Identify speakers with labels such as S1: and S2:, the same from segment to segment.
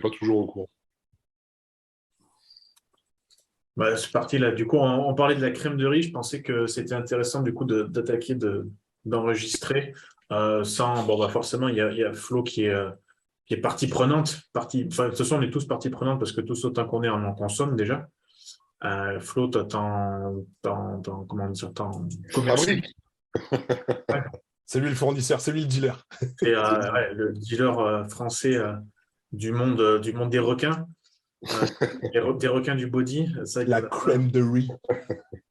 S1: pas toujours au courant.
S2: Bah, c'est parti là. Du coup, on parlait de la crème de riz. Je pensais que c'était intéressant du coup d'attaquer, d'enregistrer. Sans, bon, bah, forcément, il y a Flo qui est partie prenante. Enfin, de toute façon, on est tous partie prenante parce que tous autant qu'on est, on en consomme déjà. Flo, toi, comment dire, t'en commercial.
S1: Fabrique.
S2: Ouais.
S3: C'est lui le fournisseur, c'est lui le dealer.
S2: C'est ouais, le dealer français du monde des requins. Euh, des requins du body. Ça, il y
S3: La
S2: en a plein.
S3: crème de riz.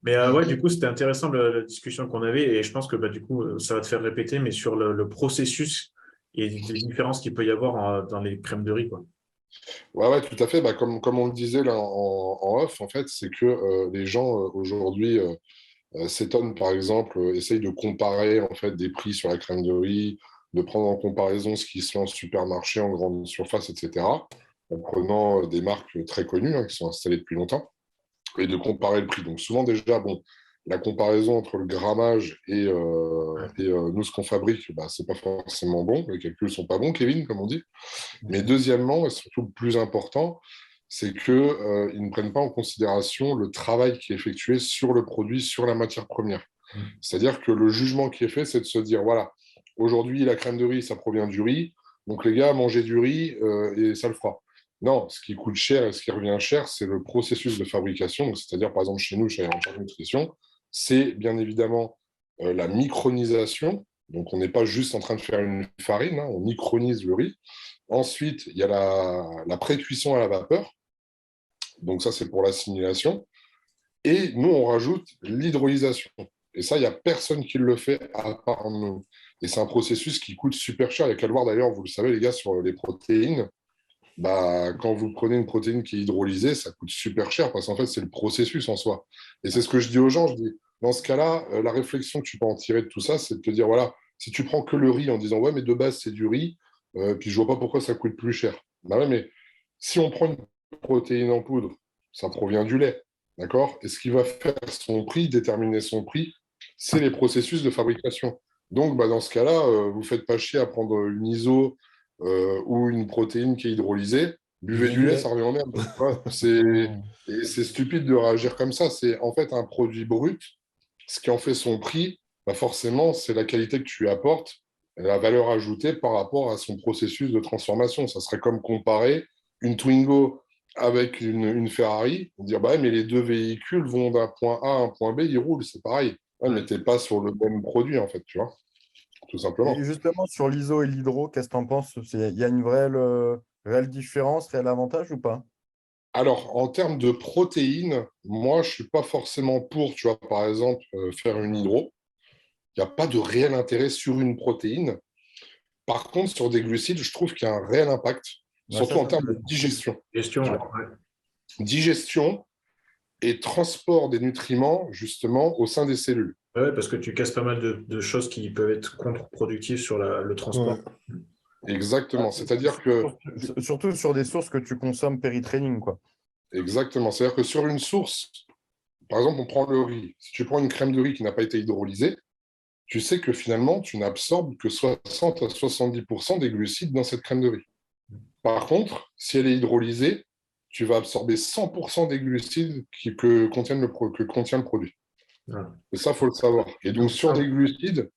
S2: Mais ouais, du coup, c'était intéressant la discussion qu'on avait et je pense que bah, du coup, ça va te faire répéter, mais sur le processus et les différences qu'il peut y avoir dans les crèmes de riz, quoi.
S1: Ouais, tout à fait. Bah, comme on le disait là en off, en fait, c'est que les gens aujourd'hui s'étonnent, par exemple, essayent de comparer en fait des prix sur la crème de riz, de prendre en comparaison ce qui se fait en supermarché, en grande surface, etc., en prenant des marques très connues qui sont installées depuis longtemps, et de comparer le prix. Donc souvent déjà, bon, la comparaison entre le grammage et nous, ce qu'on fabrique, bah, c'est pas forcément bon. Les calculs sont pas bons, Kevin, comme on dit. Mais deuxièmement, et surtout le plus important, c'est qu'ils ne prennent pas en considération le travail qui est effectué sur le produit, sur la matière première. C'est-à-dire que le jugement qui est fait, c'est de se dire, voilà, aujourd'hui, la crème de riz, ça provient du riz, donc les gars, mangez du riz et ça le fera. Non, ce qui coûte cher et ce qui revient cher, c'est le processus de fabrication. Donc, c'est-à-dire, par exemple, chez nous, chez Avantage Nutrition, c'est bien évidemment la micronisation. Donc, on n'est pas juste en train de faire une farine, on micronise le riz. Ensuite, il y a la pré-cuisson à la vapeur. Donc ça, c'est pour l'assimilation. Et nous, on rajoute l'hydrolysation. Et ça, il n'y a personne qui le fait à part nous. Et c'est un processus qui coûte super cher. Il n'y a qu'à le voir d'ailleurs, vous le savez, les gars, sur les protéines. Bah, quand vous prenez une protéine qui est hydrolysée, ça coûte super cher parce qu'en fait, c'est le processus en soi. Et c'est ce que je dis aux gens. Je dis, dans ce cas-là, la réflexion que tu peux en tirer de tout ça, c'est de te dire, voilà, si tu prends que le riz en disant, ouais, mais de base, c'est du riz, puis je vois pas pourquoi ça coûte plus cher. Bah ouais, mais si on prend une protéine en poudre, ça provient du lait, d'accord? Et ce qui va faire son prix, déterminer son prix, c'est les processus de fabrication. Donc, bah, dans ce cas-là, vous ne faites pas chier à prendre une ISO ou une protéine qui est hydrolysée. Buvez du lait, ça revient au même. Ouais, et c'est stupide de réagir comme ça. C'est en fait un produit brut. Ce qui en fait son prix, bah forcément, c'est la qualité que tu lui apportes, la valeur ajoutée par rapport à son processus de transformation. Ça serait comme comparer une Twingo avec une Ferrari, dire bah, mais les deux véhicules vont d'un point A à un point B, ils roulent, c'est pareil. Ouais, mais tu n'es pas sur le même produit, en fait, tu vois, tout
S3: Et
S1: simplement.
S3: justement, sur l'ISO et l'hydro, qu'est-ce que tu en penses? Il y a une réelle différence, réel avantage ou pas?
S1: Alors, en termes de protéines, moi, je ne suis pas forcément pour, tu vois, par exemple, faire une hydro. Il n'y a pas de réel intérêt sur une protéine. Par contre, sur des glucides, je trouve qu'il y a un réel impact,
S3: Ouais,
S1: surtout en
S3: ça
S1: termes de
S3: m'intéresse.
S1: digestion.
S2: Gestion,
S1: Tu
S2: ouais.
S1: vois. Digestion et transport des nutriments, justement, au sein des cellules.
S2: Ouais, parce que tu casses pas mal de choses qui peuvent être contre-productives sur le transport.
S3: Ouais.
S1: Exactement. C'est-à-dire que,
S3: Surtout sur des sources que tu consommes péri-training, quoi.
S1: exactement. C'est-à-dire que sur une source, par exemple, on prend le riz. Si tu prends une crème de riz qui n'a pas été hydrolysée, tu sais que finalement, tu n'absorbes que 60 à 70% des glucides dans cette crème de riz. Par contre, si elle est hydrolysée, tu vas absorber 100% des glucides que contient le produit.
S2: Voilà.
S1: Et ça, il faut le savoir. Et donc,
S2: Donc,
S1: sur des glucides,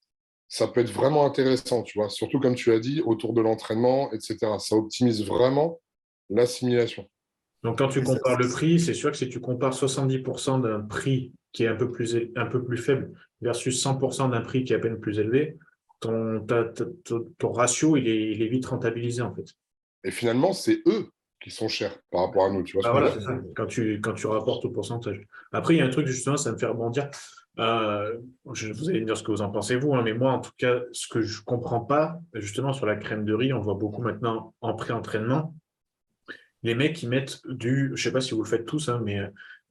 S1: ça peut être vraiment intéressant, tu vois, surtout comme tu as dit, autour de l'entraînement, etc. Ça optimise vraiment l'assimilation.
S2: donc, quand tu
S3: Et ça-
S2: compares le prix, c'est sûr que si tu compares 70% d'un prix qui est un peu plus faible versus 100% d'un prix qui est à peine plus élevé, ton ratio, il est vite rentabilisé, en fait.
S1: Et finalement, c'est eux qui sont chers par rapport à nous, tu vois ce
S2: Ah,
S1: que je
S2: voilà,
S1: veux
S2: c'est
S1: dire?
S2: ça, quand tu rapportes au pourcentage. Après, il y a un truc, justement, ça me fait rebondir. Euh, vous allez me dire ce que vous en pensez, vous, hein, mais moi, en tout cas, ce que je comprends pas, justement, sur la crème de riz, on voit beaucoup maintenant en pré-entraînement, les mecs qui mettent je sais pas si vous le faites tous, hein, mais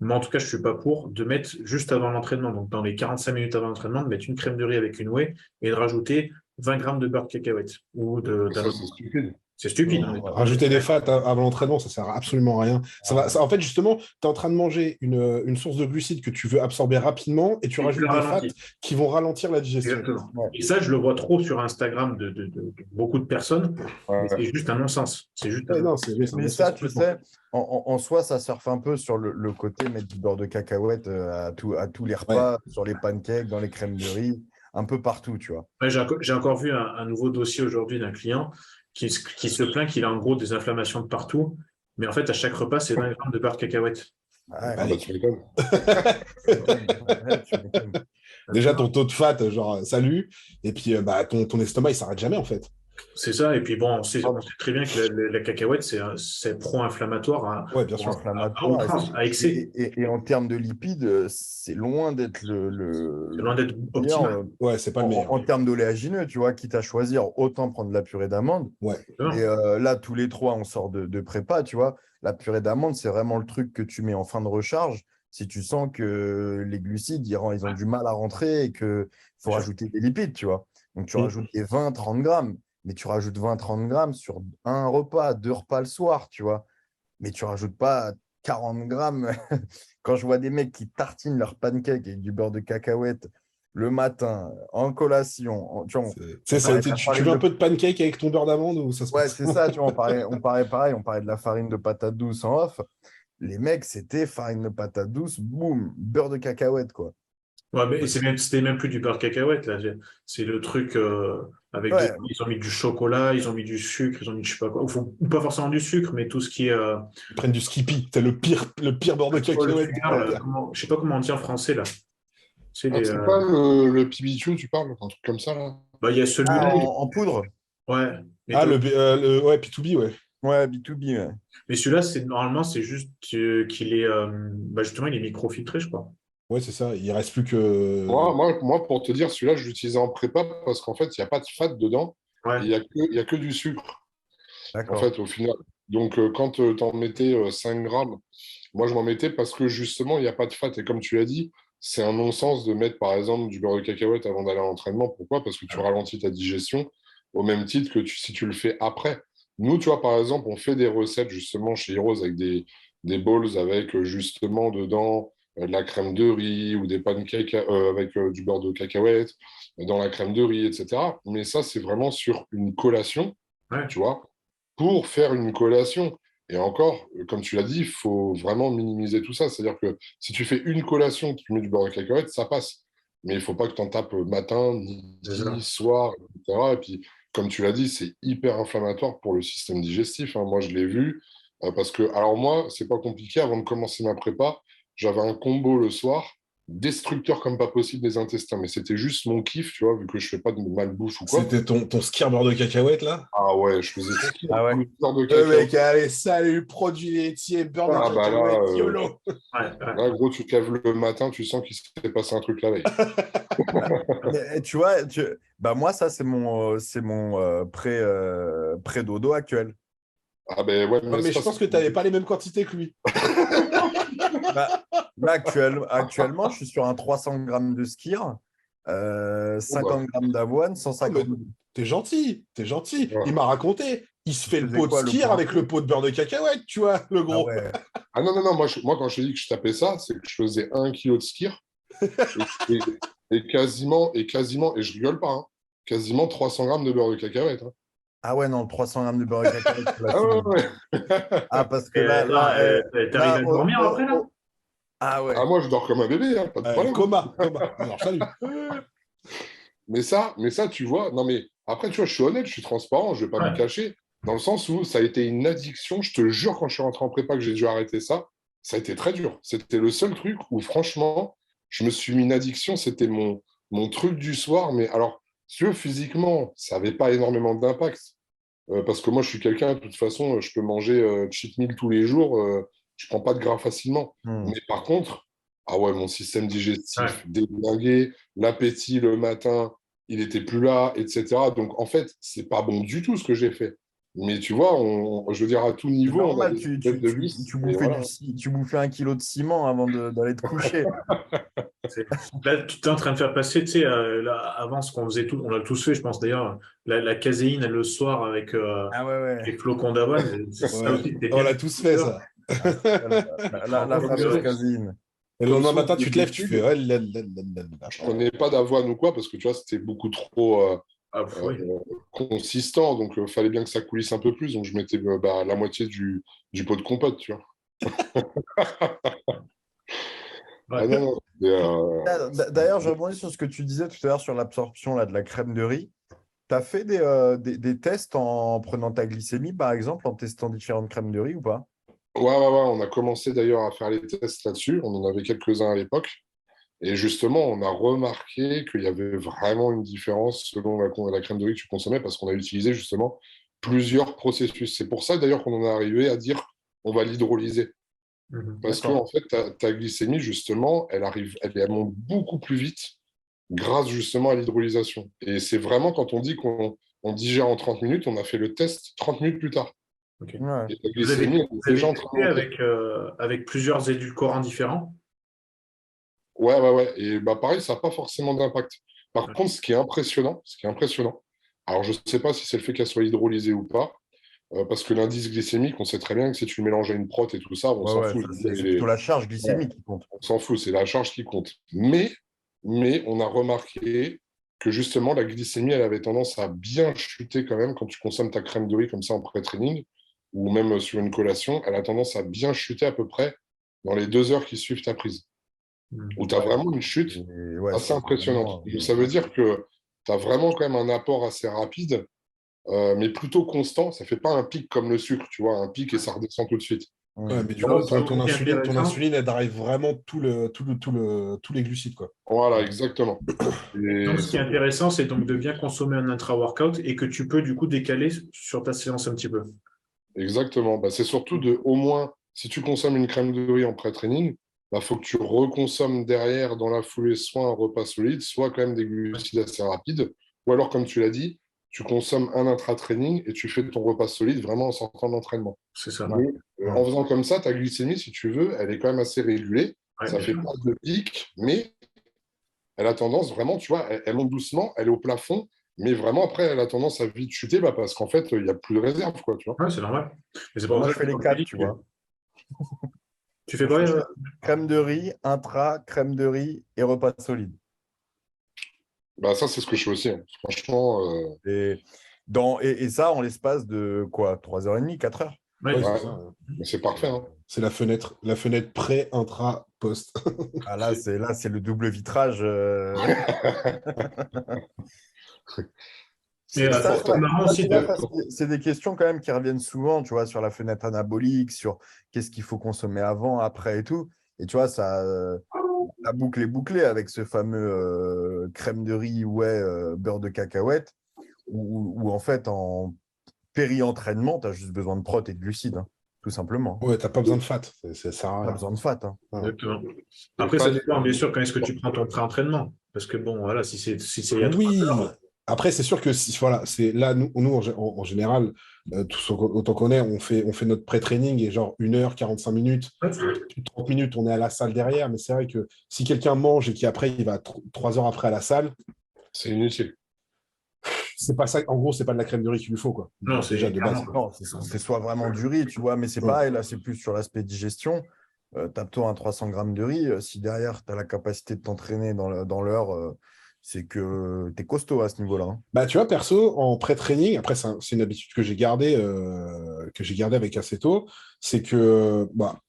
S2: moi, en tout cas, je suis pas pour, de mettre juste avant l'entraînement, donc dans les 45 minutes avant l'entraînement, de mettre une crème de riz avec une whey et de rajouter 20 grammes de beurre de cacahuète ou d'un
S1: Ça,
S2: autre.
S1: c'est stupide.
S2: C'est stupide.
S4: Rajouter des fats avant l'entraînement, ça sert absolument à rien. En fait, justement, tu es en train de manger une source de glucides que tu veux absorber rapidement et tu rajoutes des fats qui vont ralentir la digestion.
S2: Exactement. Ouais. Et ça, je le vois trop sur Instagram de beaucoup de personnes. Mais c'est juste un non-sens. C'est juste un non-sens.
S3: Mais ça, tu sais, en soi, ça surfe un peu sur le côté mettre du beurre de cacahuète à tous les repas, sur les pancakes, dans les crèmes de riz, un peu partout, tu vois.
S2: Ouais, j'ai encore vu un nouveau dossier aujourd'hui d'un client qui se plaint qu'il a en gros des inflammations de partout, mais en fait, à chaque repas, c'est 20 grammes de beurre de cacahuète.
S1: Tu m'étonnes.
S4: Déjà, ton taux de fat, genre, salut, et puis ton estomac, il s'arrête jamais, en fait.
S2: C'est ça, et puis bon, on sait très bien que la cacahuète, c'est pro-inflammatoire
S4: bien sûr.
S2: À excès.
S3: Et en termes de lipides, c'est loin d'être
S2: c'est loin d'être optimal.
S4: C'est pas le meilleur.
S3: En termes d'oléagineux, tu vois, quitte à choisir, autant prendre la purée d'amande. Et là, tous les trois, on sort de prépa, tu vois. La purée d'amande, c'est vraiment le truc que tu mets en fin de recharge si tu sens que les glucides, ils ont du mal à rentrer et qu'il faut rajouter des lipides, tu vois. Donc, tu rajoutes des 20-30 grammes. Mais tu rajoutes 20-30 grammes sur un repas, 2 repas le soir, tu vois. Mais tu rajoutes pas 40 grammes. Quand je vois des mecs qui tartinent leur pancake avec du beurre de cacahuète le matin, en collation. Tu
S4: veux un peu de pancake avec ton beurre d'amande ou ça se passe?
S3: C'est ça, tu vois, on parlait pareil, on parlait de la farine de patate douce en off. Les mecs, c'était farine de patate douce, boum, beurre de cacahuète, quoi.
S2: Ouais, mais c'était même plus du beurre de cacahuète, là. C'est le truc avec ils ont mis du chocolat, ils ont mis du sucre, ils ont mis je sais pas quoi. Ou pas forcément du sucre, mais tout ce qui est.
S4: Ils prennent du Skippy, c'est le pire beurre de cacahuète.
S2: Je sais pas comment on dit en français, là.
S1: C'est pas le PBQ, tu parles, un truc comme ça, là?
S2: Il y a celui-là.
S3: En poudre?
S2: Ouais.
S4: B2B, ouais.
S3: Ouais, B2B, ouais.
S2: Mais celui-là, normalement, c'est juste qu'il est. Justement, il est microfiltré, je crois.
S4: Ouais, c'est ça. Il reste plus que.
S1: Moi, pour te dire, celui-là, je l'utilisais en prépa parce qu'en fait, il n'y a pas de fat dedans.
S2: Ouais.
S1: Il n'y a que du sucre.
S3: D'accord.
S1: En fait, au final. Donc, quand tu en mettais 5 grammes, moi, je m'en mettais parce que justement, il n'y a pas de fat. Et comme tu l'as dit, c'est un non-sens de mettre, par exemple, du beurre de cacahuète avant d'aller à l'entraînement. Pourquoi? Parce que tu ralentis ta digestion au même titre que si tu le fais après. Nous, tu vois, par exemple, on fait des recettes justement chez Heroes avec des bowls avec justement dedans de la crème de riz ou des pancakes avec du beurre de cacahuète dans la crème de riz, etc. Mais ça, c'est vraiment sur une collation, tu vois, pour faire une collation. Et encore, comme tu l'as dit, il faut vraiment minimiser tout ça. C'est-à-dire que si tu fais une collation, tu mets du beurre de cacahuète, ça passe. Mais il ne faut pas que tu en tapes matin, midi, soir, etc. Et puis, comme tu l'as dit, c'est hyper inflammatoire pour le système digestif. Moi, je l'ai vu. Parce que, alors moi, c'est pas compliqué. Avant de commencer ma prépa, j'avais un combo le soir, destructeur comme pas possible des intestins. Mais c'était juste mon kiff, tu vois, vu que je fais pas de malbouffe ou quoi.
S4: C'était ton skier beurre de cacahuète, là?
S1: Ah ouais, je faisais tout.
S3: Beurre
S4: de cacahuète. Mec, allez, salut, produits laitiers, beurre de cacahuète, YOLO.
S1: Là, gros, tu te lèves le matin, tu sens qu'il s'est passé un truc la veille.
S3: Mais, tu vois, moi, ça, c'est mon pré-dodo actuel.
S1: Ah ben ouais,
S4: mais je pense que tu n'avais pas les mêmes quantités que lui.
S3: Actuellement, je suis sur un 300 grammes de skyr, 50 grammes d'avoine, 150.
S4: T'es gentil. Ouais. Il m'a raconté. Il se fait le pot de
S3: quoi,
S4: skyr avec le pot de beurre de cacahuète, tu vois, le gros.
S1: Ah non, moi, quand je te dis que je tapais ça, c'est que je faisais 1 kilo de skyr et quasiment, et je rigole pas, quasiment 300 grammes de beurre de cacahuète.
S3: Ah ouais, non, 300 grammes de beurre de cacahuète. Parce que
S2: t'arrives à dormir après, là?
S1: Ah ouais. Ah, moi, je dors comme un bébé, pas de problème.
S4: Coma. Alors, salut.
S1: Mais ça, tu vois, non mais après, tu vois, je suis honnête, je suis transparent, je vais pas me cacher, dans le sens où ça a été une addiction. Je te jure, quand je suis rentré en prépa, que j'ai dû arrêter ça, ça a été très dur. C'était le seul truc où, franchement, je me suis mis une addiction. C'était mon truc du soir. Mais alors, si tu veux, physiquement, ça n'avait pas énormément d'impact. Parce que moi, je suis quelqu'un, de toute façon, je peux manger cheat meal tous les jours. Je prends pas de gras facilement. Mais par contre, ah ouais, mon système digestif déglingué, l'appétit le matin, il était plus là, etc. Donc, en fait, c'est pas bon du tout ce que j'ai fait. Mais tu vois, je veux dire, à tout niveau,
S3: normal, tu bouffais 1 kilo de ciment avant d'aller te coucher.
S2: Là, tu es en train de faire passer, tu sais, là, avant ce qu'on faisait tout, on l'a tous fait, je pense d'ailleurs, la caséine le soir avec
S3: Ah ouais,
S2: les
S3: ouais.
S2: flocons d'avoine, c'est ça
S4: Ouais.
S2: aussi, c'était
S4: On
S2: bien.
S4: l'a tous fait, ça.
S3: Ah, la
S2: Donc,
S3: fameuse caséine.
S4: Et le
S1: Comme
S4: lendemain
S1: source
S4: matin,
S1: de
S4: tu te lèves, tu fais
S1: glucides,
S4: oh là là là là là.
S1: je prenais pas d'avoine ou quoi, parce que tu vois, c'était beaucoup trop euh,
S2: oui.
S1: consistant, donc il fallait bien que ça coulisse un peu plus, donc je mettais la moitié du pot de compote, tu vois. Ah
S2: Ouais.
S1: non, non.
S3: D'ailleurs, je rebondis sur ce que tu disais tout à l'heure sur l'absorption là, de la crème de riz. Tu as fait des tests en prenant ta glycémie, par exemple, en testant différentes crèmes de riz ou pas?
S1: Ouais, on a commencé d'ailleurs à faire les tests là-dessus, on en avait quelques-uns à l'époque, et justement, on a remarqué qu'il y avait vraiment une différence selon la crème de riz que tu consommais, parce qu'on a utilisé justement plusieurs processus. C'est pour ça d'ailleurs qu'on en est arrivé à dire on va l'hydrolyser.
S2: Mhm.
S1: Parce que
S3: D'accord.
S1: en fait, ta glycémie, justement, elle monte beaucoup plus vite grâce justement à l'hydrolysation. Et c'est vraiment quand on dit qu'on digère en 30 minutes, on a fait le test 30 minutes plus tard.
S2: Ok.
S1: Et ta glycémie, elle
S2: Vous
S1: est déjà
S2: avez
S1: en train de
S2: testé
S1: monter.
S2: avec plusieurs édulcorants différents?
S1: Ouais. Et bah, pareil, ça n'a pas forcément d'impact. Par contre, ce qui est impressionnant, alors je ne sais pas si c'est le fait qu'elle soit hydrolysée ou pas, parce que l'indice glycémique, on sait très bien que si tu le mélanges à une prot et tout ça, on
S3: Ouais,
S1: s'en
S3: ouais,
S1: fout.
S3: ça, c'est plutôt la charge
S1: Voilà,
S3: glycémique qui compte.
S1: on s'en fout, c'est la charge qui compte. Mais on a remarqué que justement, la glycémie, elle avait tendance à bien chuter quand même quand tu consommes ta crème de riz comme ça en pré-training ou même sur une collation. Elle a tendance à bien chuter à peu près dans les 2 heures qui suivent ta prise,
S2: Mhm.
S1: où tu as
S3: Ouais,
S1: vraiment une chute
S3: ouais,
S1: assez
S3: c'est
S1: impressionnante.
S3: vraiment,
S1: Donc, ça veut dire que tu as vraiment quand même un apport assez rapide, mais plutôt constant. Ça fait pas un pic comme le sucre, tu vois, un pic et ça redescend tout de suite.
S4: Ouais, mais du
S2: Alors,
S4: coup,
S2: ce
S4: ton
S2: qui est
S4: insuline,
S2: intéressant,
S4: elle drive vraiment tous les glucides, quoi.
S1: Voilà, exactement.
S2: donc,
S1: Et
S2: ce qui est intéressant, c'est donc de bien consommer un intra-workout et que tu peux du coup décaler sur ta séance un petit peu.
S1: exactement. Bah, c'est surtout de, au moins, si tu consommes une crème de riz en pré-training, bah, faut que tu reconsommes derrière dans la foulée soit un repas solide, soit quand même des glucides assez rapides. Ou alors, comme tu l'as dit, tu consommes un intra-training et tu fais ton repas solide vraiment en sortant de l'entraînement.
S2: C'est ça.
S3: ouais.
S1: Mais
S3: Ouais.
S1: en faisant comme ça, ta glycémie, si tu veux, elle est quand même assez régulée.
S2: Ouais,
S1: Ça
S2: bien
S1: fait
S2: sûr.
S1: pas de pic, mais elle a tendance vraiment, tu vois, elle monte doucement, elle est au plafond, mais vraiment après, elle a tendance à vite chuter bah, parce qu'en fait, il n'y a plus de réserve, quoi, tu vois.
S2: Ouais, c'est normal. Et c'est
S3: Bon,
S2: pour
S3: moi,
S2: ça
S3: je
S2: que
S3: fais les
S2: comme tu
S3: quatre,
S2: dis,
S3: tu vois.
S2: tu fais
S3: Je
S2: pas.
S3: fais crème de riz, intra, crème de riz et repas solide.
S1: Bah, ça, c'est ce que je fais aussi, hein. Franchement,
S3: Et ça, en l'espace de quoi? 3h30, 4 heures?
S2: Ouais,
S4: Oui,
S2: c'est
S4: c'est
S1: ouais,
S4: ça.
S1: mais c'est parfait, hein.
S4: C'est la fenêtre pré, intra, post.
S3: Ah, là, c'est le double vitrage.
S2: Et
S1: C'est
S3: Ça,
S1: pour
S2: c'est
S1: toi.
S2: marrant
S3: ça,
S2: aussi
S3: tu vois,
S2: de.
S3: ça, c'est des questions quand même qui reviennent souvent, tu vois, sur la fenêtre anabolique, sur qu'est-ce qu'il faut consommer avant, après et tout. Et tu vois, la boucle est bouclée avec ce fameux crème de riz, ouais, beurre de cacahuète, où en fait, en péri-entraînement, tu as juste besoin de prot et de glucides, hein, tout simplement.
S4: Ouais, t'as pas besoin de fat. Ça sert à
S3: Pas
S4: rien.
S3: besoin de fat, hein.
S4: Ouais.
S2: Exactement.
S1: Et
S2: Après,
S1: pas
S2: ça
S1: de...
S2: dépend, bien sûr, quand est-ce que tu prends ton pré-entraînement. Parce que bon, voilà, si c'est il y a 3 heures.
S4: Oui. Après, c'est sûr que si, voilà, c'est là, nous en général, autant qu'on est, on fait notre pré-training et genre 1 heure, 45 minutes,
S2: Ouais,
S4: 30 minutes, on est à la salle derrière. Mais c'est vrai que si quelqu'un mange et qu'après, il va 3 heures après à la salle,
S1: C'est inutile.
S4: c'est pas ça. En gros, c'est pas de la crème de riz qu'il lui faut, quoi.
S2: non,
S4: Déjà
S2: c'est
S4: de base,
S2: clairement.
S4: quoi.
S3: Non, c'est soit vraiment du riz, tu vois, mais c'est
S4: Ouais.
S3: pareil, là, c'est plus sur l'aspect digestion. Tape-toi un 300 grammes de riz. Si derrière, tu as la capacité de t'entraîner dans l'heure, c'est que tu es costaud à ce niveau-là, hein.
S4: Bah, tu vois, perso, en pré-training, après, c'est une habitude que j'ai gardée avec Aceto, c'est que bah,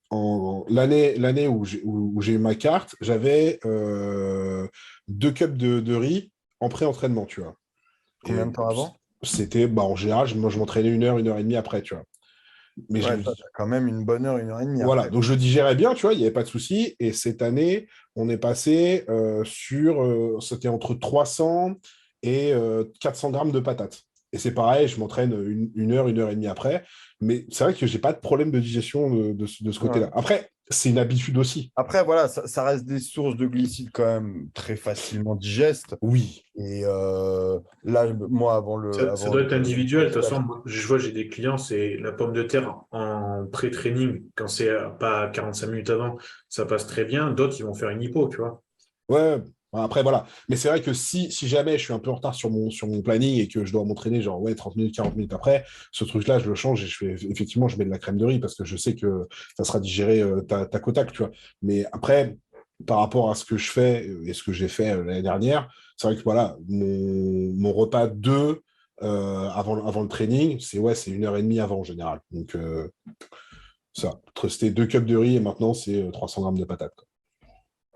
S4: l'année où j'ai eu ma carte, j'avais 2 cups de riz en pré-entraînement, tu vois.
S3: Combien de
S4: Et
S3: temps avant?
S4: c'était, bah, en général, moi, je m'entraînais 1 heure et demie après, tu vois. Mais je
S3: Ouais,
S4: le
S3: toi, tu as quand même une bonne heure, 1h30
S4: Voilà,
S3: après.
S4: donc je digérais bien, tu vois, il n'y avait pas de souci. Et cette année, on est passé c'était entre 300 et 400 grammes de patates. Et c'est pareil, je m'entraîne 1 heure et demie après. Mais c'est vrai que j'ai pas de problème de digestion de ce
S3: Ouais.
S4: côté-là. Après, c'est une habitude aussi.
S3: Après, voilà, ça reste des sources de glucides quand même très facilement digestes.
S4: Oui.
S3: Et là, moi,
S2: Ça doit être
S3: le
S2: individuel. De
S3: Covid,
S2: toute
S3: là,
S2: façon, moi, je vois, j'ai des clients, c'est la pomme de terre en pré-training, quand c'est pas 45 minutes avant, ça passe très bien. D'autres, ils vont faire une hypo, tu vois.
S4: Ouais, après, voilà. Mais c'est vrai que si jamais je suis un peu en retard sur mon planning et que je dois m'entraîner, genre, ouais, 30 minutes, 40 minutes après, ce truc-là, je le change et effectivement, je mets de la crème de riz parce que je sais que ça sera digéré tac au tac, tu vois. Mais après, par rapport à ce que je fais et ce que j'ai fait l'année dernière, c'est vrai que voilà, mon repas 2 avant le training, c'est 1 heure et demie avant en général. Donc, ça, c'était 2 cups de riz et maintenant, c'est 300 grammes de patates, quoi.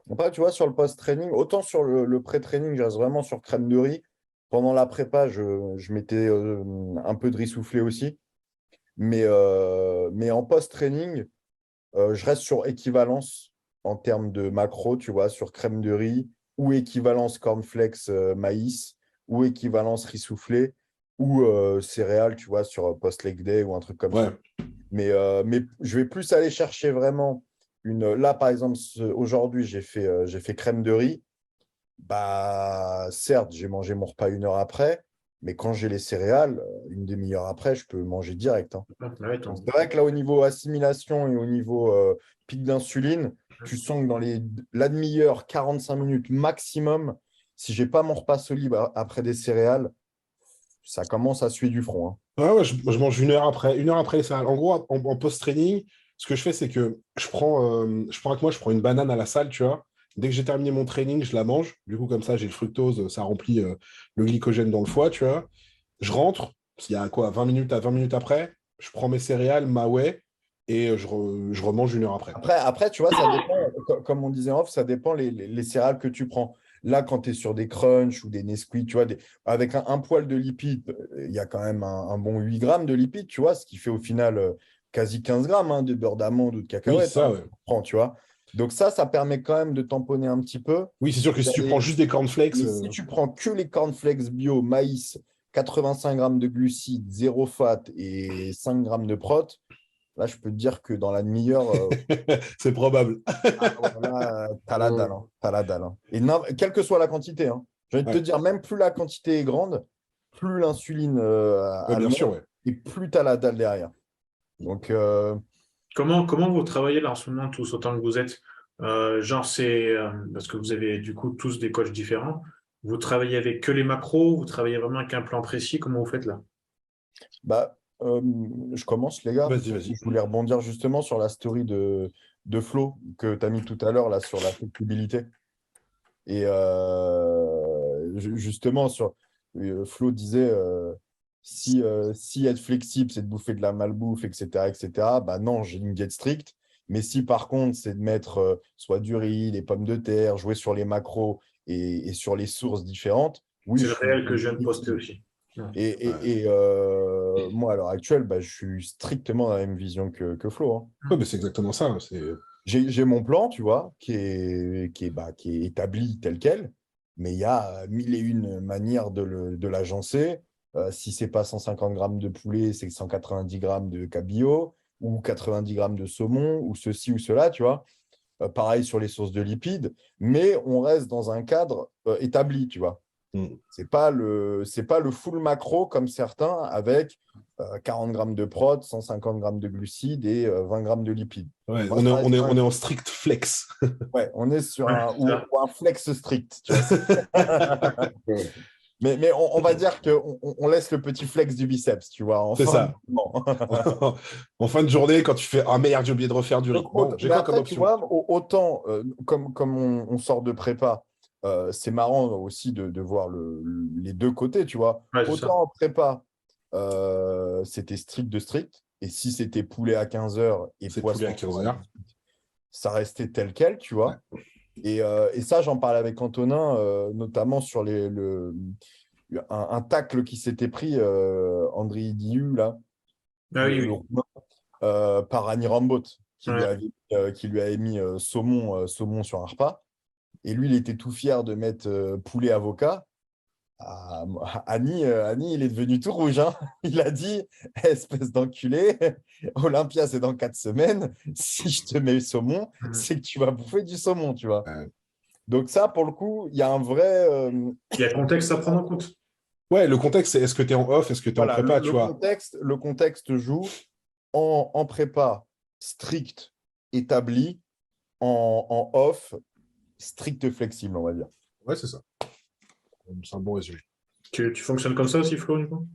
S3: Après, tu vois, sur le post-training, autant sur le pré-training, je reste vraiment sur crème de riz. Pendant la prépa, je mettais un peu de riz soufflé aussi. Mais en post-training, je reste sur équivalence en termes de macro, tu vois, sur crème de riz ou équivalence cornflakes maïs ou équivalence riz soufflé ou céréales, tu vois, sur post-leg day ou un truc comme
S4: Ouais,
S3: ça. Mais je vais plus aller chercher vraiment une. Là, par exemple, aujourd'hui, j'ai fait crème de riz. Bah, certes, j'ai mangé mon repas 1 heure après, mais quand j'ai les céréales, une demi-heure après, je peux manger direct, hein.
S2: Ouais,
S3: Donc, c'est vrai que là, au niveau assimilation et au niveau pic d'insuline, tu
S2: Mhm.
S3: sens que dans la demi-heure, 45 minutes maximum, si j'ai pas mon repas solide après des céréales, ça commence à suer du front, hein.
S4: ouais, je mange 1 heure après les céréales. En gros, en post-training, ce que je fais, c'est que je prends une banane à la salle, tu vois. Dès que j'ai terminé mon training, je la mange. Du coup, comme ça, j'ai le fructose, ça remplit le glycogène dans le foie, tu vois. Je rentre, il y a quoi, 20 minutes à 20 minutes après, je prends mes céréales, ma whey, et je remange 1 heure après.
S3: Après, tu vois, ça dépend, comme on disait en off, ça dépend les céréales que tu prends. Là, quand tu es sur des crunchs ou des Nesquik, tu vois, avec un poil de lipides, il y a quand même un bon 8 grammes de lipides, tu vois, ce qui fait au final quasi 15 grammes hein, de beurre d'amande ou de
S4: Oui,
S3: cacahuète,
S4: ça,
S3: hein,
S4: ouais.
S3: qu'on prend, tu vois. Donc ça permet quand même de tamponner un petit peu.
S4: Oui, c'est sûr que si tu prends juste des cornflakes,
S3: Mais si tu prends que les cornflakes bio, maïs, 85 grammes de glucides, zéro fat et 5 grammes de prot, là, je peux te dire que dans la demi-heure,
S4: c'est probable.
S3: ah ouais, là, t'as la dalle,
S1: Mm.
S3: hein. T'as la dalle, hein. Et quelle que soit la quantité, hein. J'ai envie de te
S4: Ouais.
S3: dire, même plus la quantité est grande, plus l'insuline
S4: Ouais,
S3: elle
S4: bien sûr,
S3: monte
S4: ouais.
S3: et plus t'as la dalle derrière. Donc,
S2: Comment vous travaillez là en ce moment tous autant que vous êtes? Genre, c'est parce que vous avez du coup tous des coachs différents. Vous travaillez avec que les macros? Vous travaillez vraiment avec un plan précis? Comment vous faites là?
S3: bah, euh, je commence, les gars.
S4: Vas-y, vas-y.
S3: Je voulais rebondir justement sur la story de Flo que tu as mis tout à l'heure là sur la flexibilité. Et justement, Flo disait si être flexible, c'est de bouffer de la malbouffe, etc., bah non, j'ai une diète stricte. Mais si par contre, c'est de mettre soit du riz, des pommes de terre, jouer sur les macros et sur les sources différentes, oui,
S2: C'est
S3: je
S2: le
S3: suis
S2: réel que je viens de poster
S3: flexible.
S2: aussi. Ouais.
S3: Et moi, à l'heure actuelle, bah, je suis strictement dans la même vision que Flo, hein.
S4: Ouais, mais c'est exactement ça.
S3: J'ai mon plan, tu vois, qui est établi tel quel, mais il y a mille et une manières de l'agencer. Si c'est pas 150 grammes de poulet, c'est 190 grammes de cabillaud, ou 90 grammes de saumon, ou ceci ou cela, tu vois. Pareil sur les sources de lipides, mais on reste dans un cadre établi, tu vois.
S4: Mm.
S3: C'est pas le full macro comme certains avec 40 grammes de prot, 150 grammes de glucides et 20 grammes de lipides.
S4: Ouais,
S3: Moi,
S4: on est,
S3: ça
S4: on
S3: reste
S4: est,
S3: quand
S4: on est
S3: même.
S4: en strict flex.
S3: Ouais, on est sur
S2: Ouais, c'est ça.
S3: ou un flex strict, tu vois.
S1: Ouais.
S3: Mais on va dire qu'on laisse le petit flex du biceps, tu vois,
S4: C'est
S3: enfin.
S4: ça. En fin de journée, quand tu fais ah merde, j'ai oublié de refaire du riz. Bon, j'ai
S3: Mais
S4: quoi comme
S3: après, tu
S4: option?
S3: vois, autant, comme on sort de prépa, c'est marrant aussi de voir les deux côtés, tu vois.
S2: Ouais, c'est ça.
S3: Autant en prépa, c'était strict de strict. Et si c'était poulet à 15 heures et
S4: C'est poulet à
S3: poisson
S4: 15
S3: à
S4: heures.
S3: 18, ça restait tel quel, tu
S4: Ouais.
S3: vois. Et ça, j'en parlais avec Antonin, notamment sur un tacle qui s'était pris, André Diu, là,
S2: Ah oui,
S3: le
S2: oui.
S3: Roumain, par Annie Rambot,
S2: Ouais.
S3: qui lui avait mis saumon sur un repas. Et lui, il était tout fier de mettre poulet avocat. Ah, Annie, il est devenu tout rouge, hein. Il a dit, espèce d'enculé, Olympia, c'est dans 4 semaines. Si je te mets saumon,
S2: Mhm.
S3: c'est que tu vas bouffer du saumon, tu vois.
S4: Euh,
S3: Donc ça, pour le coup, il y a un vrai.
S2: Il y a le contexte à prendre en compte.
S4: ouais, le contexte, c'est est-ce que tu es en off, est-ce que tu es en
S3: Voilà,
S4: prépa, tu vois?
S3: le contexte joue en prépa strict, établi, en off, strict flexible, on va dire.
S4: Ouais, c'est ça. C'est un bon résumé.
S2: Tu fonctionnes comme ça aussi, Flo, du coup?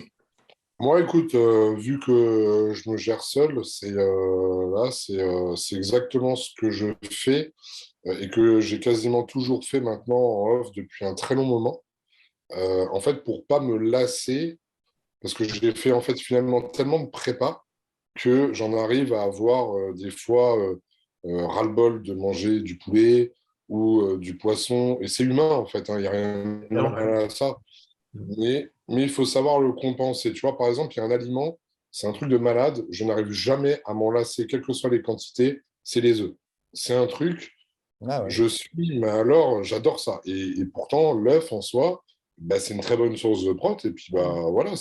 S1: Moi, écoute, vu que je me gère seul, c'est exactement ce que je fais et que j'ai quasiment toujours fait maintenant en off depuis un très long moment. En fait, pour pas me lasser, parce que j'ai fait en fait finalement tellement de prépa que j'en arrive à avoir des fois ras-le-bol de manger du poulet ou du poisson. Et c'est humain en fait, hein, il n'y a rien de
S2: Normal.
S1: mal à ça. Mais il faut savoir le compenser. Tu vois, par exemple, il y a un aliment, c'est un truc de malade, je n'arrive jamais à m'en lasser, quelles que soient les quantités, c'est les œufs. C'est un truc,
S3: Ah ouais.
S1: mais alors, j'adore ça. Et pourtant, l'œuf en soi, bah, c'est une très bonne source de prot. Et puis, bah, voilà.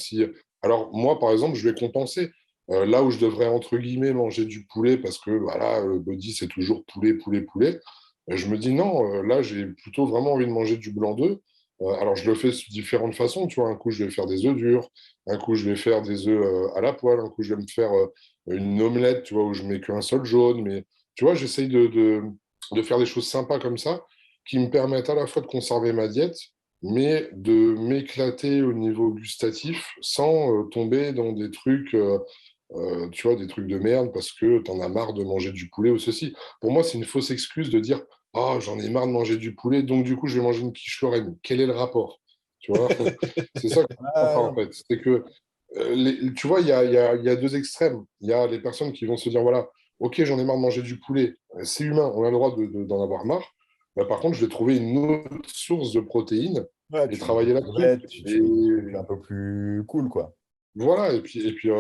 S1: Alors, moi, par exemple, je vais compenser. Là où je devrais, entre guillemets, manger du poulet, parce que voilà, le body, c'est toujours poulet, poulet, poulet. Je me dis non, là, j'ai plutôt vraiment envie de manger du blanc d'œuf. Alors, je le fais de différentes façons. Tu vois, un coup, je vais faire des œufs durs. Un coup, je vais faire des œufs à la poêle. Un coup, je vais me faire une omelette, tu vois, où je mets qu'un seul jaune. Mais tu vois, j'essaye de faire des choses sympas comme ça, qui me permettent à la fois de conserver ma diète, mais de m'éclater au niveau gustatif sans tomber dans des trucs, tu vois, des trucs de merde parce que tu en as marre de manger du poulet ou ceci. Pour moi, c'est une fausse excuse de dire, ah, j'en ai marre de manger du poulet, donc du coup, je vais manger une quiche Lorraine. Quel est le rapport? Tu vois, c'est ça que je comprends pas, en
S3: Ah,
S1: fait. C'est que, tu vois, il y a deux extrêmes. Il y a les personnes qui vont se dire, voilà, ok, j'en ai marre de manger du poulet. C'est humain, on a le droit d'en avoir marre. Bah, par contre, je vais trouver une autre source de protéines
S3: ouais,
S1: et
S3: tu mets des
S1: travailler là-dessus.
S3: crevettes, tu
S1: Et
S3: mets des trucs un peu plus cool, quoi.
S1: voilà, et puis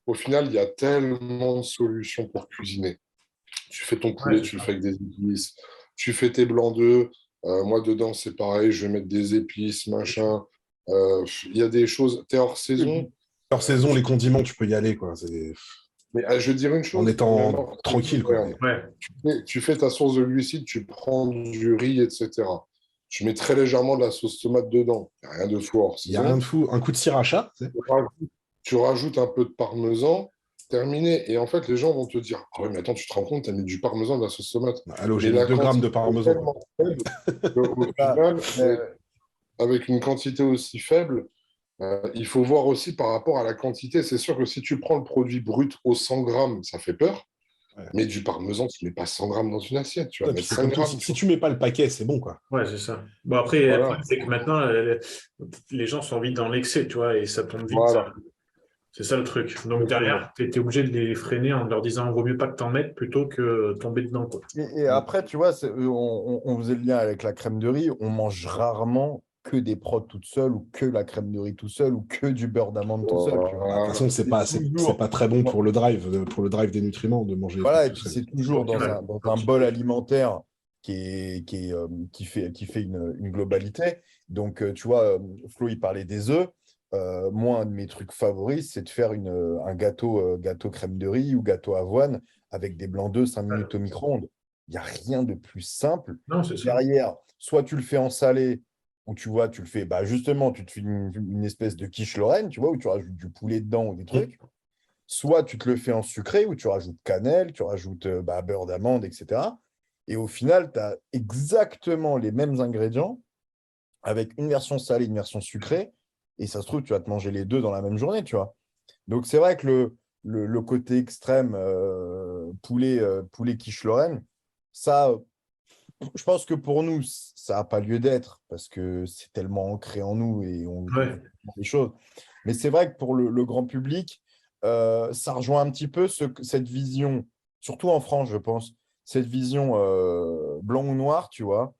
S1: au final, il y a tellement de solutions pour cuisiner. Tu fais ton
S2: Ouais,
S1: poulet,
S2: c'est
S1: tu le
S2: ça.
S1: fais avec des épices. Tu fais tes blancs d'œufs. Moi, dedans, c'est pareil. Je vais mettre des épices, machin. Il y a des choses. T'es hors
S3: Et
S1: saison.
S3: puis,
S4: Hors saison, les
S1: Tu...
S4: condiments, tu peux y aller, quoi.
S1: Mais je veux dire une
S4: En
S1: chose, même
S4: étant
S1: hors saison,
S4: tranquille, quoi.
S1: regarde,
S2: Ouais.
S1: tu fais ta source de glucides, tu prends du riz, etc. Tu mets très légèrement de la sauce tomate dedans. Y a rien de fou hors
S4: Il n'y a rien
S1: saison.
S4: de fou. Un coup de sriracha, tu sais.
S1: Tu rajoutes un peu de parmesan, terminé. Et en fait, les gens vont te dire, ah ouais, mais attends, tu te rends compte, tu as mis du parmesan dans la sauce tomate.
S4: Allô, j'ai
S1: Mais
S4: mis
S1: la
S4: 2 grammes de
S1: quantité est
S4: parmesan, quoi.
S1: tellement faible qu'au
S3: bah,
S1: final,
S3: euh,
S1: avec une quantité aussi faible, il faut voir aussi par rapport à la quantité. C'est sûr que si tu prends le produit brut au 100 grammes, ça fait peur.
S4: Ouais.
S1: Mais du parmesan, tu ne mets pas 100 grammes dans une assiette, tu vas
S4: Ouais, puis
S1: mettre
S4: c'est
S1: 5
S4: comme tout.
S1: grammes.
S4: Si
S1: Tu vois.
S4: tu mets pas le paquet, c'est bon, quoi.
S2: Ouais, c'est ça. Bon, après, le problème,
S1: Voilà.
S2: c'est que maintenant, les gens sont vite dans l'excès, tu vois, et ça tombe vite.
S1: Voilà.
S2: C'est ça le truc. Donc
S1: Exactement.
S2: derrière, tu étais obligé de les freiner en leur disant, vaut mieux pas que t'en mettes plutôt que tomber dedans, quoi.
S3: et après, tu vois, on faisait le lien avec la crème de riz. On mange rarement que des prods toutes seules ou que la crème de riz tout seul ou que du beurre d'amande tout seul, tu vois.
S4: Bah, de toute
S1: Voilà.
S4: façon,
S3: C'est
S4: c'est
S3: toujours,
S4: pas très bon pour le drive des nutriments de manger des trucs
S3: voilà, et
S4: tout
S3: puis
S4: seul.
S3: c'est
S2: C'est pas
S3: toujours
S2: optimal.
S3: dans
S2: Pas
S3: un bol
S2: optimal.
S3: alimentaire qui fait une globalité. Donc, tu vois, Flo, il parlait des œufs. Moi, un de mes trucs favoris, c'est de faire un gâteau crème de riz ou gâteau avoine avec des blancs d'œufs 5 minutes au micro-ondes. Il n'y a rien de plus simple.
S2: Non, c'est ça.
S3: Derrière, soit tu le fais en salé, ou tu vois, tu le fais, bah justement, tu te fais une espèce de quiche Lorraine, tu vois, où tu rajoutes du poulet dedans ou des
S4: Mm.
S3: trucs. Soit tu te le fais en sucré, où tu rajoutes cannelle, tu rajoutes beurre d'amande, etc. Et au final, tu as exactement les mêmes ingrédients avec une version salée, une version sucrée. Et ça se trouve, tu vas te manger les deux dans la même journée, tu vois. Donc, c'est vrai que le côté extrême poulet quiche Lorraine, ça, je pense que pour nous, ça n'a pas lieu d'être parce que c'est tellement ancré en nous et on fait
S2: Ouais.
S3: des choses. Mais c'est vrai que pour le grand public, ça rejoint un petit peu cette vision, surtout en France, je pense, cette vision blanc ou noir, tu vois,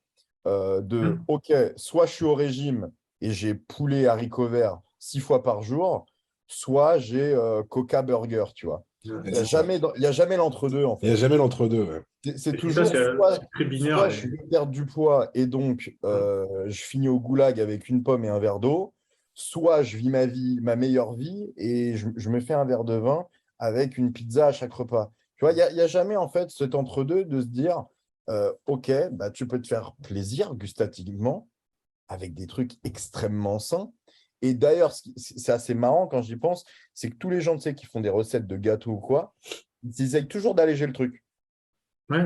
S3: de
S2: Hum.
S3: OK, soit je suis au régime et j'ai poulet haricots verts 6 fois par jour, soit j'ai Coca Burger, tu vois.
S4: Et c'est ça.
S3: Il y a jamais l'entre-deux, en
S4: Il n'y a
S3: fait.
S4: jamais l'entre-deux. Ouais.
S3: C'est
S2: Et c'est ça,
S3: toujours soit,
S2: c'est très binaire.
S3: soit je vais perdre du poids et donc je finis au goulag avec une pomme et un verre d'eau, soit je vis ma meilleure vie et je me fais un verre de vin avec une pizza à chaque repas. Tu vois, il y a jamais en fait cet entre-deux de se dire, OK, bah, tu peux te faire plaisir gustativement avec des trucs extrêmement sains. Et d'ailleurs, c'est assez marrant quand j'y pense, c'est que tous les gens, tu sais, qui font des recettes de gâteaux ou quoi, ils essayent toujours d'alléger le truc.
S2: Ouais,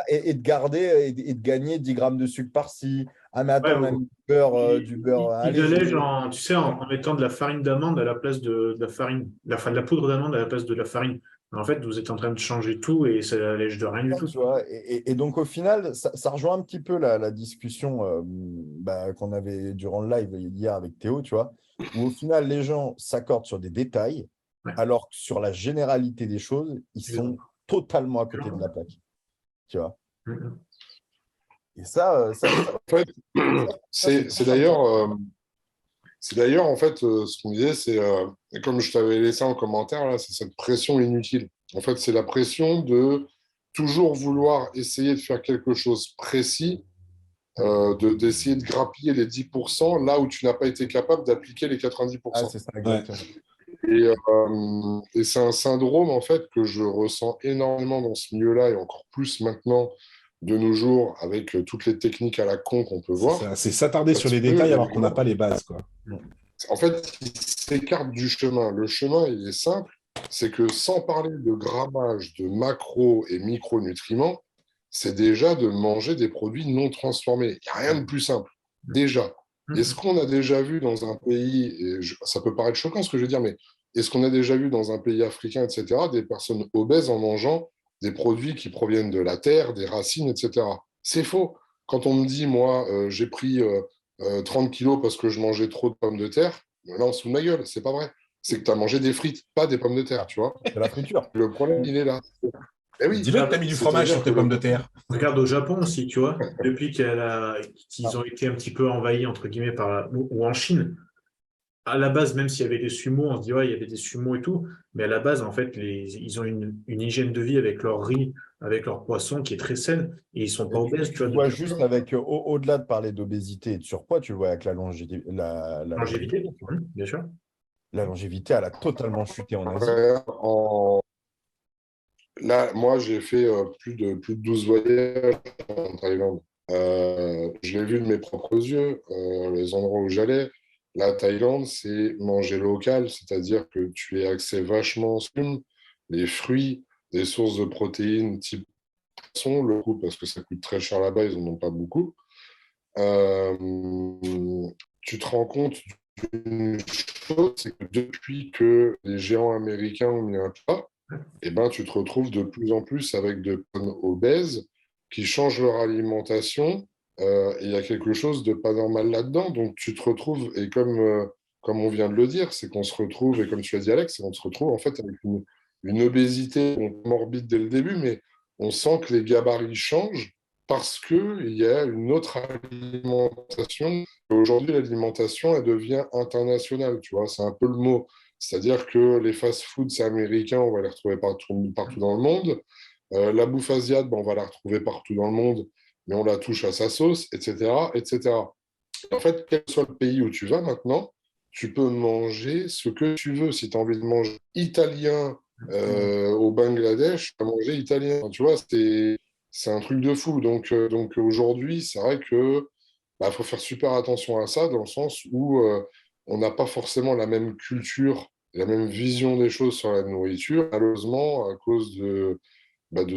S3: Et de garder et de gagner 10 grammes de sucre par-ci. Ah, mais attends, on a mis du beurre
S2: ils allègent
S3: allégé.
S2: tu sais, en mettant de la farine d'amande à la place de la farine, de la poudre d'amande à la place de la farine. En fait, vous êtes en train de changer tout et ça allège de rien du
S3: Ouais,
S2: tout.
S3: tu vois, et donc, au final, ça rejoint un petit peu la discussion qu'on avait durant le live hier avec Théo, tu vois, où au final, les gens s'accordent sur des détails,
S2: Ouais,
S3: alors que sur la généralité des choses, ils sont
S2: exactement.
S3: totalement à côté de la plaque, tu vois.
S2: Mhm.
S3: Et ça,
S1: En fait,
S3: c'est
S1: c'est
S3: très intéressant.
S1: d'ailleurs, en fait, ce qu'on disait, et comme je t'avais laissé en commentaire, là, c'est cette pression inutile. En fait, c'est la pression de toujours vouloir essayer de faire quelque chose précis, d'essayer de grappiller les 10% là où tu n'as pas été capable d'appliquer les
S3: Ah,
S1: 90%.
S3: c'est ça,
S4: Ouais.
S3: exactement.
S1: Et c'est un syndrome, en fait, que je ressens énormément dans ce milieu-là, et encore plus maintenant, de nos jours, avec toutes les techniques à la con qu'on peut
S4: C'est
S1: voir.
S4: ça, c'est s'attarder sur
S1: Parce
S4: les
S1: que
S4: détails
S1: les
S4: alors qu'on n'a
S1: gens,
S4: pas les bases, quoi.
S1: en fait, ils s'écartent du chemin. Le chemin, il est simple, c'est que sans parler de grammage, de macro et micronutriments, c'est déjà de manger des produits non transformés. Il n'y a rien de plus simple, déjà. Est-ce
S2: Mhm.
S1: qu'on a déjà vu dans un pays, ça peut paraître choquant ce que je veux dire, mais est-ce qu'on a déjà vu dans un pays africain, etc., des personnes obèses en mangeant des produits qui proviennent de la terre, des racines, etc. C'est faux. Quand on me dit, moi, j'ai pris 30 kilos parce que je mangeais trop de pommes de terre, là, on se fout de ma gueule, c'est pas vrai. C'est que tu as mangé des frites, pas des pommes de terre,
S3: Ah,
S1: tu vois.
S3: c'est la friture.
S1: Le problème, il est là. Eh oui,
S4: Dis-le que t'as mis du fromage
S1: c'est-à-dire
S4: sur
S1: que
S4: tes pommes de terre.
S2: Regarde au Japon aussi, tu vois, depuis qu'ils
S3: Ah,
S2: ont été un petit peu envahis, entre guillemets, ou en Chine, à la base, même s'il y avait des sumos, on se dit, ouais, il y avait des sumos et tout, mais à la base, en fait, ils ont une hygiène de vie avec leur riz, avec leur poisson qui est très saine, et ils sont pas
S3: et
S2: obèses, tu
S3: tu
S2: vois,
S3: le vois
S2: depuis
S3: juste
S2: longtemps.
S3: avec, au-delà de parler d'obésité et de surpoids, tu le vois avec la longévité,
S2: Longévité,
S3: tu vois.
S2: bien sûr.
S3: La longévité, elle a totalement chuté en Asie.
S1: ouais, là, moi, j'ai fait plus de 12 voyages en Thaïlande. Je l'ai vu de mes propres yeux, les endroits où j'allais. La Thaïlande, c'est manger local, c'est-à-dire que tu as accès vachement aux légumes, les fruits, des sources de protéines type poisson, le coup, parce que ça coûte très cher là-bas, ils n'en ont pas beaucoup. Euh, Tu te rends compte d'une chose, c'est que depuis que les géants américains ont mis un pas, eh ben, tu te retrouves de plus en plus avec de personnes obèses qui changent leur alimentation, et il y a quelque chose de pas normal là-dedans. Donc tu te retrouves, et comme on vient de le dire, c'est qu'on se retrouve, et comme tu as dit Alex, on se retrouve en fait avec une obésité morbide dès le début, mais on sent que les gabarits changent parce qu'il y a une autre alimentation. Aujourd'hui, l'alimentation, elle devient internationale, tu vois, c'est un peu le mot. C'est-à-dire que les fast-foods, c'est américain, on va les retrouver partout dans le monde. La bouffe asiate, ben, on va la retrouver partout dans le monde, mais on la touche à sa sauce, etc., etc. En fait, quel que soit le pays où tu vas maintenant, tu peux manger ce que tu veux. Si tu as envie de manger italien au Bangladesh, tu vas manger italien. Enfin, tu vois, c'est un truc de fou. Donc aujourd'hui, c'est vrai que faut faire super attention à ça, dans le sens où on n'a pas forcément la même culture, la même vision des choses sur la nourriture. Malheureusement, à cause de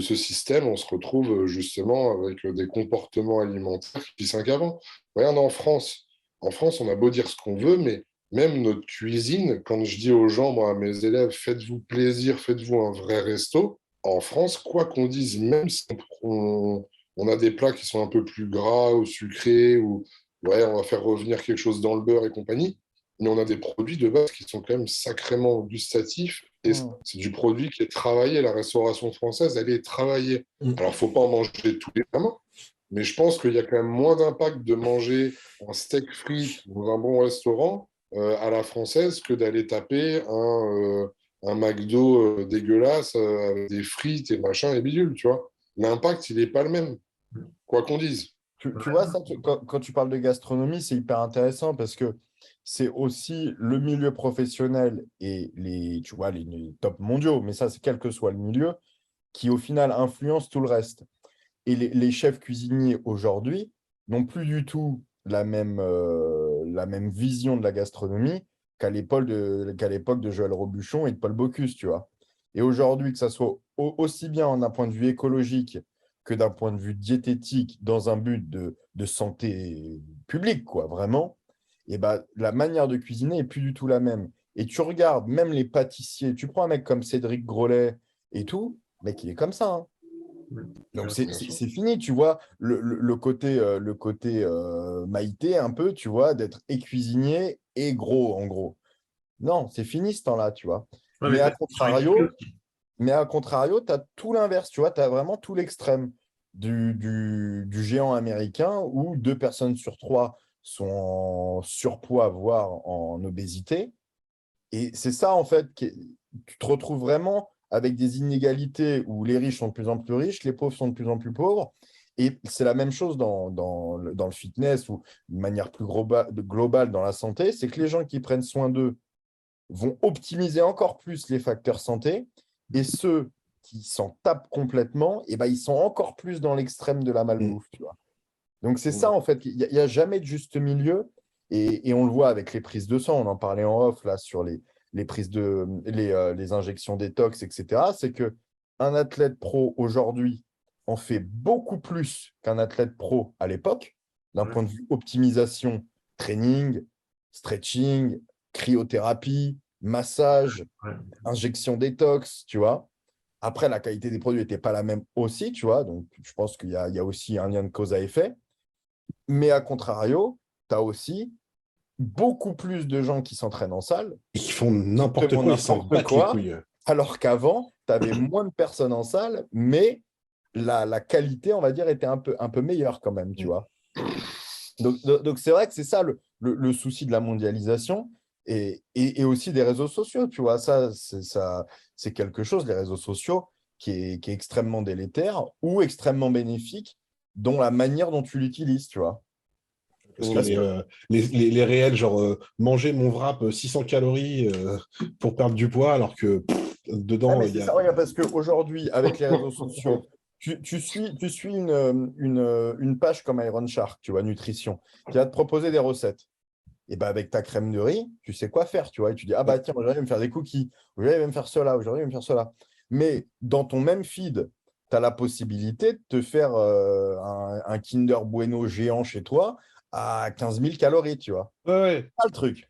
S1: ce système, on se retrouve justement avec des comportements alimentaires qui sont qu'avant. Regarde en France. En France, on a beau dire ce qu'on veut, mais même notre cuisine, quand je dis aux gens, moi, à mes élèves, faites-vous plaisir, faites-vous un vrai resto, en France, quoi qu'on dise, même si on a des plats qui sont un peu plus gras ou sucrés, ou ouais, on va faire revenir quelque chose dans le beurre et compagnie, mais on a des produits de base qui sont quand même sacrément gustatifs, et
S3: Mm.
S1: c'est du produit qui est travaillé. La restauration française, elle est travaillée.
S4: Mm.
S1: Alors, il ne faut pas en manger tous les moments, mais je pense qu'il y a quand même moins d'impact de manger un steak frites dans un bon restaurant à la française que d'aller taper un McDo dégueulasse avec des frites et machin et bidule, tu vois. L'impact, il n'est pas le même, quoi qu'on dise.
S3: Tu vois, ça, quand tu parles de gastronomie, c'est hyper intéressant parce que c'est aussi le milieu professionnel et tu vois, les tops mondiaux, mais ça, c'est quel que soit le milieu, qui au final influence tout le reste. Et les chefs cuisiniers aujourd'hui n'ont plus du tout la même vision de la gastronomie qu'à l'époque de Joël Robuchon et de Paul Bocuse, tu vois. Et aujourd'hui, que ça soit aussi bien en un point de vue écologique que d'un point de vue diététique, dans un but de santé publique, quoi, vraiment, et ben, la manière de cuisiner est plus du tout la même. Et tu regardes même les pâtissiers, tu prends un mec comme Cédric Grolet et tout, le mec, il est comme ça, hein. Donc, c'est fini, tu vois, le côté Maïté, un peu, tu vois, d'être et cuisinier et gros, en gros. Non, c'est fini ce temps-là, tu vois.
S2: Ouais,
S3: Mais à contrario, tu as tout l'inverse, tu vois, tu as vraiment tout l'extrême du géant américain où 2 personnes sur 3 sont en surpoids, voire en obésité. Et c'est ça, en fait, tu te retrouves vraiment avec des inégalités où les riches sont de plus en plus riches, les pauvres sont de plus en plus pauvres. Et c'est la même chose dans le fitness ou de manière plus globale dans la santé, c'est que les gens qui prennent soin d'eux vont optimiser encore plus les facteurs santé et ceux qui s'en tapent complètement, et ben, ils sont encore plus dans l'extrême de la malbouffe, tu vois. Donc, c'est ça, en fait. Il n'y a jamais de juste milieu. Et on le voit avec les prises de sang. On en parlait en off, là, sur les prises les injections détox, etc. C'est qu'un athlète pro aujourd'hui en fait beaucoup plus qu'un athlète pro à l'époque, d'un point de vue optimisation, training, stretching, cryothérapie, massage, injection détox, tu vois. Après, la qualité des produits n'était pas la même aussi, tu vois. Donc, je pense qu'il y a aussi un lien de cause à effet. Mais à contrario, tu as aussi beaucoup plus de gens qui s'entraînent en salle.
S4: Et qui font n'importe quoi, ils s'en battent les couilles.
S3: Alors qu'avant, tu avais moins de personnes en salle, mais la qualité, on va dire, était un peu meilleure quand même, tu vois. Donc c'est vrai que c'est ça le souci de la mondialisation et aussi des réseaux sociaux, tu vois. C'est quelque chose, les réseaux sociaux, qui est extrêmement délétère ou extrêmement bénéfique, dont la manière dont tu l'utilises, tu vois.
S4: Parce que les réels, genre manger mon wrap 600 calories pour perdre du poids, alors que dedans,
S3: il y a... Ça, regarde, parce qu'aujourd'hui, avec les réseaux sociaux, tu suis une page comme Iron Shark, tu vois, nutrition, qui va te proposer des recettes. Et ben avec ta crème de riz, tu sais quoi faire, tu vois. Et tu dis, ah bah tiens, aujourd'hui, je vais me faire des cookies. Aujourd'hui, je vais me faire cela. Aujourd'hui, je vais me faire cela. Mais dans ton même feed, tu as la possibilité de te faire un Kinder Bueno géant chez toi à 15 000 calories, tu vois.
S4: Ouais.
S3: C'est pas le truc.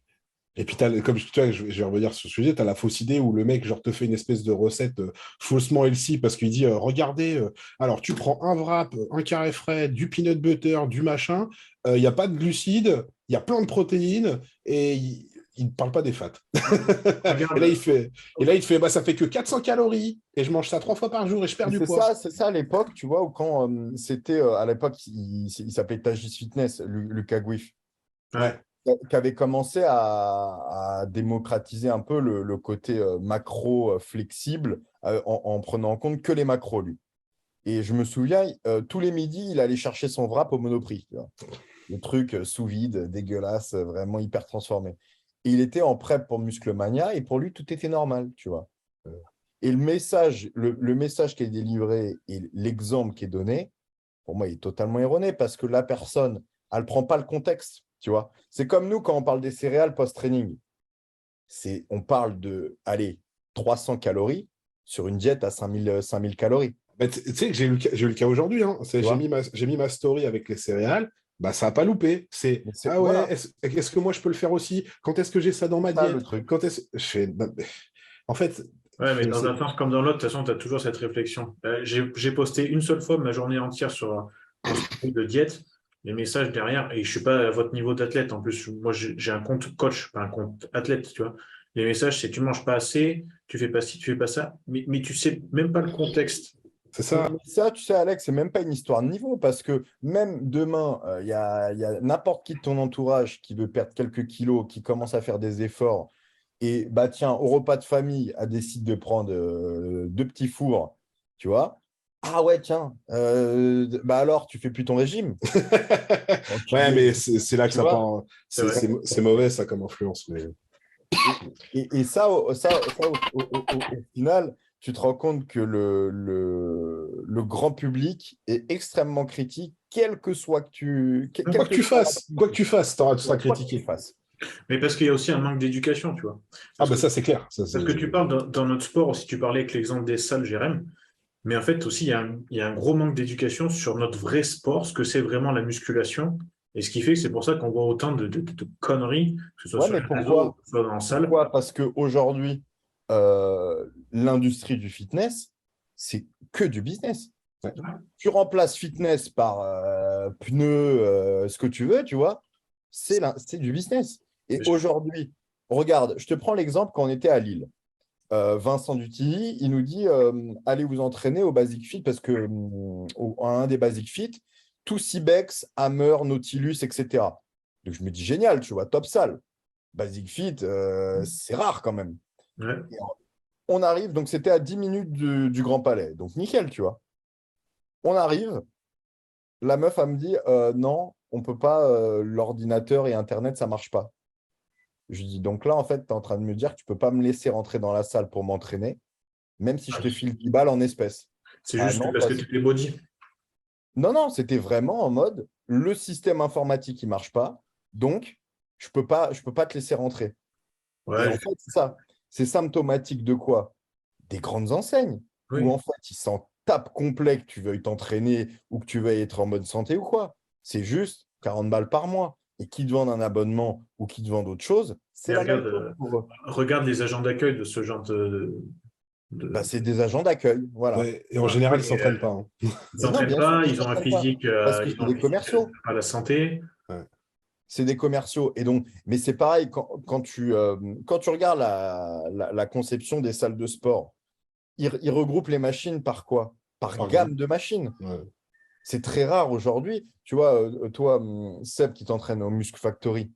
S4: Et puis, comme tu vois, je vais revenir sur ce sujet, tu as la fausse idée où le mec genre, te fait une espèce de recette faussement healthy parce qu'il dit regardez, alors tu prends un wrap, un carré frais, du peanut butter, du machin, il n'y a pas de glucides, il y a plein de protéines et il ne parle pas des fats. et là, il fait bah, ça fait que 400 calories et je mange ça 3 fois par jour et je perds du poids.
S3: C'est ça à l'époque, tu vois, où quand c'était à l'époque, il s'appelait Tagis Fitness, Lucas Gouif.
S4: Ouais.
S3: Qui avait commencé à démocratiser un peu le côté macro flexible en prenant en compte que les macros, lui. Et je me souviens, tous les midis, il allait chercher son wrap au Monoprix. Tu vois. Le truc sous vide, dégueulasse, vraiment hyper transformé. Et il était en prep pour Musclemania et pour lui, tout était normal, tu vois. Et le message qui est délivré et l'exemple qui est donné, pour moi, il est totalement erroné parce que la personne, elle ne prend pas le contexte. Tu vois, c'est comme nous quand on parle des céréales post-training. On parle de, allez, 300 calories sur une diète à 5000 calories.
S4: Tu sais que j'ai eu le cas aujourd'hui. Hein. J'ai mis ma story avec les céréales. Bah, ça n'a pas loupé. Ah ouais, voilà. Est-ce que moi je peux le faire aussi? Quand est-ce que j'ai ça dans ma diète?
S3: Le truc.
S4: Quand est-ce... En fait.
S2: Ouais, mais dans un sens comme dans l'autre, de toute façon, tu as toujours cette réflexion. J'ai posté une seule fois ma journée entière sur un truc de diète. Les messages derrière, et je ne suis pas à votre niveau d'athlète. En plus, moi, j'ai un compte coach, pas un compte athlète, tu vois. Les messages, c'est tu ne manges pas assez, tu ne fais pas ci, tu ne fais pas ça, mais tu ne sais même pas le contexte.
S4: C'est ça.
S3: Mais ça, tu sais, Alex, c'est même pas une histoire de niveau, parce que même demain, il y a n'importe qui de ton entourage qui veut perdre quelques kilos, qui commence à faire des efforts, et bah tiens, au repas de famille, elle décide de prendre 2 petits fours, tu vois. Ah ouais, tiens, bah alors, tu fais plus ton régime.
S4: Ouais, mais c'est là que ça part. C'est mauvais, ça, comme influence. Mais...
S3: Et ça, au final, tu te rends compte que le grand public est extrêmement critique, quel que soit que tu...
S4: Quoi que tu fasses, tu seras critiqué.
S2: Mais parce qu'il y a aussi un manque d'éducation, tu vois.
S4: Ça, c'est clair.
S2: Parce que tu parles dans notre sport, si tu parlais avec l'exemple des salles, Jérém, Mais en fait, aussi, il y a un gros manque d'éducation sur notre vrai sport, ce que c'est vraiment la musculation. Et ce qui fait que c'est pour ça qu'on voit autant de conneries, que ce soit
S3: Ouais,
S2: sur
S3: mais
S2: les réseaux,
S3: pourquoi?
S2: que ce soit dans la salle.
S3: Pourquoi? Parce qu'aujourd'hui, l'industrie du fitness, c'est que du business.
S4: Ouais.
S3: Tu remplaces fitness par pneus, ce que tu veux, tu vois, c'est du business. Et aujourd'hui, regarde, je te prends l'exemple quand on était à Lille. Vincent Dutilly, il nous dit allez vous entraîner au Basic Fit parce que à un des Basic Fit, tout Cybex, Hammer, Nautilus, etc. Donc je me dis génial, tu vois, top salle. Basic Fit, c'est rare quand même.
S2: Ouais.
S3: Et on arrive, donc c'était à 10 minutes du Grand Palais, donc nickel, tu vois. On arrive, la meuf, elle me dit non, on peut pas, l'ordinateur et Internet, ça marche pas. Je lui dis donc là, en fait, tu es en train de me dire que tu peux pas me laisser rentrer dans la salle pour m'entraîner, même si je te file 10 balles en espèces.
S2: C'est
S3: Ah
S2: juste
S3: non,
S2: parce que tu es body.
S3: non, non, c'était vraiment en mode le système informatique, il marche pas, donc je peux pas te laisser rentrer. Et en
S2: Ouais,
S3: fait, ça, c'est symptomatique de quoi? Des grandes enseignes, où
S2: oui.
S3: en fait, ils s'en tapent complet que tu veuilles t'entraîner ou que tu veuilles être en bonne santé ou quoi. C'est juste 40 balles par mois. Et qui te vendent un abonnement ou qui te vendent autre chose, c'est
S2: Mais
S3: la même
S2: regarde,
S3: chose pour eux.
S2: regarde les agents d'accueil de ce genre
S3: Bah,
S2: de-
S3: c'est des agents d'accueil, voilà.
S4: Ouais, et en général,
S2: Oui,
S4: ils ne s'entraînent pas. Hein.
S2: ils
S3: Mais non,
S2: s'entraînent
S3: bien sûr
S2: pas,
S3: qu'ils
S2: ils
S3: ne
S2: ont un
S3: s'entraînent pas,
S2: physique,
S3: parce que c'est des commerciaux.
S2: à la santé.
S4: Ouais.
S3: C'est des commerciaux. Et donc, mais c'est pareil, quand tu regardes la conception des salles de sport, ils regroupent les machines par quoi? Par
S4: Par
S3: gamme
S4: groupe.
S3: de machines.
S4: Ouais.
S3: C'est très rare aujourd'hui. Tu vois, toi, Seb, qui t'entraîne au Muscle Factory,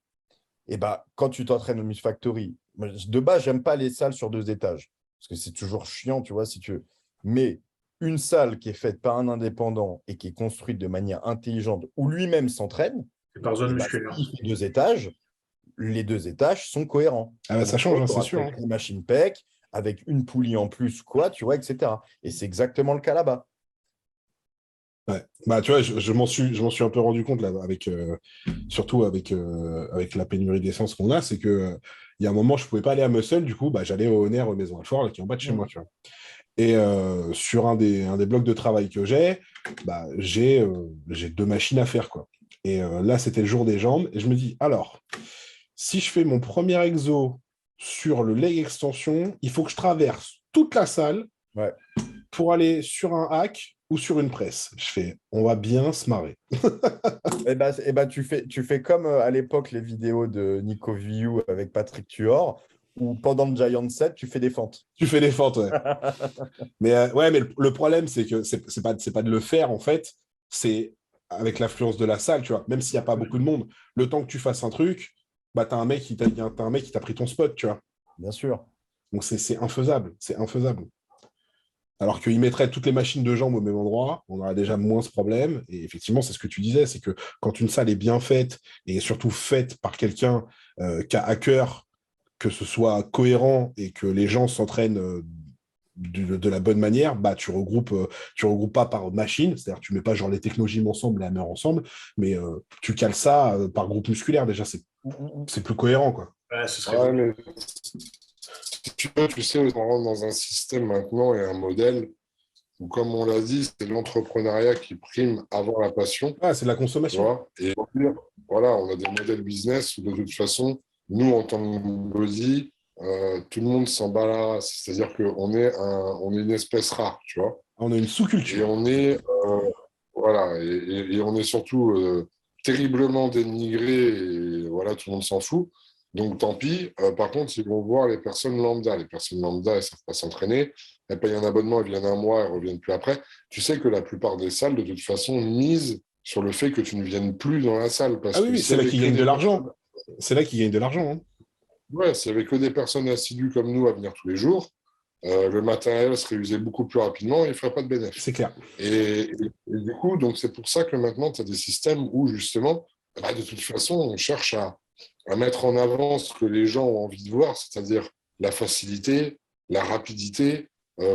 S3: et bah, quand tu t'entraînes au Muscle Factory, moi, de base, j'aime pas les salles sur 2 étages, parce que c'est toujours chiant, tu vois, si tu veux. Mais une salle qui est faite par un indépendant et qui est construite de manière intelligente, où lui-même s'entraîne,
S2: C'est par zone
S3: et bah,
S2: musculaire.
S3: s'il fait 2 étages, les 2 étages sont cohérents.
S4: Ah bah, ça
S3: Donc,
S4: change, hein,
S3: tu
S4: c'est
S3: auras
S4: sûr.
S3: peut-être
S4: Hein.
S3: une machine PEC avec une poulie en plus, quoi, tu vois, etc. Et c'est exactement le cas là-bas.
S4: Ouais. Bah, tu vois, je m'en suis un peu rendu compte là, avec, surtout avec la pénurie d'essence qu'on a, c'est que il y a un moment, je pouvais pas aller à Muscle, du coup, bah, j'allais au Honor Maison Alfort, là, qui est en bas de chez moi, tu vois. Et sur un des blocs de travail que j'ai, bah, j'ai 2 machines à faire, quoi. Et là, c'était le jour des jambes, et je me dis, alors, si je fais mon premier exo sur le leg extension, il faut que je traverse toute la salle
S3: Ouais.
S4: pour aller sur un hack ou sur une presse. Je fais, on va bien se marrer.
S3: Et bah, tu fais comme à l'époque les vidéos de Nico Viu avec Patrick Tuor, où pendant le Giant Set, tu fais des fentes.
S4: Tu fais des fentes, ouais. Mais ouais, mais le problème, c'est que c'est pas de le faire, en fait, c'est avec l'affluence de la salle, tu vois. Même s'il n'y a pas beaucoup de monde, le temps que tu fasses un truc, bah, t'as un mec qui t'a pris ton spot, tu vois.
S3: Bien sûr.
S4: Donc c'est infaisable, c'est infaisable. Alors qu'il mettrait toutes les machines de jambes au même endroit, on aurait déjà moins ce problème. Et effectivement, c'est ce que tu disais, c'est que quand une salle est bien faite, et surtout faite par quelqu'un qui a à cœur que ce soit cohérent et que les gens s'entraînent de la bonne manière, bah tu regroupes pas par machine, c'est-à-dire tu mets pas genre les technogymes ensemble, les hammers ensemble, mais tu cales ça par groupe musculaire, déjà c'est plus cohérent, quoi.
S2: Ouais, ce serait
S1: Ouais, mais si tu veux, tu sais, on rentre dans un système maintenant et un modèle où, comme on l'a dit, c'est l'entrepreneuriat qui prime avant la passion,
S4: Ah, c'est de la
S1: tu
S4: consommation.
S1: vois. Et voilà, on a des modèles business où, de toute façon, nous, en tant que body, tout le monde s'en bat la race. C'est-à-dire on est une espèce rare, tu vois.
S4: On a une
S1: Et
S4: sous-culture.
S1: on est, voilà, et on est surtout terriblement dénigré, et voilà, tout le monde s'en fout. Donc tant pis. Par contre, ils vont voir les personnes lambda. Les personnes lambda, elles ne savent pas s'entraîner. Elles payent un abonnement, elles viennent un mois, elles ne reviennent plus après. Tu sais que la plupart des salles, de toute façon, misent sur le fait que tu ne viennes plus dans la salle.
S4: Ah
S1: Parce
S4: oui,
S1: que
S4: oui,
S1: s'il
S4: c'est
S1: y
S4: là
S1: avait
S4: qu'ils
S1: que
S4: gagnent de
S1: des
S4: l'argent.
S1: personnes,
S4: C'est là qu'ils gagnent de l'argent. Hein.
S1: ouais, s'il y avait que des personnes assidues comme nous à venir tous les jours, le matériel serait usé beaucoup plus rapidement et il ne ferait pas de bénéfice.
S4: C'est clair.
S1: Et du coup, donc c'est pour ça que maintenant, tu as des systèmes où, justement, bah, de toute façon, on cherche à mettre en avant ce que les gens ont envie de voir, c'est-à-dire la facilité, la rapidité.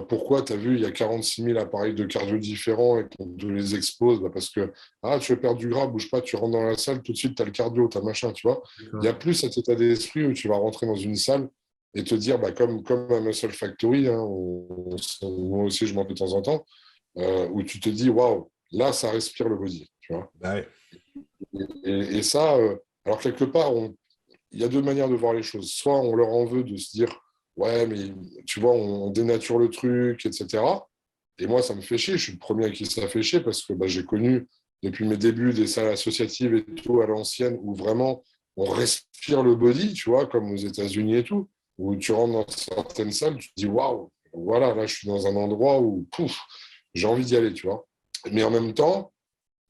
S1: Pourquoi, tu as vu, il y a 46 000 appareils de cardio différents et qu'on te les expose, bah, parce que tu veux perdre du gras, bouge pas, tu rentres dans la salle, tout de suite, tu as le cardio, tu as machin, tu vois. Il y a plus cet état d'esprit où tu vas rentrer dans une salle et te dire, bah, comme à Muscle Factory, hein, moi aussi je m'en fais de temps en temps, où tu te dis, waouh, là, ça respire le body. Tu vois.
S4: Ouais.
S1: Et ça, alors quelque part, il y a deux manières de voir les choses. Soit on leur en veut de se dire, ouais, mais tu vois, on dénature le truc, etc. Et moi, ça me fait chier. Je suis le premier à qui ça fait chier parce que bah, j'ai connu depuis mes débuts des salles associatives et tout à l'ancienne où vraiment on respire le body, tu vois, comme aux États-Unis et tout, où tu rentres dans certaines salles, tu te dis, waouh, voilà, là, je suis dans un endroit où, pouf, j'ai envie d'y aller, tu vois. Mais en même temps,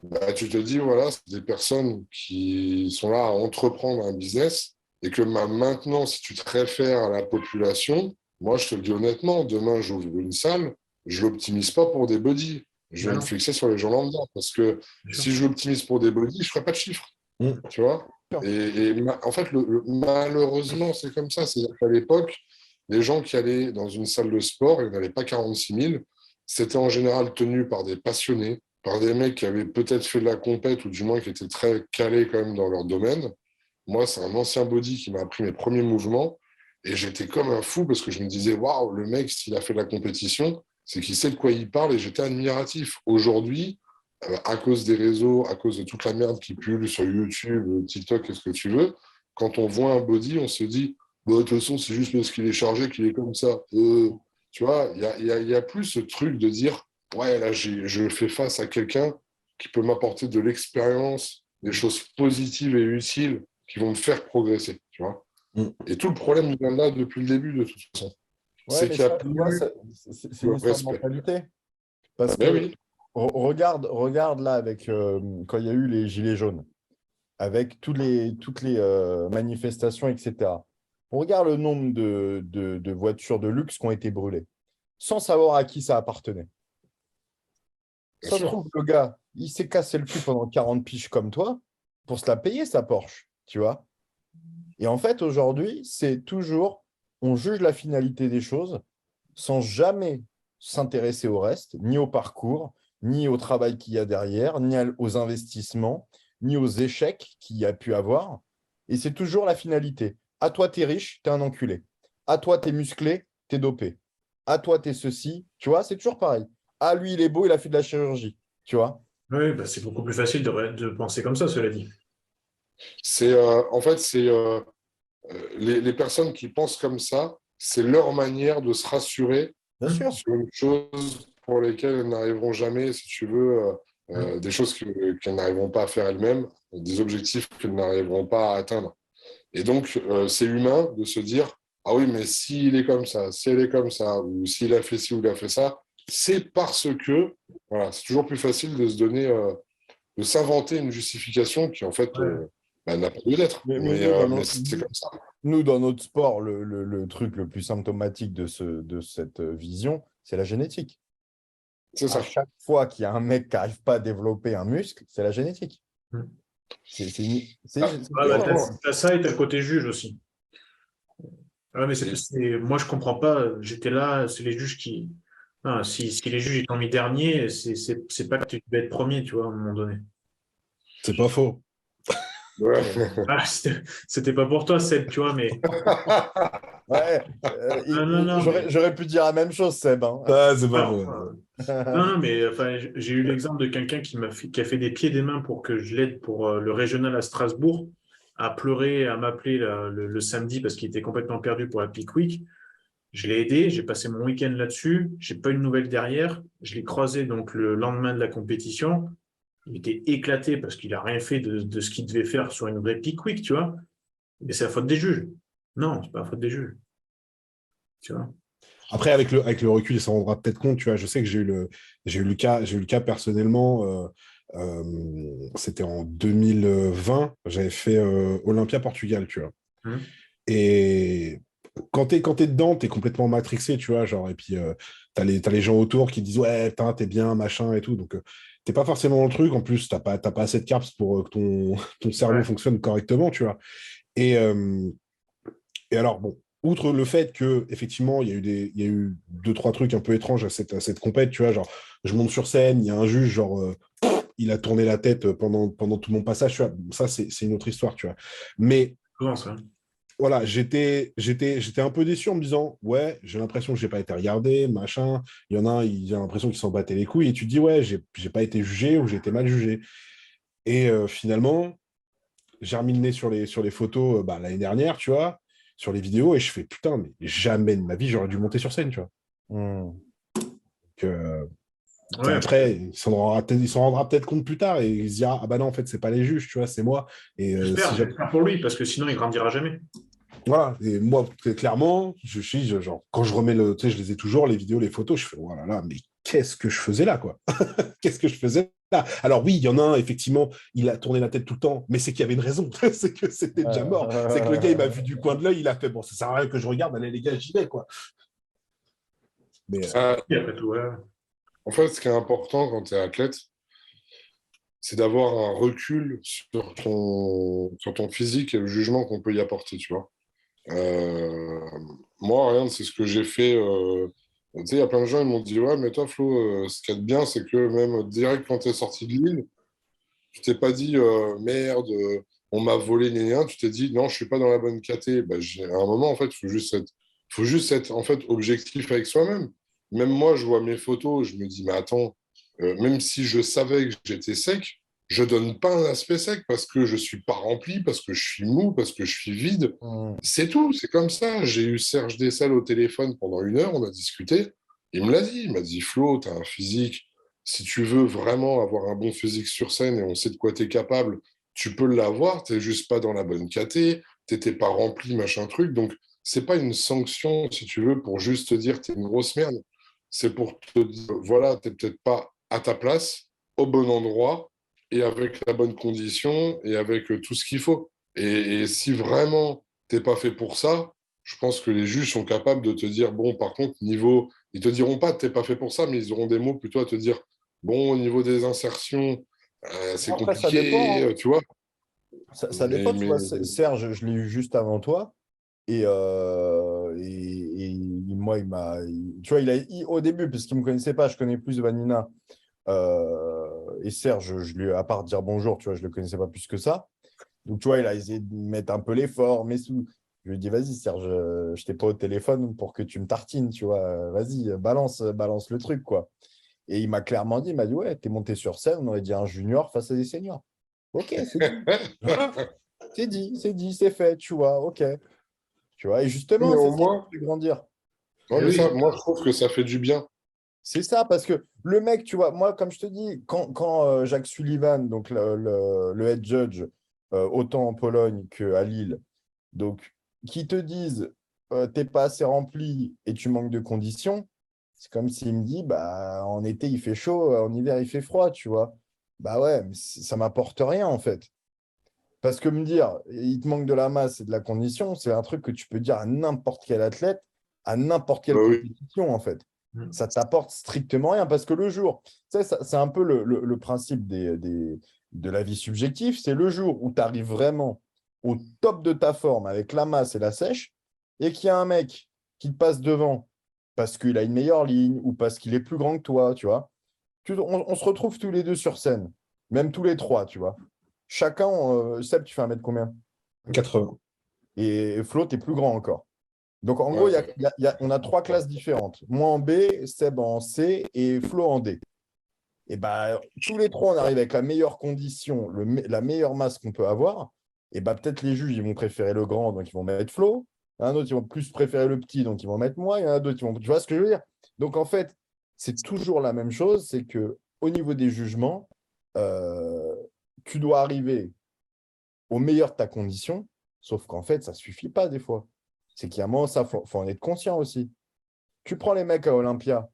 S1: bah, tu te dis, voilà, c'est des personnes qui sont là à entreprendre un business et que maintenant, si tu te réfères à la population, moi, je te le dis honnêtement, demain, j'ouvre une salle, je ne l'optimise pas pour des body. Je vais me fixer sur les gens lambda parce que si je l'optimise pour des body, je ne ferai pas de chiffres. Tu vois. En fait, malheureusement, c'est comme ça. C'est-à-dire qu'à l'époque, les gens qui allaient dans une salle de sport, il n'y en avait pas 46 000. C'était en général tenu par des passionnés, par des mecs qui avaient peut-être fait de la compète ou du moins qui étaient très calés quand même dans leur domaine. Moi, c'est un ancien body qui m'a appris mes premiers mouvements et j'étais comme un fou parce que je me disais, waouh, le mec, s'il a fait de la compétition, c'est qu'il sait de quoi il parle et j'étais admiratif. Aujourd'hui, à cause des réseaux, à cause de toute la merde qui pullule sur YouTube, TikTok, qu'est-ce que tu veux, quand on voit un body, on se dit, bah, de toute façon, c'est juste parce qu'il est chargé qu'il est comme ça. Tu vois, il y a plus ce truc de dire, ouais, là, je fais face à quelqu'un qui peut m'apporter de l'expérience, des choses positives et utiles qui vont me faire progresser, tu vois. Et tout le problème vient là depuis le début, de toute façon.
S3: Ouais,
S1: C'est
S3: mais
S1: qu'il n'y a
S3: ça, tu vois,
S1: plus
S3: c'est
S1: de
S3: une histoire de
S1: respect.
S3: mentalité. Parce
S1: Ben
S3: que
S1: oui,
S3: regarde là avec quand il y a eu les Gilets jaunes, avec toutes les manifestations, etc. On regarde le nombre de voitures de luxe qui ont été brûlées, sans savoir à qui ça appartenait.
S1: bien
S3: Ça se
S1: sûr.
S3: trouve, le gars, il s'est cassé le cul pendant 40 piges comme toi pour se la payer, sa Porsche, tu vois. Et en fait, aujourd'hui, c'est toujours, on juge la finalité des choses sans jamais s'intéresser au reste, ni au parcours, ni au travail qu'il y a derrière, ni aux investissements, ni aux échecs qu'il y a pu avoir. Et c'est toujours la finalité. À toi, t'es riche, t'es un enculé. À toi, t'es musclé, t'es dopé. À toi, t'es ceci. Tu vois, c'est toujours pareil. Ah, lui, il est beau, il a fait de la chirurgie. Tu vois?
S2: Oui, bah, c'est beaucoup plus facile de penser comme ça, cela dit.
S1: En fait, c'est les personnes qui pensent comme ça, c'est leur manière de se rassurer
S3: Bien sûr.
S1: sur une chose pour lesquelles elles n'arriveront jamais, si tu veux, des choses qu'elles n'arriveront pas à faire elles-mêmes, des objectifs qu'elles n'arriveront pas à atteindre. Et donc, c'est humain de se dire, ah oui, mais s'il est comme ça, si elle est comme ça, ou s'il a fait ci ou il a fait ça, c'est parce que, voilà, c'est toujours plus facile de se donner, de s'inventer une justification qui, en fait,
S2: Ouais.
S1: bah, n'a pas lieu d'être.
S3: Mais nous,
S1: Mais c'est comme ça.
S3: nous, dans notre sport, le truc le plus symptomatique de cette vision, c'est la génétique.
S1: C'est
S3: À
S1: ça.
S3: chaque fois qu'il y a un mec qui n'arrive pas à développer un muscle, c'est la génétique.
S1: Ah,
S3: C'est
S2: Ah, bah,
S3: toujours.
S2: t'as ça et t'as le côté juge aussi. Ah, mais
S1: et-
S2: moi, je comprends pas. J'étais là, c'est les juges qui. Ah, si les juges ils t'ont mis dernier, c'est pas que tu devais être premier, tu vois, à un moment donné.
S4: C'est pas faux.
S1: ouais.
S2: Ah, c'était pas pour toi, Seb, tu vois, mais.
S3: Ouais,
S2: Non, non, non, mais.
S3: j'aurais pu dire la même chose, Seb, hein.
S4: Ah, c'est pas
S2: Alors,
S4: faux.
S2: non, non, mais enfin, j'ai eu l'exemple de quelqu'un qui a fait des pieds et des mains pour que je l'aide pour le régional à Strasbourg, à pleurer, à m'appeler le samedi parce qu'il était complètement perdu pour la Peak Week. Je l'ai aidé, j'ai passé mon week-end là-dessus, j'ai pas eu de nouvelles derrière. Je l'ai croisé donc le lendemain de la compétition. Il était éclaté parce qu'il a rien fait de ce qu'il devait faire sur une vraie Peak Week, tu vois. Mais c'est la faute des juges. Non, c'est pas la faute des juges, tu vois.
S4: Après, avec le recul, ça rendra peut-être compte, tu vois. Je sais que j'ai eu le cas personnellement. C'était en 2020, j'avais fait Olympia Portugal, tu vois.
S2: Hum.
S4: Et quand t'es dedans, t'es complètement matrixé, tu vois, genre, et puis t'as les gens autour qui disent ouais, putain, t'es bien, machin et tout. Donc t'es pas forcément dans le truc. En plus, t'as pas assez de carbs pour que ton cerveau
S2: Ouais.
S4: fonctionne correctement, tu vois. Et, euh, et alors, bon, outre le fait que effectivement, il y a eu deux, trois trucs un peu étranges à cette compète, tu vois, genre, je monte sur scène, il y a un juge, genre, il a tourné la tête pendant tout mon passage, tu vois. Ça, c'est une autre histoire, tu vois. Mais
S2: Comment ça?
S4: voilà, j'étais un peu déçu en me disant, ouais, j'ai l'impression que j'ai pas été regardé, machin. Il y en a un, il a l'impression qu'ils s'en battaient les couilles. Et tu te dis, ouais, j'ai pas été jugé ou j'ai été mal jugé. Et finalement, j'ai remis le nez sur les photos l'année dernière, tu vois, sur les vidéos, et je fais, putain, mais jamais de ma vie, j'aurais dû monter sur scène, tu vois.
S2: Ouais,
S4: Après, il s'en rendra peut-être compte plus tard et il se dira, ah bah non, en fait, c'est pas les juges, tu vois, c'est moi. Et
S2: j'espère pour lui, parce que sinon, il grandira jamais.
S4: voilà, et moi, clairement, je suis, genre, quand je remets tu sais, je les ai toujours, les vidéos, les photos, je fais, oh là là, mais qu'est-ce que je faisais là, quoi? Qu'est-ce que je faisais là? Alors oui, il y en a un, effectivement, il a tourné la tête tout le temps, mais c'est qu'il y avait une raison, c'est que c'était déjà mort. C'est que le gars, il m'a vu du coin de l'œil, il a fait, bon, ça sert à rien que je regarde, allez les gars, j'y vais, quoi. Mais
S2: Après tout, ouais.
S1: En fait, ce qui est important quand tu es athlète, c'est d'avoir un recul sur ton physique et le jugement qu'on peut y apporter, tu vois. Moi, rien, c'est ce que j'ai fait. Tu sais, il y a plein de gens, ils m'ont dit, ouais, mais toi, Flo, ce qu'il y a de bien, c'est que même direct quand tu es sorti de l'île, tu t'es pas dit, merde, on m'a volé, ni rien. Tu t'es dit, non, je suis pas dans la bonne caté. Bah, à un moment, en fait, faut juste être en fait, objectif avec soi-même. Même moi, je vois mes photos, je me dis, mais attends, même si je savais que j'étais sec, je donne pas un aspect sec parce que je suis pas rempli, parce que je suis mou, parce que je suis vide. C'est tout, c'est comme ça. J'ai eu Serge Dessel au téléphone pendant 1 heure, on a discuté. Il me l'a dit, il m'a dit, Flo, tu as un physique. Si tu veux vraiment avoir un bon physique sur scène et on sait de quoi tu es capable, tu peux l'avoir, tu n'es juste pas dans la bonne caté, tu n'étais pas rempli, machin truc. Donc, c'est pas une sanction, si tu veux, pour juste te dire tu es une grosse merde. C'est pour te dire, voilà, tu n'es peut-être pas à ta place, au bon endroit, et avec la bonne condition, et avec tout ce qu'il faut. Et si vraiment t'es pas fait pour ça, je pense que les juges sont capables de te dire, bon, par contre, niveau, ils te diront pas t'es pas fait pour ça, mais ils auront des mots plutôt à te dire, bon, au niveau des insertions, c'est
S3: Après, ça dépend,
S1: compliqué,
S3: hein.
S1: tu vois.
S3: Ça dépend, tu
S1: Mais
S3: vois. Serge, je l'ai eu juste avant toi. Et moi, tu vois, au début, parce qu'il ne me connaissait pas, je connais plus Vanina. Et Serge, à part dire bonjour, tu vois, je ne le connaissais pas plus que ça. Donc, tu vois, il a essayé de mettre un peu l'effort, mais sous. Je lui ai dit, vas-y, Serge, je t'ai pas au téléphone pour que tu me tartines, tu vois. Vas-y, balance le truc, quoi. Et il m'a clairement dit, il m'a dit, ouais, t'es monté sur scène, on aurait dit un junior face à des seniors. Ok, c'est dit. C'est dit, c'est fait, tu vois, ok. Tu vois, et justement,
S1: mais
S3: c'est
S1: au
S3: ça qui
S1: moins,
S3: fait grandir.
S1: ouais,
S2: Eh
S1: mais ça,
S2: oui.
S1: moi, je trouve que ça fait du bien.
S3: C'est ça, parce que le mec, tu vois, moi, comme je te dis, quand Jacques Sullivan, donc le head judge, autant en Pologne qu'à Lille, donc, qui te disent t'es pas assez rempli et tu manques de conditions, c'est comme s'il me dit bah, en été il fait chaud, en hiver il fait froid, tu vois. Bah ouais, mais ça m'apporte rien en fait. Parce que me dire il te manque de la masse et de la condition, c'est un truc que tu peux dire à n'importe quel athlète, à n'importe quelle
S1: Bah oui.
S3: compétition en fait. Ça t'apporte strictement rien parce que le jour, tu sais, c'est un peu le principe de la vie subjective, c'est le jour où tu arrives vraiment au top de ta forme avec la masse et la sèche et qu'il y a un mec qui te passe devant parce qu'il a une meilleure ligne ou parce qu'il est plus grand que toi, tu vois. On se retrouve tous les deux sur scène, même tous les trois, tu vois. Chacun, Seb, tu fais 1 mètre combien?
S4: 80.
S3: Et Flo, tu es plus grand encore. Donc, en gros,
S1: Ouais.
S3: on a 3 classes différentes. Moi en B, Seb en C et Flo en D. Et bah, tous les trois, on arrive avec la meilleure condition, la meilleure masse qu'on peut avoir. Et bah, peut-être les juges, ils vont préférer le grand, donc ils vont mettre Flo. Il y en a d'autres, ils vont plus préférer le petit, donc ils vont mettre moi. Il y en a d'autres, tu vois ce que je veux dire? Donc, en fait, c'est toujours la même chose, c'est que au niveau des jugements, euh, tu dois arriver au meilleur de ta condition, sauf qu'en fait, ça ne suffit pas des fois. C'est qu'il y a un moment, ça, faut en être conscient aussi. Tu prends les mecs à Olympia,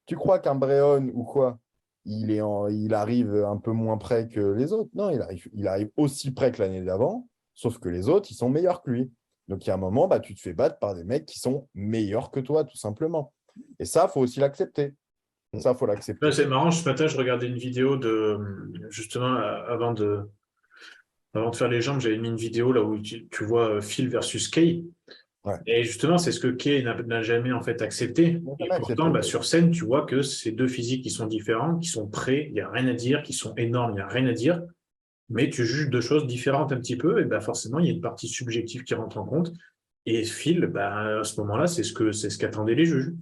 S3: tu crois qu'un Bréon ou quoi, il arrive un peu moins près que les autres? Non, il arrive aussi près que l'année d'avant, sauf que les autres, ils sont meilleurs que lui. Donc, il y a un moment, bah, tu te fais battre par des mecs qui sont meilleurs que toi, tout simplement. Et ça, il faut aussi l'accepter. Ça, il faut l'accepter.
S2: C'est marrant, ce matin, je regardais une vidéo justement, avant de faire les jambes, j'avais mis une vidéo là où tu vois Phil versus Kay.
S3: Ouais.
S2: Et justement, c'est ce que Kay n'a jamais en fait accepté.
S3: On n'a
S2: Et
S3: jamais
S2: pourtant,
S3: accepté.
S2: sur scène, tu vois que c'est deux physiques qui sont différents, qui sont prêts, il n'y a rien à dire, qui sont énormes, il n'y a rien à dire. mais tu juges de choses différentes un petit peu, et ben forcément, il y a une partie subjective qui rentre en compte. Et Phil, ben, à ce moment-là, c'est ce qu'attendaient les juges.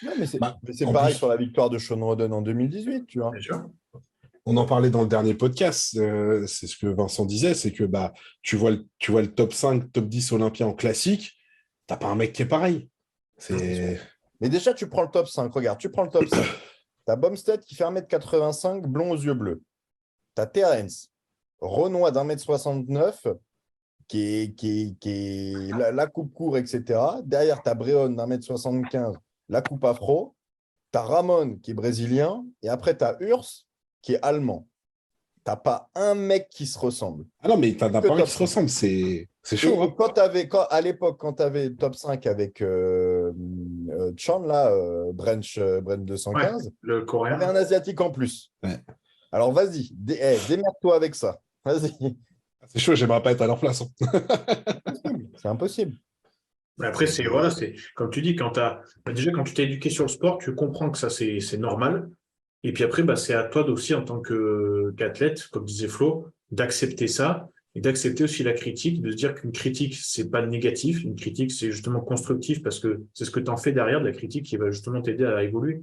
S3: Non, mais c'est
S4: Bah, en
S3: pareil
S4: plus,
S3: sur la victoire de Sean Roden en 2018, tu vois.
S2: Bien sûr.
S4: on en parlait dans le dernier podcast, c'est ce que Vincent disait, c'est que bah, tu vois le top 5, top 10 Olympia en classique, t'as pas un mec qui est pareil. C'est...
S3: Mais déjà, tu prends le top 5. Regarde, tu prends le top 5. T'as Bumstead qui fait 1m85, blond aux yeux bleus. T'as Terence, Renoir d'1m69, qui est la coupe court, etc. Derrière, t'as Bréon d'1m75, la coupe afro. T'as Ramon, qui est brésilien. Et après, t'as Urs, qui est allemand. T'as pas un mec qui se ressemble.
S4: Ah non, mais t'en as
S3: Que
S4: pas un
S3: top
S4: qui se
S3: 5.
S4: ressemble, c'est chaud.
S3: Et à l'époque, quand tu avais top 5 avec Chan, là, Brent
S2: Ouais,
S3: 215,
S2: le
S3: tu
S2: coréen.
S3: avais un Asiatique en plus.
S4: Ouais.
S3: Alors vas-y, démerde-toi avec ça. Vas-y.
S4: C'est chaud, j'aimerais pas être à leur place, hein.
S3: C'est impossible.
S2: Mais après, voilà, c'est comme tu dis, déjà, quand tu t'es éduqué sur le sport, tu comprends que ça, c'est normal. Et puis après, bah, c'est à toi aussi, en tant qu'athlète, comme disait Flo, d'accepter ça et d'accepter aussi la critique, de se dire qu'une critique, c'est pas négatif. Une critique, c'est justement constructif parce que c'est ce que tu en fais derrière de la critique qui va justement t'aider à évoluer.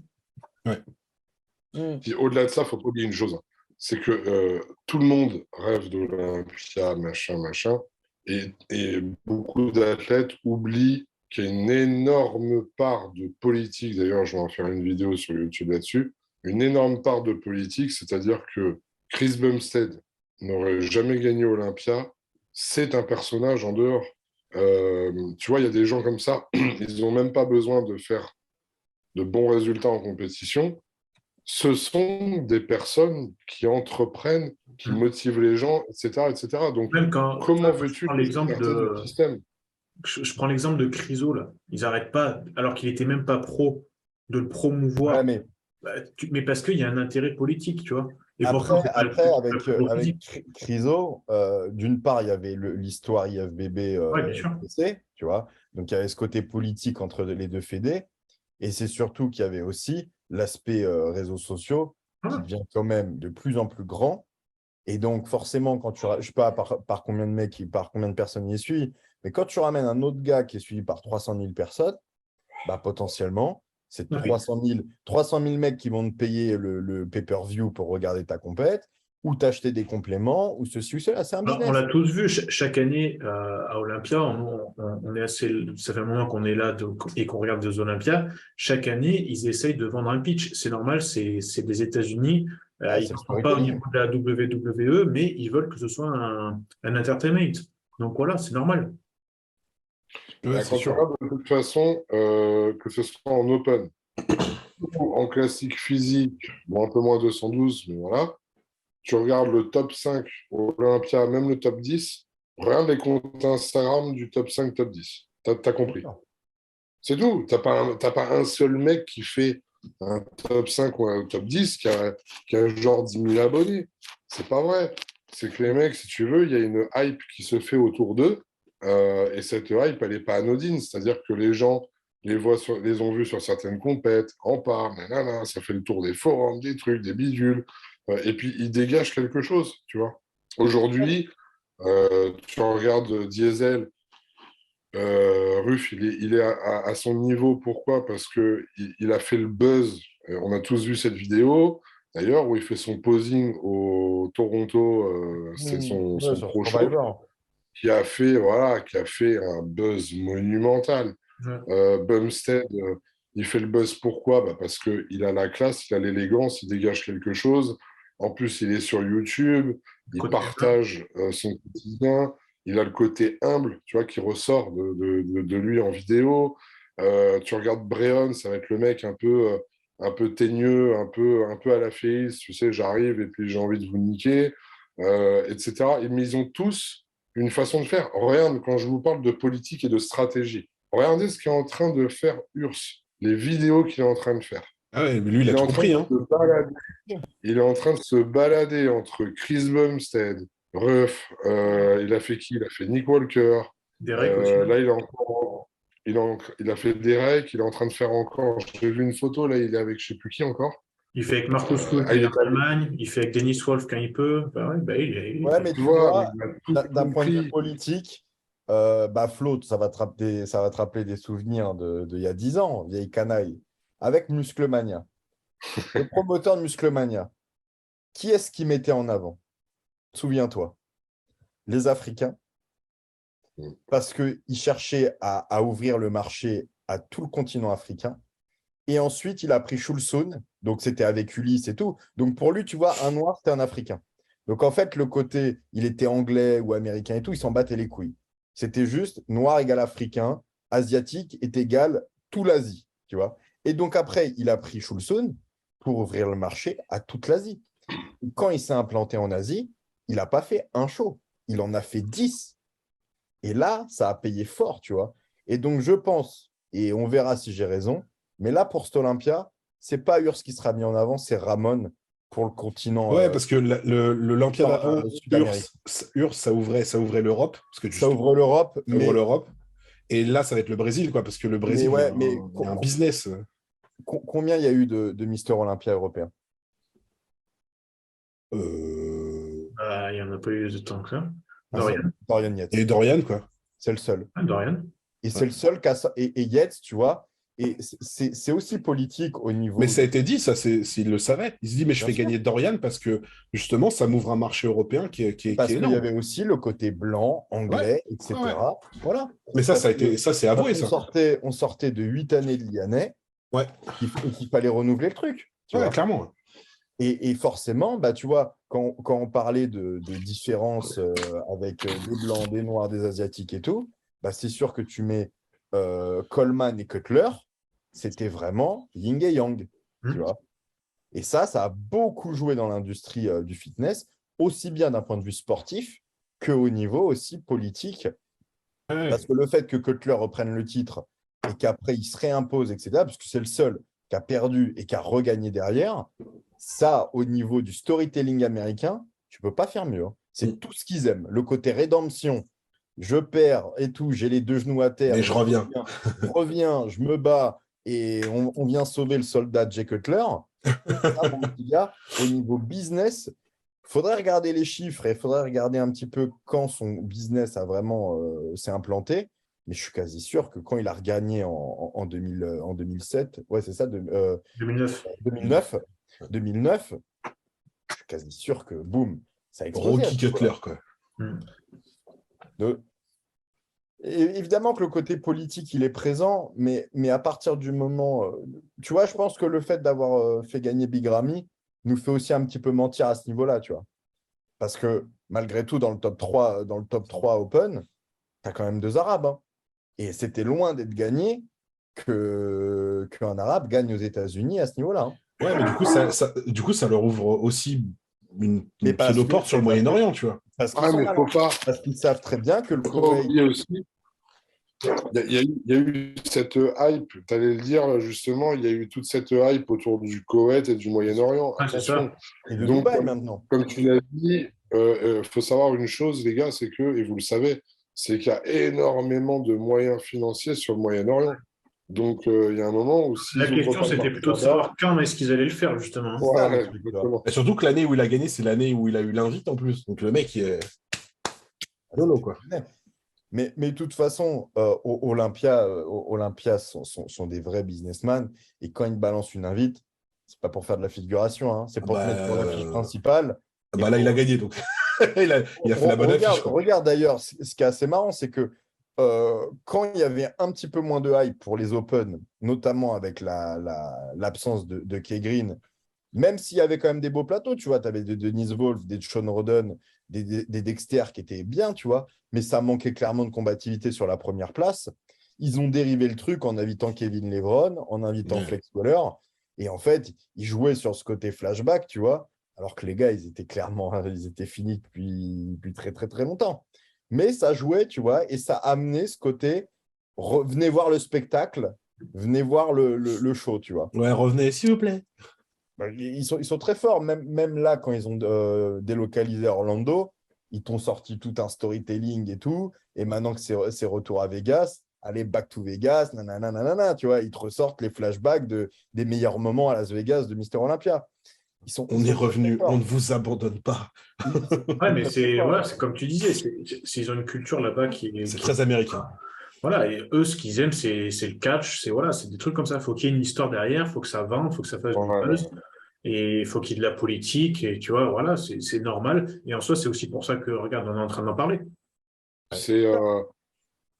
S4: Ouais.
S1: Puis au-delà de ça, il ne faut pas oublier une chose, hein. C'est que tout le monde rêve de l'Olympia, machin, machin. Et beaucoup d'athlètes oublient qu'il y a une énorme part de politique. D'ailleurs, je vais en faire une vidéo sur YouTube là-dessus. Une énorme part de politique, c'est-à-dire que Chris Bumstead n'aurait jamais gagné Olympia. C'est un personnage en dehors. Tu vois, il y a des gens comme ça, ils n'ont même pas besoin de faire de bons résultats en compétition. Ce sont des personnes qui entreprennent, qui motivent les gens, etc., etc. Donc,
S2: Même quand
S1: comment
S2: je
S1: veux-tu
S2: prends
S1: les
S2: l'exemple
S1: écarter du
S2: de,
S1: système?
S2: je prends l'exemple de Criso, là. Ils n'arrêtent pas, alors qu'il n'était même pas pro, de le
S3: Ouais,
S2: promouvoir.
S3: mais
S2: Bah, mais parce qu'il y a un intérêt politique, tu vois. Et pourtant,
S3: après,
S2: c'est pas le
S3: après
S2: plus,
S3: avec,
S2: le plus gros physique.
S3: Chryso, d'une part, il y avait l'histoire IFBB
S2: Oui, bien sûr.
S3: FC, tu vois. Donc, il y avait ce côté politique entre les deux fédés. Et c'est surtout qu'il y avait aussi l'aspect réseaux sociaux qui
S2: Voilà.
S3: devient quand même de plus en plus grand. Et donc, forcément, quand je ne sais pas par combien de mecs, par combien de personnes il est suivi, mais quand tu ramènes un autre gars qui est suivi par 300 000 personnes, bah, potentiellement, c'est
S2: Non, puis,
S3: 300 000 mecs qui vont te payer le pay-per-view pour regarder ta compète, ou t'acheter des compléments, ou ceci ou cela. C'est un
S2: on
S3: business.
S2: l'a tous vu chaque année à Olympia. On est assez, ça fait un moment qu'on est là et qu'on regarde des Olympias. Chaque année, ils essayent de vendre un pitch. C'est normal, c'est des États-Unis.
S3: Ouais,
S2: Ils
S3: c'est le
S2: n'en font pas au
S3: storytelling.
S2: niveau de la WWE, mais ils veulent que ce soit un entertainment. Donc voilà, c'est normal.
S4: Ouais,
S1: Bah,
S4: c'est
S1: quand tu
S4: sûr.
S1: regardes de toute façon, que ce soit en open ou en classique physique, bon, un peu moins 212, mais voilà, tu regardes le top 5 Olympia, même le top 10, regarde les comptes Instagram du top 5, top 10. T'as compris. C'est tout. T'as pas un seul mec qui fait un top 5 ou un top 10 qui a genre 10 000 abonnés. C'est pas vrai. C'est que les mecs, si tu veux, il y a une hype qui se fait autour d'eux. Et cette hype, elle n'est pas anodine. C'est-à-dire que les gens les ont vus sur certaines compètes, en parlent, nanana, ça fait le tour des forums, des trucs, des bidules. Et puis, ils dégagent quelque chose, tu vois. Aujourd'hui, tu regardes Diesel, Ruff, il est à son niveau. Pourquoi? Parce qu'il a fait le buzz. On a tous vu cette vidéo, d'ailleurs, où il fait son posing au Toronto, c'est
S3: Ouais,
S1: son
S3: sur
S1: pro show,
S3: Survivor.
S1: qui a fait un buzz monumental.
S2: Ouais.
S1: Bumstead, il fait le buzz pourquoi? Bah parce qu'il a la classe, il a l'élégance, il dégage quelque chose. En plus, il est sur YouTube, il
S2: Côté humain.
S1: partage son quotidien, il a le côté humble, tu vois, qui ressort de lui en vidéo. Tu regardes Bréon, ça va être le mec un peu teigneux, un peu à la face, tu sais, j'arrive et puis j'ai envie de vous niquer, etc. Mais ils ont tous une façon de faire. Regarde, quand je vous parle de politique et de stratégie, regardez ce qu'est en train de faire Urs, les vidéos qu'il est en train de faire.
S4: Ah ouais, mais lui, il a
S1: Il est
S4: tout
S1: en train
S4: compris,
S1: de
S4: hein.
S1: se balader. Il est en train de se balader entre Chris Bumstead, Ruff, il a fait qui? Il a fait Nick Walker.
S2: Derek aussi.
S1: Là, il a fait Derek, il est en train de faire encore. J'ai vu une photo, là, il est avec je sais plus qui encore.
S2: Il fait avec Marcus Thuram quand il est en Allemagne, il fait avec Dennis Wolf quand il peut. Bah ouais, bah,
S3: ouais, mais tu vois, d'un point de vue politique, Flo, ça va te rappeler des souvenirs de il y a 10 ans, vieille canaille, avec Musclemania. Le promoteur de Musclemania, qui est-ce qui mettait en avant? Souviens-toi, les Africains, parce qu'ils cherchaient à ouvrir le marché à tout le continent africain. Et ensuite, il a pris Schulson, donc c'était avec Ulysse et tout. Donc pour lui, tu vois, un noir, c'était un Africain. Donc en fait, le côté, il était anglais ou américain et tout, il s'en battait les couilles. C'était juste noir égale africain, asiatique est égal tout l'Asie, tu vois. Et donc après, il a pris Schulson pour ouvrir le marché à toute l'Asie. Quand il s'est implanté en Asie, il n'a pas fait un show, il en a fait 10. Et là, ça a payé fort, tu vois. Et donc je pense, et on verra si j'ai raison, mais là, pour cet Olympia, c'est pas Urs qui sera mis en avant, c'est Ramon pour le continent.
S4: Ouais, parce que l'Olympia d'avant,
S3: Sud-Amérique.
S4: URSS, ça ouvrait l'Europe. Parce que
S3: Ça ouvre l'Europe,
S4: ça ouvre l'Europe. Et là, ça va être le Brésil, quoi, parce que le Brésil, il y a un business.
S3: Combien il y a eu de Mister Olympia européens?
S2: Il n'y en a pas eu de temps que ça.
S3: Dorian Yates.
S4: Et Dorian, quoi.
S3: C'est le seul.
S2: Dorian.
S3: Et c'est le seul qui a ça. Et Yates, tu vois, et c'est aussi politique au niveau.
S4: Mais ça a été dit, ça, s'il le savait. Il se dit, mais je fais gagner Dorian parce que justement, ça m'ouvre un marché européen qui est énorme.
S3: Parce qu'il y avait aussi le côté blanc, anglais, etc. Ouais. Voilà.
S4: Mais ça c'est avoué, ça.
S3: On sortait de 8 années de Lianais.
S4: Ouais.
S3: Il fallait renouveler le truc.
S4: Clairement.
S3: Et forcément, tu vois, quand on parlait de différences avec des blancs, des noirs, des asiatiques et tout, c'est sûr que tu mets Coleman et Cutler, c'était vraiment yin et yang, tu vois. Et ça a beaucoup joué dans l'industrie du fitness, aussi bien d'un point de vue sportif qu'au niveau aussi politique. Parce que le fait que Cutler reprenne le titre et qu'après il se réimpose, etc., parce que c'est le seul qui a perdu et qui a regagné derrière, ça, au niveau du storytelling américain, tu ne peux pas faire mieux. Hein. C'est tout ce qu'ils aiment. Le côté rédemption, je perds et tout, j'ai les 2 genoux à terre.
S4: Et je reviens.
S3: Je reviens, je me bats et on vient sauver le soldat Jay Cutler. Ça, mon petit gars, au niveau business, il faudrait regarder les chiffres et il faudrait regarder un petit peu quand son business a vraiment s'est implanté. Mais je suis quasi sûr que quand il a regagné en 2007, ouais, c'est ça, 2009, je suis quasi sûr que, boum, ça a explosé.
S4: Rocky Cutler, quoi.
S3: Et évidemment que le côté politique, il est présent, mais à partir du moment... tu vois, je pense que le fait d'avoir fait gagner Big Ramy nous fait aussi un petit peu mentir à ce niveau-là, tu vois. Parce que, malgré tout, dans le top 3 Open, tu as quand même 2 Arabes. Hein. Et c'était loin d'être gagné qu'un Arabe gagne aux États-Unis à ce niveau-là. Hein.
S4: Ouais, mais du coup, ça leur ouvre aussi une porte sur le Moyen-Orient, tu vois.
S3: Parce qu'ils savent très bien que le Koweït...
S1: aussi, il y a eu cette hype, tu allais le dire justement, il y a eu toute cette hype autour du Koweït et du Moyen-Orient.
S2: Attention.
S3: Et de Dubaï maintenant.
S1: Comme tu l'as dit, faut savoir une chose, les gars, c'est que, et vous le savez, c'est qu'il y a énormément de moyens financiers sur le Moyen-Orient. Donc, il y a un moment où...
S2: La question, c'était plutôt de savoir quand est-ce qu'ils allaient le faire, justement.
S1: Ouais,
S4: et surtout que l'année où il a gagné, c'est l'année où il a eu l'invite en plus. Donc, le mec, il est... Lolo, quoi.
S3: Mais de toute façon, Olympia sont des vrais businessmen. Et quand ils balancent une invite, c'est pas pour faire de la figuration. Hein, c'est pour te mettre sur la fiche principale.
S4: Là, il a gagné, donc. il a fait la bonne affiche.
S3: Regarde d'ailleurs, ce qui est assez marrant, c'est que quand il y avait un petit peu moins de hype pour les Open, notamment avec l'absence de Kay Green, même s'il y avait quand même des beaux plateaux, tu vois, tu avais des Dennis Wolf, des Sean Roden, des Dexter qui étaient bien, tu vois, mais ça manquait clairement de combativité sur la première place. Ils ont dérivé le truc en invitant Kevin Levron, en invitant Flex Waller, et en fait, ils jouaient sur ce côté flashback, tu vois, alors que les gars, ils étaient finis depuis très, très, très longtemps. Mais ça jouait, tu vois, et ça amenait ce côté, venez voir le spectacle, venez voir le show, tu vois.
S4: Ouais, revenez, s'il vous plaît.
S3: Ils sont très forts, même là, quand ils ont délocalisé Orlando, ils t'ont sorti tout un storytelling et tout, et maintenant que c'est retour à Vegas, allez, back to Vegas, nanana, nanana, tu vois, ils te ressortent les flashbacks des meilleurs moments à Las Vegas de Mister Olympia.
S4: On est revenu, on ne vous abandonne pas.
S2: Ouais, mais c'est comme tu disais, ils ont une culture là-bas
S4: c'est très américain.
S2: Voilà, et eux, ce qu'ils aiment, c'est le catch, c'est des trucs comme ça. Il faut qu'il y ait une histoire derrière, il faut que ça vende, il faut que ça fasse du buzz, et il faut qu'il y ait de la politique, et tu vois, voilà, c'est normal. Et en soi, c'est aussi pour ça que, regarde, on est en train d'en parler.
S1: C'est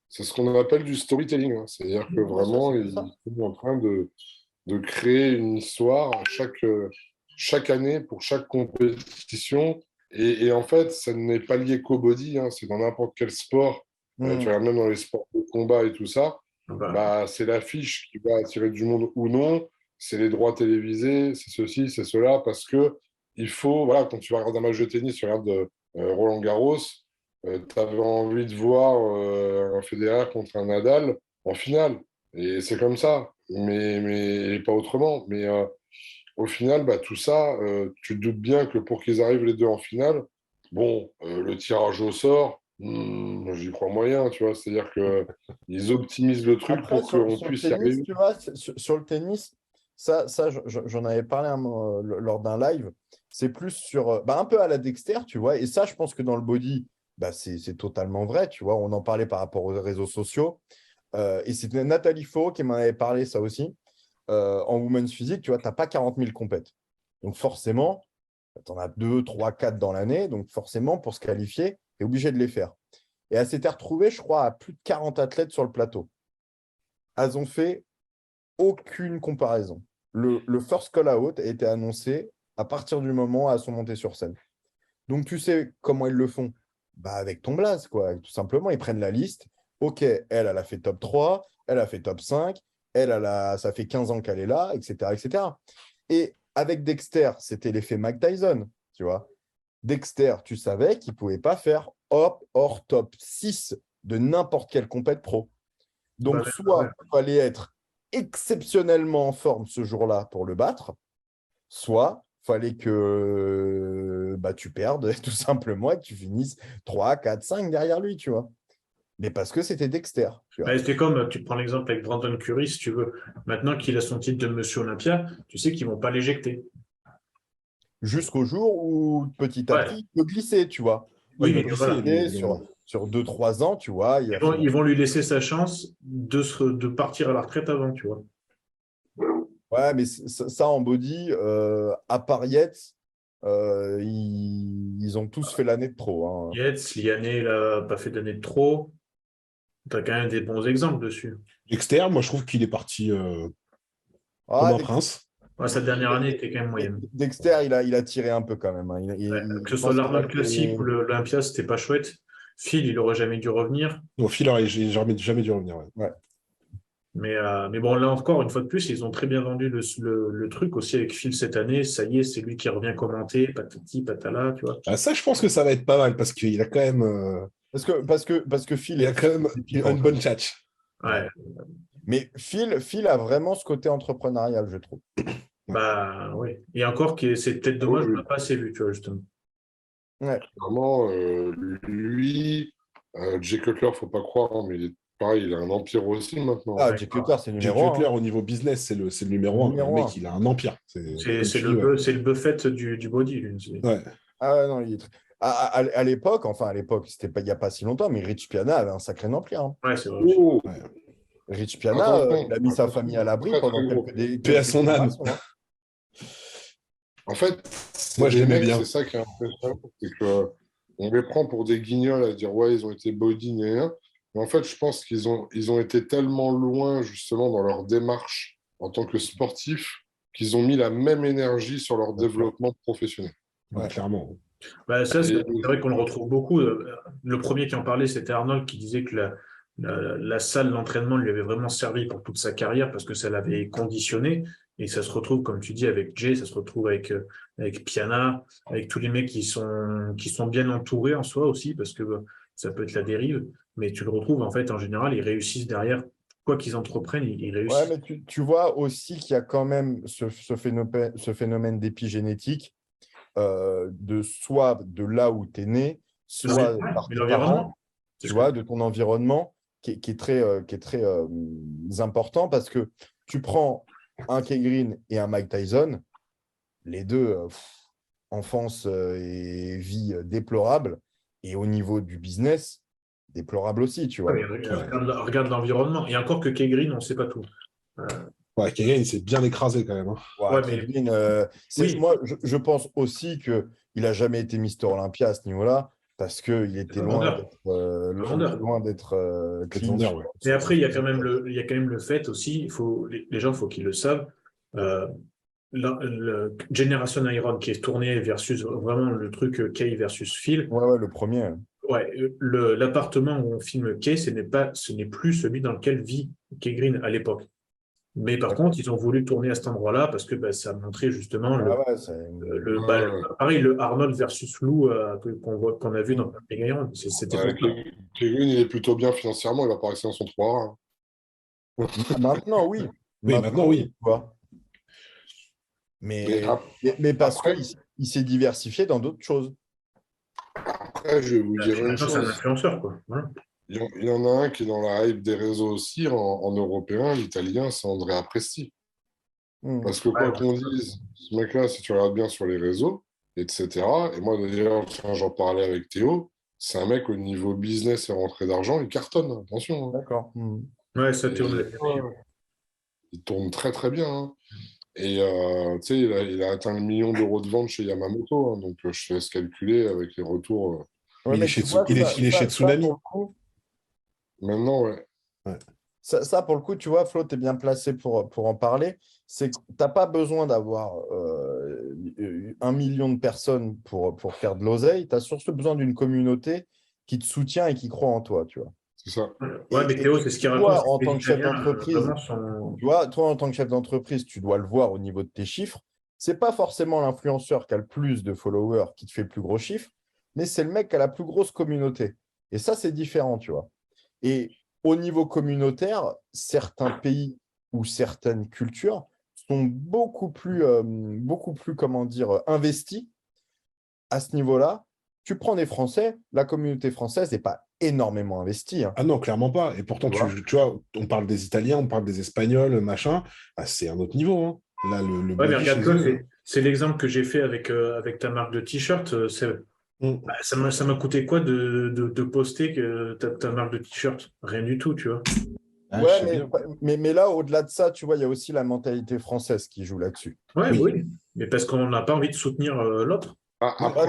S1: ce qu'on appelle du storytelling, hein. C'est-à-dire que vraiment, ils sont en train de créer une histoire chaque année pour chaque compétition. Et en fait, ça n'est pas lié qu'au body, hein, c'est dans n'importe quel sport. Tu vois, même dans les sports de combat et tout ça, bah, c'est l'affiche qui va attirer du monde ou non, c'est les droits télévisés, c'est ceci, c'est cela, parce que il faut, voilà, quand tu vas regarder un match de tennis, tu regardes Roland Garros, tu avais envie de voir un Federer contre un Nadal en finale. Et c'est comme ça, mais pas autrement. Mais au final, bah, tout ça, tu te doutes bien que pour qu'ils arrivent les deux en finale, bon, le tirage au sort, j'y crois moyen, tu vois. C'est-à-dire qu'ils optimisent le truc
S3: Après,
S1: pour qu'on puisse y arriver.
S3: tu vois, sur le tennis, ça j'en avais parlé lors d'un live. C'est plus sur, un peu à la Dexter, tu vois. Et ça, je pense que dans le body, bah, c'est totalement vrai, tu vois. On en parlait par rapport aux réseaux sociaux. Et c'était Nathalie Faux qui m'en avait parlé, ça aussi. En women's physique, tu vois, tu n'as pas 40 000 compètes. Donc forcément, tu en as 2, 3, 4 dans l'année. Donc forcément, pour se qualifier, tu es obligé de les faire. Et elle s'était retrouvée, je crois, à plus de 40 athlètes sur le plateau. Elles ont fait aucune comparaison. Le first call-out a été annoncé à partir du moment où elles sont montées sur scène. Donc, tu sais comment ils le font? Bah, avec ton blaze, quoi. Tout simplement, ils prennent la liste. OK, elle a fait top 3, elle a fait top 5, ça fait 15 ans qu'elle est là, etc., etc. Et avec Dexter, c'était l'effet Mike Tyson, tu vois. Dexter, tu savais qu'il ne pouvait pas faire hors top 6 de n'importe quelle compète pro. Donc, soit il fallait être exceptionnellement en forme ce jour-là pour le battre, soit il fallait que tu perdes tout simplement et que tu finisses 3, 4, 5 derrière lui, tu vois. Mais parce que c'était Dexter.
S2: C'était comme, tu prends l'exemple avec Brandon Curry, si tu veux. Maintenant qu'il a son titre de Monsieur Olympia, tu sais qu'ils ne vont pas l'éjecter.
S3: Jusqu'au jour où, petit à petit, il peut glisser, tu vois.
S2: Oui,
S3: Il
S2: mais
S3: peut
S2: voilà.
S3: glisser sur 2-3 ans, tu vois.
S2: Ils vont lui laisser sa chance de partir à la retraite avant, tu vois.
S3: Ouais, mais ça en body, à part Yates, ils ont tous fait l'année de trop, hein.
S2: Yates, Liane, il n'a pas fait d'année de trop. Tu as quand même des bons exemples dessus.
S4: Dexter, moi, je trouve qu'il est parti comme un prince.
S2: Ouais, sa dernière année était quand même moyenne.
S3: Dexter, il a tiré un peu quand même, hein.
S2: Que ce soit l'Arnold Classic ou l'Olympia, c'était pas chouette. Phil, il aurait jamais dû revenir.
S4: Non, Phil aurait jamais dû revenir.
S3: Ouais.
S2: Mais bon, là encore, une fois de plus, ils ont très bien vendu le truc aussi avec Phil cette année. Ça y est, c'est lui qui revient commenter, patati, patala, tu vois.
S4: Ah, ça, je pense que ça va être pas mal parce qu'il a quand même.
S3: Parce que Phil
S4: il a quand même une bonne tchatch.
S2: Ouais.
S3: Mais Phil a vraiment ce côté entrepreneurial, je trouve.
S2: Bah oui. Et encore, c'est peut-être dommage, on l'a pas assez vu, tu vois, justement.
S3: Ouais.
S1: Vraiment, lui, Jay Cutler, faut pas croire, hein, mais pareil, il a un empire aussi maintenant.
S3: Ah, Jay Cutler, c'est le numéro 1.
S4: Jay Cutler, au niveau business, c'est le numéro 1. Le mec, il a un empire.
S2: C'est le Buffett du body, lui.
S3: Ouais. Ah non, à l'époque, c'était pas il n'y a pas si longtemps, mais Rich Piana avait un sacré empire, hein.
S2: Ouais, c'est vrai.
S1: Oh.
S3: Ouais. Rich Piana, il a mis sa famille à l'abri pendant quelques
S4: à son âme.
S1: En fait,
S4: moi je l'aimais bien.
S1: C'est ça qui est impressionnant, c'est qu'on les prend pour des guignols à dire ouais, ils ont été body et rien. Mais en fait, je pense qu'ils ont été tellement loin justement dans leur démarche en tant que sportifs qu'ils ont mis la même énergie sur leur développement professionnel.
S4: Ouais, clairement.
S2: Bah, ça, c'est vrai qu'on le retrouve beaucoup. Le premier qui en parlait, c'était Arnold, qui disait que la salle d'entraînement lui avait vraiment servi pour toute sa carrière parce que ça l'avait conditionné. Et ça se retrouve, comme tu dis, avec Jay, ça se retrouve avec Piana, avec tous les mecs qui sont bien entourés en soi aussi, parce que ça peut être la dérive. Mais tu le retrouves, en fait, en général, ils réussissent derrière. Quoi qu'ils entreprennent, ils réussissent.
S3: Ouais, mais tu vois aussi qu'il y a quand même ce phénomène d'épigénétique, soit de là où tu es né, soit par tes parents, tu vois, de ton environnement. qui est très important parce que tu prends un Kay Green et un Mike Tyson, les deux, enfance et vie déplorable, et au niveau du business, déplorable aussi, tu vois.
S2: Ouais, regarde l'environnement. Et encore que Kay Green, on ne sait pas tout.
S4: Ouais, Kegan, il s'est bien écrasé quand même. Hein.
S3: Ouais,
S2: Ouais,
S3: Kay
S2: mais
S3: Green,
S2: oui,
S3: moi, je pense aussi qu'il n'a jamais été Mister Olympia à ce niveau-là, parce qu'il
S2: c'est
S3: était
S2: un vendeur. Un vendeur.
S3: loin d'être
S4: Peut-être
S3: clean
S4: vendeur, ouais.
S2: Et après, il y a quand
S3: sur-
S2: même il y a quand même le fait aussi, les gens, il faut qu'ils le savent, euh, le Generation Iron qui est tourné versus vraiment le truc Kay versus Phil.
S3: Ouais, ouais, le premier.
S2: Ouais, l'appartement où on filme Kay, ce n'est plus celui dans lequel vit Kay Green à l'époque. Mais par contre, ils ont voulu tourner à cet endroit-là parce que ça montrait justement
S3: Ah ouais,
S2: pareil, le Arnold versus Lou qu'on a vu dans Paris Gagnant. C'était pour ça.
S1: Kevin, il est plutôt bien financièrement, il va pas rester dans son 3.
S3: Maintenant, oui.
S4: Oui, maintenant, oui.
S3: Tu vois.
S1: Mais
S3: Mais parce
S1: après,
S3: qu'il s'est diversifié dans d'autres choses.
S1: après, je vais vous dire une
S2: Maintenant, c'est un
S1: chose.
S2: influenceur, quoi. Voilà.
S1: Il y en a un qui est dans la hype des réseaux aussi, en européen, l'italien, c'est Andrea Presti.
S3: Hmm.
S1: Parce que quoi qu'on dise, ce mec-là, si tu regardes bien sur les réseaux, etc., et moi d'ailleurs, quand j'en parlais avec Théo, c'est un mec au niveau business et rentrée d'argent, il cartonne, attention. Hein.
S3: D'accord. Hmm.
S2: Ouais, ça, Théo me l'a
S1: Et,
S2: dit.
S1: il tourne très très bien. Hein. Et tu sais, il a atteint le million d'euros de vente chez Yamamoto, hein, donc je te laisse calculer avec les retours.
S3: Ouais,
S4: Mais
S3: mais tu vois,
S4: il est chez Tsunami.
S3: pour le coup,
S1: Maintenant, ouais.
S4: Ouais.
S3: pour le coup, tu vois, Flo, tu es bien placé pour en parler. C'est que tu n'as pas besoin d'avoir 1 million de personnes pour faire de l'oseille. Tu as surtout besoin d'une communauté qui te soutient et qui croit en toi, tu vois.
S1: C'est ça.
S2: Ouais, mais Théo, c'est ce qu'il raconte.
S3: Toi,
S2: C'est
S3: en
S2: que les
S3: tant que chef
S2: Italiens,
S3: d'entreprise,
S2: vraiment, sont.
S3: tu vois, toi, en tant que chef d'entreprise, tu dois le voir au niveau de tes chiffres. C'est pas forcément l'influenceur qui a le plus de followers qui te fait le plus gros chiffre, mais c'est le mec qui a la plus grosse communauté. Et ça, c'est différent, tu vois. Et au niveau communautaire, certains pays ou certaines cultures sont beaucoup plus, comment dire, investis à ce niveau-là. Tu prends des Français, la communauté française n'est pas énormément investie, hein,
S4: Ah non, clairement pas. Et pourtant,
S3: tu vois.
S4: tu vois, on parle des Italiens, on parle des Espagnols, machin. Ah, c'est un autre niveau. Hein. Là, le
S2: Ouais, mais
S4: body chez
S2: regarde-toi,
S4: eux.
S2: c'est l'exemple que j'ai fait avec ta marque de t-shirt.
S4: Mm.
S2: Ça m'a coûté quoi de poster que ta marque de t-shirt? Rien du tout, tu vois.
S4: Ah, je
S3: Ouais,
S4: sais bien.
S3: mais là, au-delà de ça, tu vois, il y a aussi la mentalité française qui joue là-dessus.
S2: Ouais,
S4: Oui.
S2: oui. Mais parce qu'on n'a pas envie de soutenir l'autre.
S3: Tu vois,
S1: Après,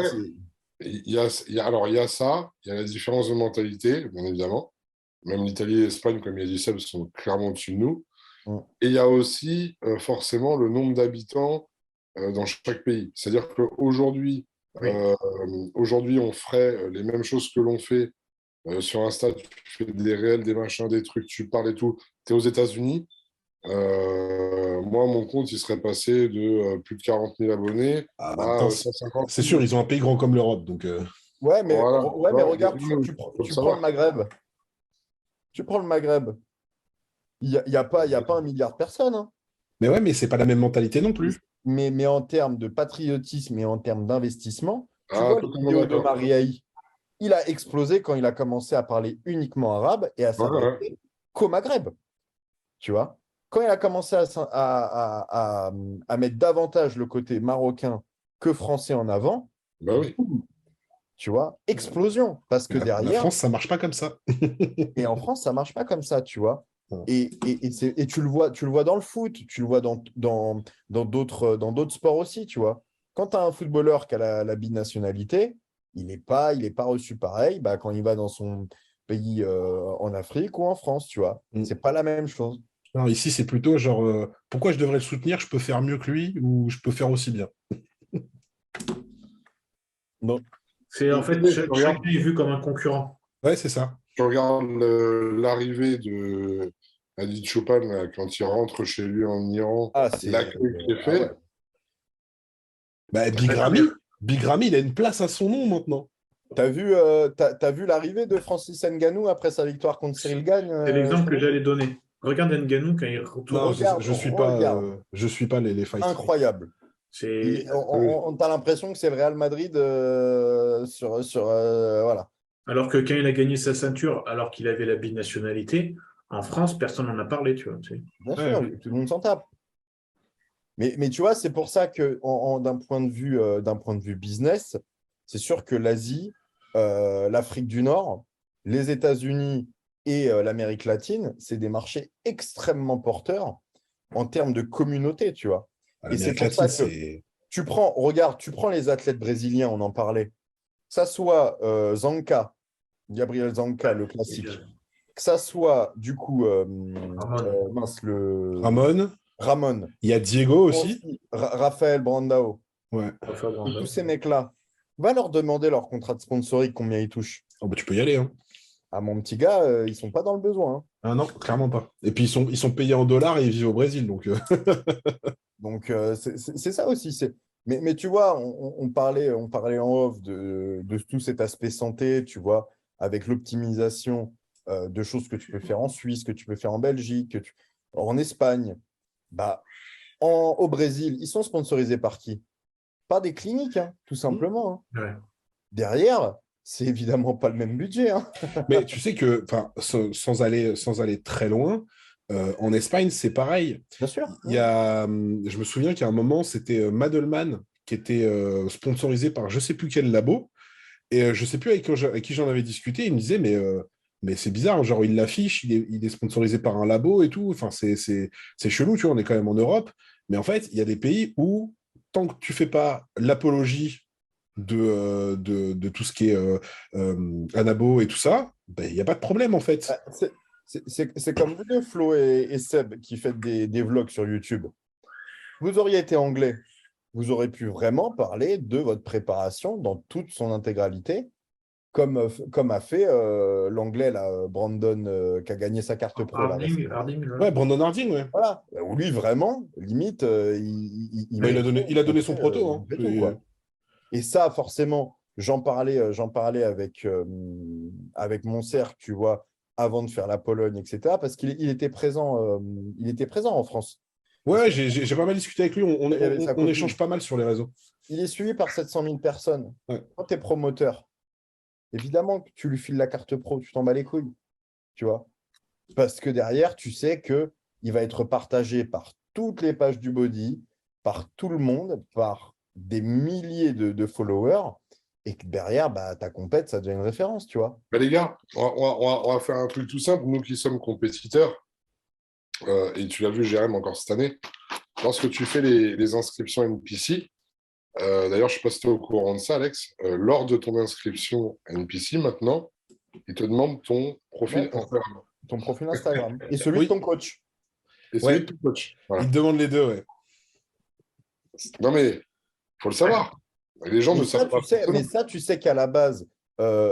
S1: alors, il y a ça, il y a la différence de mentalité, bien évidemment. Même l'Italie et l'Espagne, comme il a dit Seb, sont clairement au-dessus de nous.
S3: Mm.
S1: Et il y a aussi forcément le nombre d'habitants dans chaque pays. C'est-à-dire qu'aujourd'hui,
S2: Oui.
S1: aujourd'hui, on ferait les mêmes choses que l'on fait sur Insta. Tu fais des réels, des machins, des trucs, tu parles et tout. Tu es aux États-Unis. Moi, mon compte, il serait passé de plus de 40 000 abonnés
S4: Ah, en même
S1: à
S4: temps,
S1: 150
S4: c'est
S1: 000.
S4: sûr, ils ont un pays grand comme l'Europe. Donc,
S1: Voilà.
S3: Ouais, mais regarde,
S1: Il faut le
S3: tu prends le
S1: savoir.
S3: Maghreb. Tu prends le Maghreb. Il n'y a pas 1 milliard de personnes, hein.
S4: Mais ouais, mais c'est pas la même mentalité non plus.
S3: Mais en termes de patriotisme et en termes d'investissement, tu
S1: Ah,
S3: vois, les
S1: totalement
S3: vidéos de
S1: d'accord.
S3: Mariaï, il a explosé quand il a commencé à parler uniquement arabe et à
S1: Ouais, ouais.
S3: s'adresser qu'au Maghreb. Tu vois, quand il a commencé à mettre davantage le côté marocain que français en avant,
S1: Bah oui.
S3: tu vois, explosion. Parce que
S4: La
S3: derrière,
S4: France, ça marche pas comme ça.
S3: et en France, ça marche pas comme ça, tu vois.
S4: Ouais.
S3: Et tu le vois dans le foot, tu le vois dans d'autres sports aussi, tu vois. Quand tu as un footballeur qui a la binationalité, il est pas reçu pareil bah, quand il va dans son pays en Afrique ou en France, tu vois.
S4: Mm.
S3: C'est pas la même chose.
S4: Alors ici, c'est plutôt genre, pourquoi je devrais le soutenir? Je peux faire mieux que lui ou je peux faire aussi bien.
S3: Donc,
S2: C'est en fait, chacun est vu comme un concurrent.
S4: Ouais, c'est ça.
S1: Tu regardes l'arrivée de Adi Chopin là, quand il rentre chez lui en Iran, l'accueil qui est
S3: ah ouais.
S1: fait.
S4: Bah, Big Ramy, il a une place à son nom maintenant.
S3: T'as vu l'arrivée de Francis Ngannou après sa victoire contre Cyril Gagne
S2: C'est l'exemple que j'allais donner. Regarde Ngannou quand il retourne.
S4: Non,
S3: Regarde, regarde.
S4: je suis pas les fights.
S3: Incroyable.
S2: C'est
S3: T'as l'impression que c'est le Real Madrid voilà.
S2: Alors que quand il a gagné sa ceinture, alors qu'il avait la binationalité, en France, personne n'en a parlé, tu vois.
S3: Bien sûr, tout le monde s'en tape. Mais tu vois, c'est pour ça que d'un point de vue business, c'est sûr que l'Asie, l'Afrique du Nord, les États-Unis et l'Amérique latine, c'est des marchés extrêmement porteurs en termes de communauté, tu vois. Et c'est pour ça que regarde, tu prends les athlètes brésiliens, on en parlait, que ça soit Zanca, Gabriel Zanca, le classique, que ça soit du coup Ramon.
S4: Il y a Diego aussi.
S3: Raphaël Brandao.
S4: Ouais.
S3: Tous ces mecs-là, va leur demander leur contrat de sponsoring, combien ils touchent.
S4: Oh bah, tu peux y aller. Hein.
S3: Ah, mon petit gars, ils sont pas dans le besoin. Hein.
S4: Ah non, clairement pas. Et puis ils sont payés en dollars et ils vivent au Brésil. Donc,
S3: c'est ça aussi. Mais tu vois, on parlait en off de tout cet aspect santé, tu vois, avec l'optimisation de choses que tu peux faire en Suisse, que tu peux faire en Belgique, en Espagne. Bah, au Brésil, ils sont sponsorisés par qui? Pas des cliniques, hein, tout simplement. Hein.
S2: Ouais.
S3: Derrière, c'est évidemment pas le même budget. Hein.
S4: Mais tu sais que, sans aller très loin, en Espagne, c'est pareil.
S3: Bien sûr.
S4: Je me souviens qu'à un moment, c'était Madelman qui était sponsorisé par je sais plus quel labo. Et je sais plus avec qui j'en avais discuté. Il me disait, mais c'est bizarre, genre il l'affiche, il est sponsorisé par un labo et tout. Enfin, c'est chelou, tu vois, on est quand même en Europe. Mais en fait, il y a des pays où, tant que tu fais pas l'apologie de tout ce qui est anabo et tout ça, ben, il n'y a pas de problème en fait.
S3: C'est comme vous deux, Flo et Seb, qui faites des vlogs sur YouTube. Vous auriez été anglais, vous aurez pu vraiment parler de votre préparation dans toute son intégralité, comme a fait l'anglais, là, Brandon, qui a gagné sa carte pro.
S2: Harding,
S4: ouais, Brandon Harding, ouais.
S3: Voilà. Lui, vraiment, limite,
S4: il a donné son proto. Hein.
S3: Tout, quoi. Et ça, forcément, j'en parlais avec mon cercle, tu vois, avant de faire la Pologne, etc., parce qu'il était présent en France.
S4: Ouais, j'ai pas mal discuté avec lui, on échange pas mal sur les réseaux.
S3: Il est suivi par 700 000 personnes.
S4: Ouais.
S3: Quand tu es promoteur, évidemment que tu lui files la carte pro, tu t'en bats les couilles, tu vois. Parce que derrière, tu sais qu'il va être partagé par toutes les pages du body, par tout le monde, par des milliers de followers, et que derrière, bah, ta compète, ça devient une référence, tu vois.
S1: Bah les gars, on va faire un truc tout simple. Nous qui sommes compétiteurs, et tu l'as vu, Jérém, encore cette année, lorsque tu fais les inscriptions NPC, d'ailleurs, je ne sais pas si tu es au courant de ça, Alex, lors de ton inscription NPC, maintenant, ils te demandent ton profil Instagram.
S3: Ton profil Instagram. Et celui de ton coach.
S1: Et celui de ton coach.
S4: Voilà. Ils te demandent les deux, ouais.
S1: Non, mais il faut le savoir. Les gens ne savent pas.
S3: Mais ça, tu sais qu'à la base,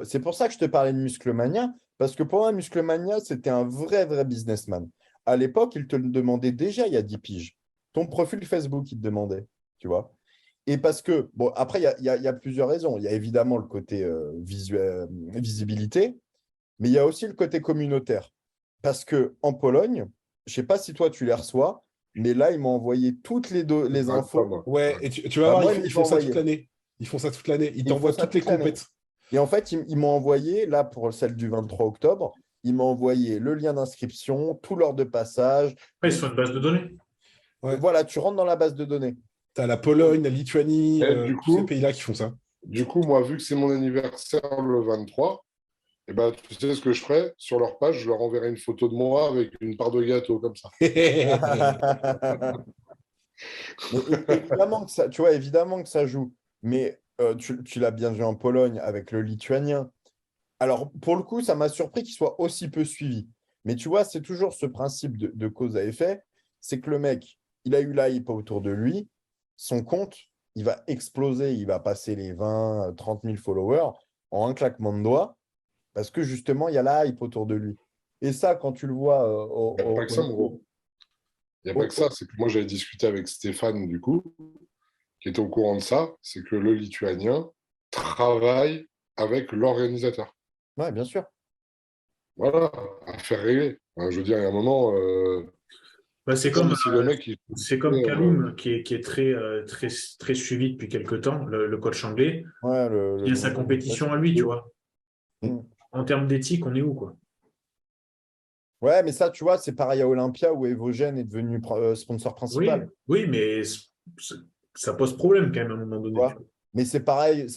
S3: c'est pour ça que je te parlais de Musclemania, parce que pour moi, Musclemania, c'était un vrai businessman. À l'époque, il te le demandait déjà il y a 10 piges. Ton profil Facebook, il te demandait, tu vois. Et parce que, bon, après, il y a plusieurs raisons. Il y a évidemment le côté visibilité, mais il y a aussi le côté communautaire. Parce qu'en Pologne, je ne sais pas si toi, tu les reçois, mais là, ils m'ont envoyé toutes les infos.
S4: Ouais, et tu vas voir, ils font ça toute l'année. Ils font ça toute l'année. Ils t'envoient toutes les compètes.
S3: Et en fait, ils m'ont envoyé, là, pour celle du 23 octobre, ils m'ont envoyé le lien d'inscription, tout l'ordre de passage.
S2: Ils sont une base de données.
S3: Ouais. Voilà, tu rentres dans la base de données.
S4: Tu as la Pologne, la Lituanie, tous ces pays-là qui font ça.
S1: Du coup, moi, vu que c'est mon anniversaire le 23, eh ben, tu sais ce que je ferai? Sur leur page, je leur enverrai une photo de moi avec une part de gâteau comme ça. Évidemment que ça, tu vois, évidemment que ça joue. Mais tu l'as bien vu en Pologne avec le lituanien. Alors, pour le coup, ça m'a surpris qu'il soit aussi peu suivi. Mais tu vois, c'est toujours ce principe de cause à effet. C'est que le mec, il a eu la hype autour de lui. Son compte, il va exploser. Il va passer les 20, 30 000 followers en un claquement de doigts. Parce que justement, il y a la hype autour de lui. Et ça, quand tu le vois... il n'y a pas que ça, mon gros. Il n'y a pas que ça. C'est que moi, j'avais discuté avec Stéphane, du coup, qui était au courant de ça. C'est que le Lituanien travaille avec l'organisateur.
S3: Oui, bien sûr.
S1: Voilà, à faire régler. Je veux dire, il y a un moment...
S2: c'est comme Kaloum, qui est très suivi depuis quelques temps, le coach anglais.
S3: Ouais,
S2: il a sa compétition à lui, tu vois. En termes d'éthique, on est où, quoi?
S3: Ouais, mais ça, tu vois, c'est pareil à Olympia où Evogène est devenu sponsor
S2: Oui,
S3: principal.
S2: oui, mais ça pose problème quand même à un moment
S3: Tu
S2: donné.
S3: vois. Mais c'est pareil,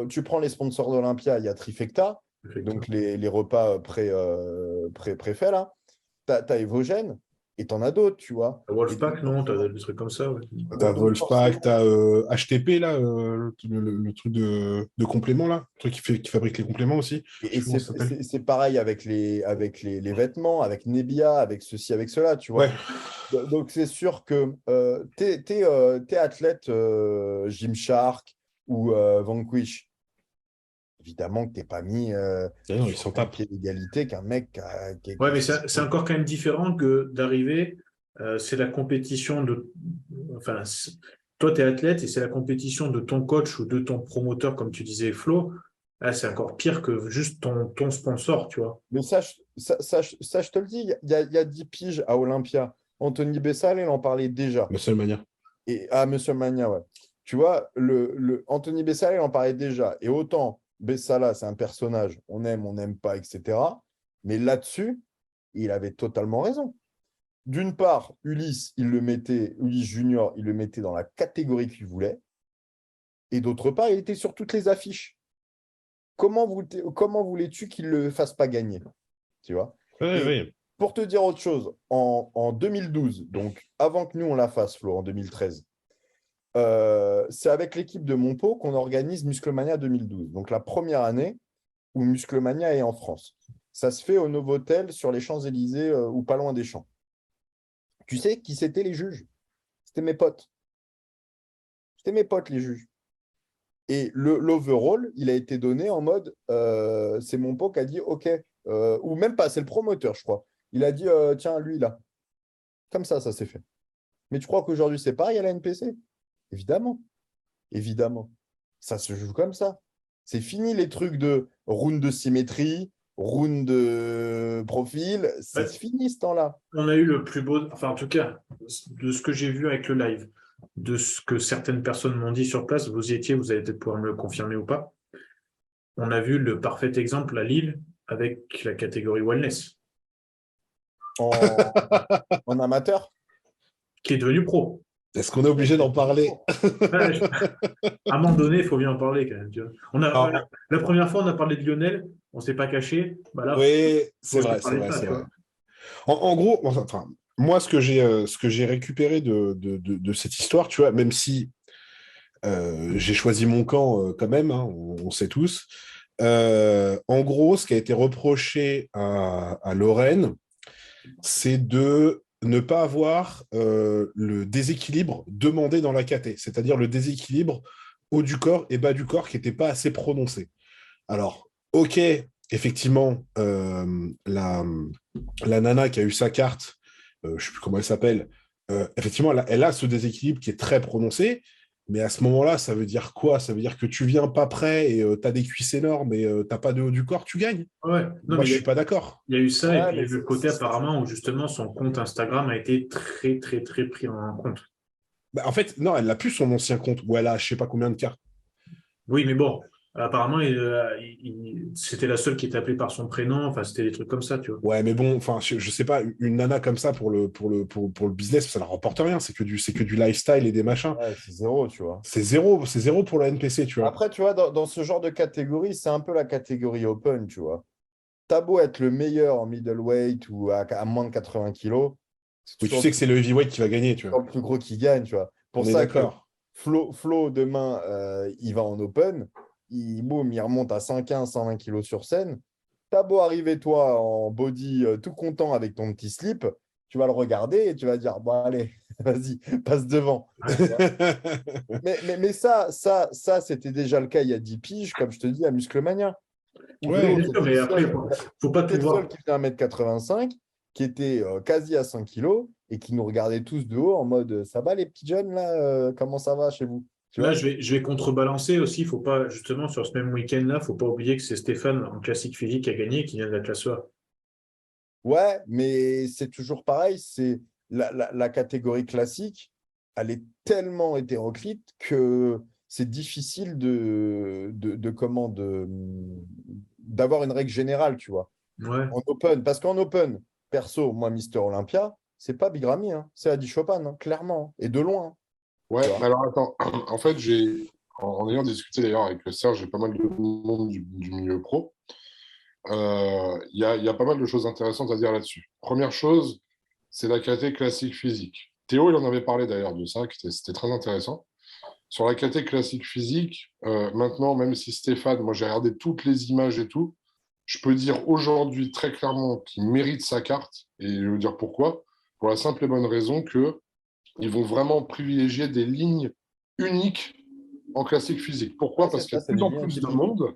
S3: tu prends les sponsors d'Olympia, il y a Trifecta, donc les repas préfaits là. Tu as Evogène et tu en as d'autres, tu vois. Et donc,
S2: Wolfpack, non, t'as des trucs comme ça, ouais.
S4: T'as
S3: donc
S4: Wolfpack,
S3: forcément,
S4: t'as HTP, là, le truc de complément, là, le truc qui fabrique les compléments aussi. Je
S3: et
S4: sais plus comment ça s'appelle.
S3: c'est pareil avec les vêtements, avec Nebia, avec ceci, avec cela, tu vois.
S4: Ouais,
S3: Donc, c'est sûr que t'es athlète Gymshark ou Vanquish. Évidemment que tu n'es pas mis
S4: non, ils
S3: sur
S4: s'en
S3: le même
S4: tapent.
S3: pied d'égalité qu'un mec
S2: Ouais, mais c'est encore quand même différent que d'arriver, c'est la compétition de. Enfin, toi, tu es athlète et c'est la compétition de ton coach ou de ton promoteur, comme tu disais, Flo. Là, c'est encore pire que juste ton sponsor, tu vois.
S3: Mais ça, je te le dis, il y a 10 piges à Olympia. Anthony Bessal, il en parlait déjà.
S4: La seule manière.
S3: Et à Monsieur Mania, ouais. Tu vois, Anthony Bessal, il en parlait déjà. Et autant Bessala, c'est un personnage, on n'aime pas, etc. Mais là-dessus, il avait totalement raison. D'une part, Ulysse Junior, il le mettait dans la catégorie qu'il voulait. Et d'autre part, il était sur toutes les affiches. Comment voulais-tu qu'il ne le fasse pas gagner? Tu vois?
S4: Ouais,
S3: Et
S4: ouais.
S3: pour te dire autre chose, en 2012, donc avant que nous on la fasse, Flo, en 2013, c'est avec l'équipe de Monpau qu'on organise Musclemania 2012. Donc la première année où Musclemania est en France. Ça se fait au Novotel sur les Champs-Élysées ou pas loin des Champs. Tu sais qui c'était les juges? C'était mes potes. C'était mes potes, les juges. Et l'overall, il a été donné en mode, c'est mon pot qui a dit OK, ou même pas, c'est le promoteur, je crois. Il a dit, tiens, lui, là. Comme ça s'est fait. Mais tu crois qu'aujourd'hui, c'est pareil à la NPC? Évidemment, évidemment. Ça se joue comme ça. C'est fini les trucs de round de symétrie, round de profil. C'est
S2: Ouais.
S3: fini ce temps-là.
S2: On a eu le plus beau, enfin en tout cas, de ce que j'ai vu avec le live, de ce que certaines personnes m'ont dit sur place, vous y étiez, vous allez peut-être pouvoir me le confirmer ou pas. On a vu le parfait exemple à Lille avec la catégorie wellness,
S3: En, en amateur.
S2: qui est devenu pro.
S4: Est-ce qu'on est obligé d'en parler?
S2: Ouais, à un moment donné, il faut bien en parler quand même. Tu vois.
S4: Alors,
S2: la première fois, on a parlé de Lionel, on ne s'est pas caché. Bah là,
S4: oui,
S2: faut
S4: c'est
S2: aussi
S4: vrai, c'est
S2: parler de
S4: vrai,
S2: ça,
S4: c'est
S2: tu
S4: vrai.
S2: vois.
S4: En gros, enfin, moi, ce que j'ai récupéré de cette histoire, tu vois, même si j'ai choisi mon camp quand même, hein, on sait tous. En gros, ce qui a été reproché à Lorraine, c'est de ne pas avoir le déséquilibre demandé dans la KT, c'est-à-dire le déséquilibre haut du corps et bas du corps qui n'était pas assez prononcé. Alors, ok, effectivement, la nana qui a eu sa carte, je ne sais plus comment elle s'appelle, effectivement, elle a ce déséquilibre qui est très prononcé, mais à ce moment-là, ça veut dire quoi? Ça veut dire que tu viens pas prêt et tu as des cuisses énormes et tu n'as pas de haut du corps, tu gagnes.
S2: Ouais. Non,
S4: Moi,
S2: mais
S4: je suis pas d'accord.
S2: il y a eu ça, et
S3: Ouais,
S2: puis il y a
S3: mais
S2: eu le côté apparemment où justement son compte Instagram a été très, très, très pris en compte.
S4: Bah, en fait, non, elle n'a plus son ancien compte, où elle a je sais pas combien de cartes.
S2: Oui, mais bon, apparemment, c'était la seule qui était appelée par son prénom, enfin, c'était des trucs comme ça, tu vois.
S4: Ouais, mais bon, enfin, je sais pas, une nana comme ça pour le business, ça ne rapporte rien. C'est que du lifestyle et des machins.
S3: ouais, c'est zéro, tu vois.
S4: C'est zéro pour la NPC, tu vois.
S3: Après, tu vois, dans ce genre de catégorie, c'est un peu la catégorie open, tu vois. T'as beau être le meilleur en middleweight ou à moins de 80 kilos, c'est
S4: Oui, tu
S3: toujours
S4: sais que c'est le heavyweight qui va gagner, tu vois.
S3: le plus gros qui gagne, tu vois. Pour
S4: On est
S3: ça que
S4: d'accord.
S3: Flo demain, il va en open, boum, il remonte à 115, 120 kilos sur scène. T'as beau arriver, toi, en body, tout content avec ton petit slip, tu vas le regarder et tu vas dire, bon, allez, vas-y, passe devant. Tu vois. Mais ça c'était déjà le cas il y a 10 piges, comme je te dis, à Musclemania. Où
S2: Oui,
S4: Ouais,
S2: bien
S3: Flo,
S2: sûr, mais après, faut pas
S3: c'était
S2: tout
S3: le seul
S2: voir.
S3: qui faisait 1m85, qui était quasi à 5 kilos et qui nous regardait tous de haut en mode ça va les petits jeunes là, comment ça va chez vous? Tu
S2: Là,
S3: vois?
S2: je vais contrebalancer aussi. Faut pas, justement, sur ce même week-end-là, faut pas oublier que c'est Stéphane en classique physique qui a gagné, qui vient de la classe A.
S3: Ouais, mais c'est toujours pareil, c'est la catégorie classique, elle est tellement hétéroclite que c'est difficile d'avoir une règle générale, tu vois.
S2: Ouais.
S3: En open, parce qu'en open, perso, moi, Mister Olympia, c'est pas Big Ramy, hein, c'est Adi Chopin, hein, clairement, et de loin.
S1: Ouais, mais alors attends, en fait, en ayant discuté d'ailleurs avec Serge, j'ai pas mal de monde du milieu pro. Il y a pas mal de choses intéressantes à dire là-dessus. Première chose, c'est la caté classique physique. Théo, il en avait parlé d'ailleurs de ça, c'était très intéressant. Sur la caté classique physique, maintenant, même si Stéphane, moi j'ai regardé toutes les images et tout, je peux dire aujourd'hui très clairement qu'il mérite sa carte, et je veux dire pourquoi. Pour la simple et bonne raison que ils vont vraiment privilégier des lignes uniques en classique physique. Pourquoi?
S3: Ouais,
S1: Parce qu'il y a de
S3: c'est
S1: plus
S3: des
S1: en
S3: liens
S1: plus de
S3: uniques.
S1: monde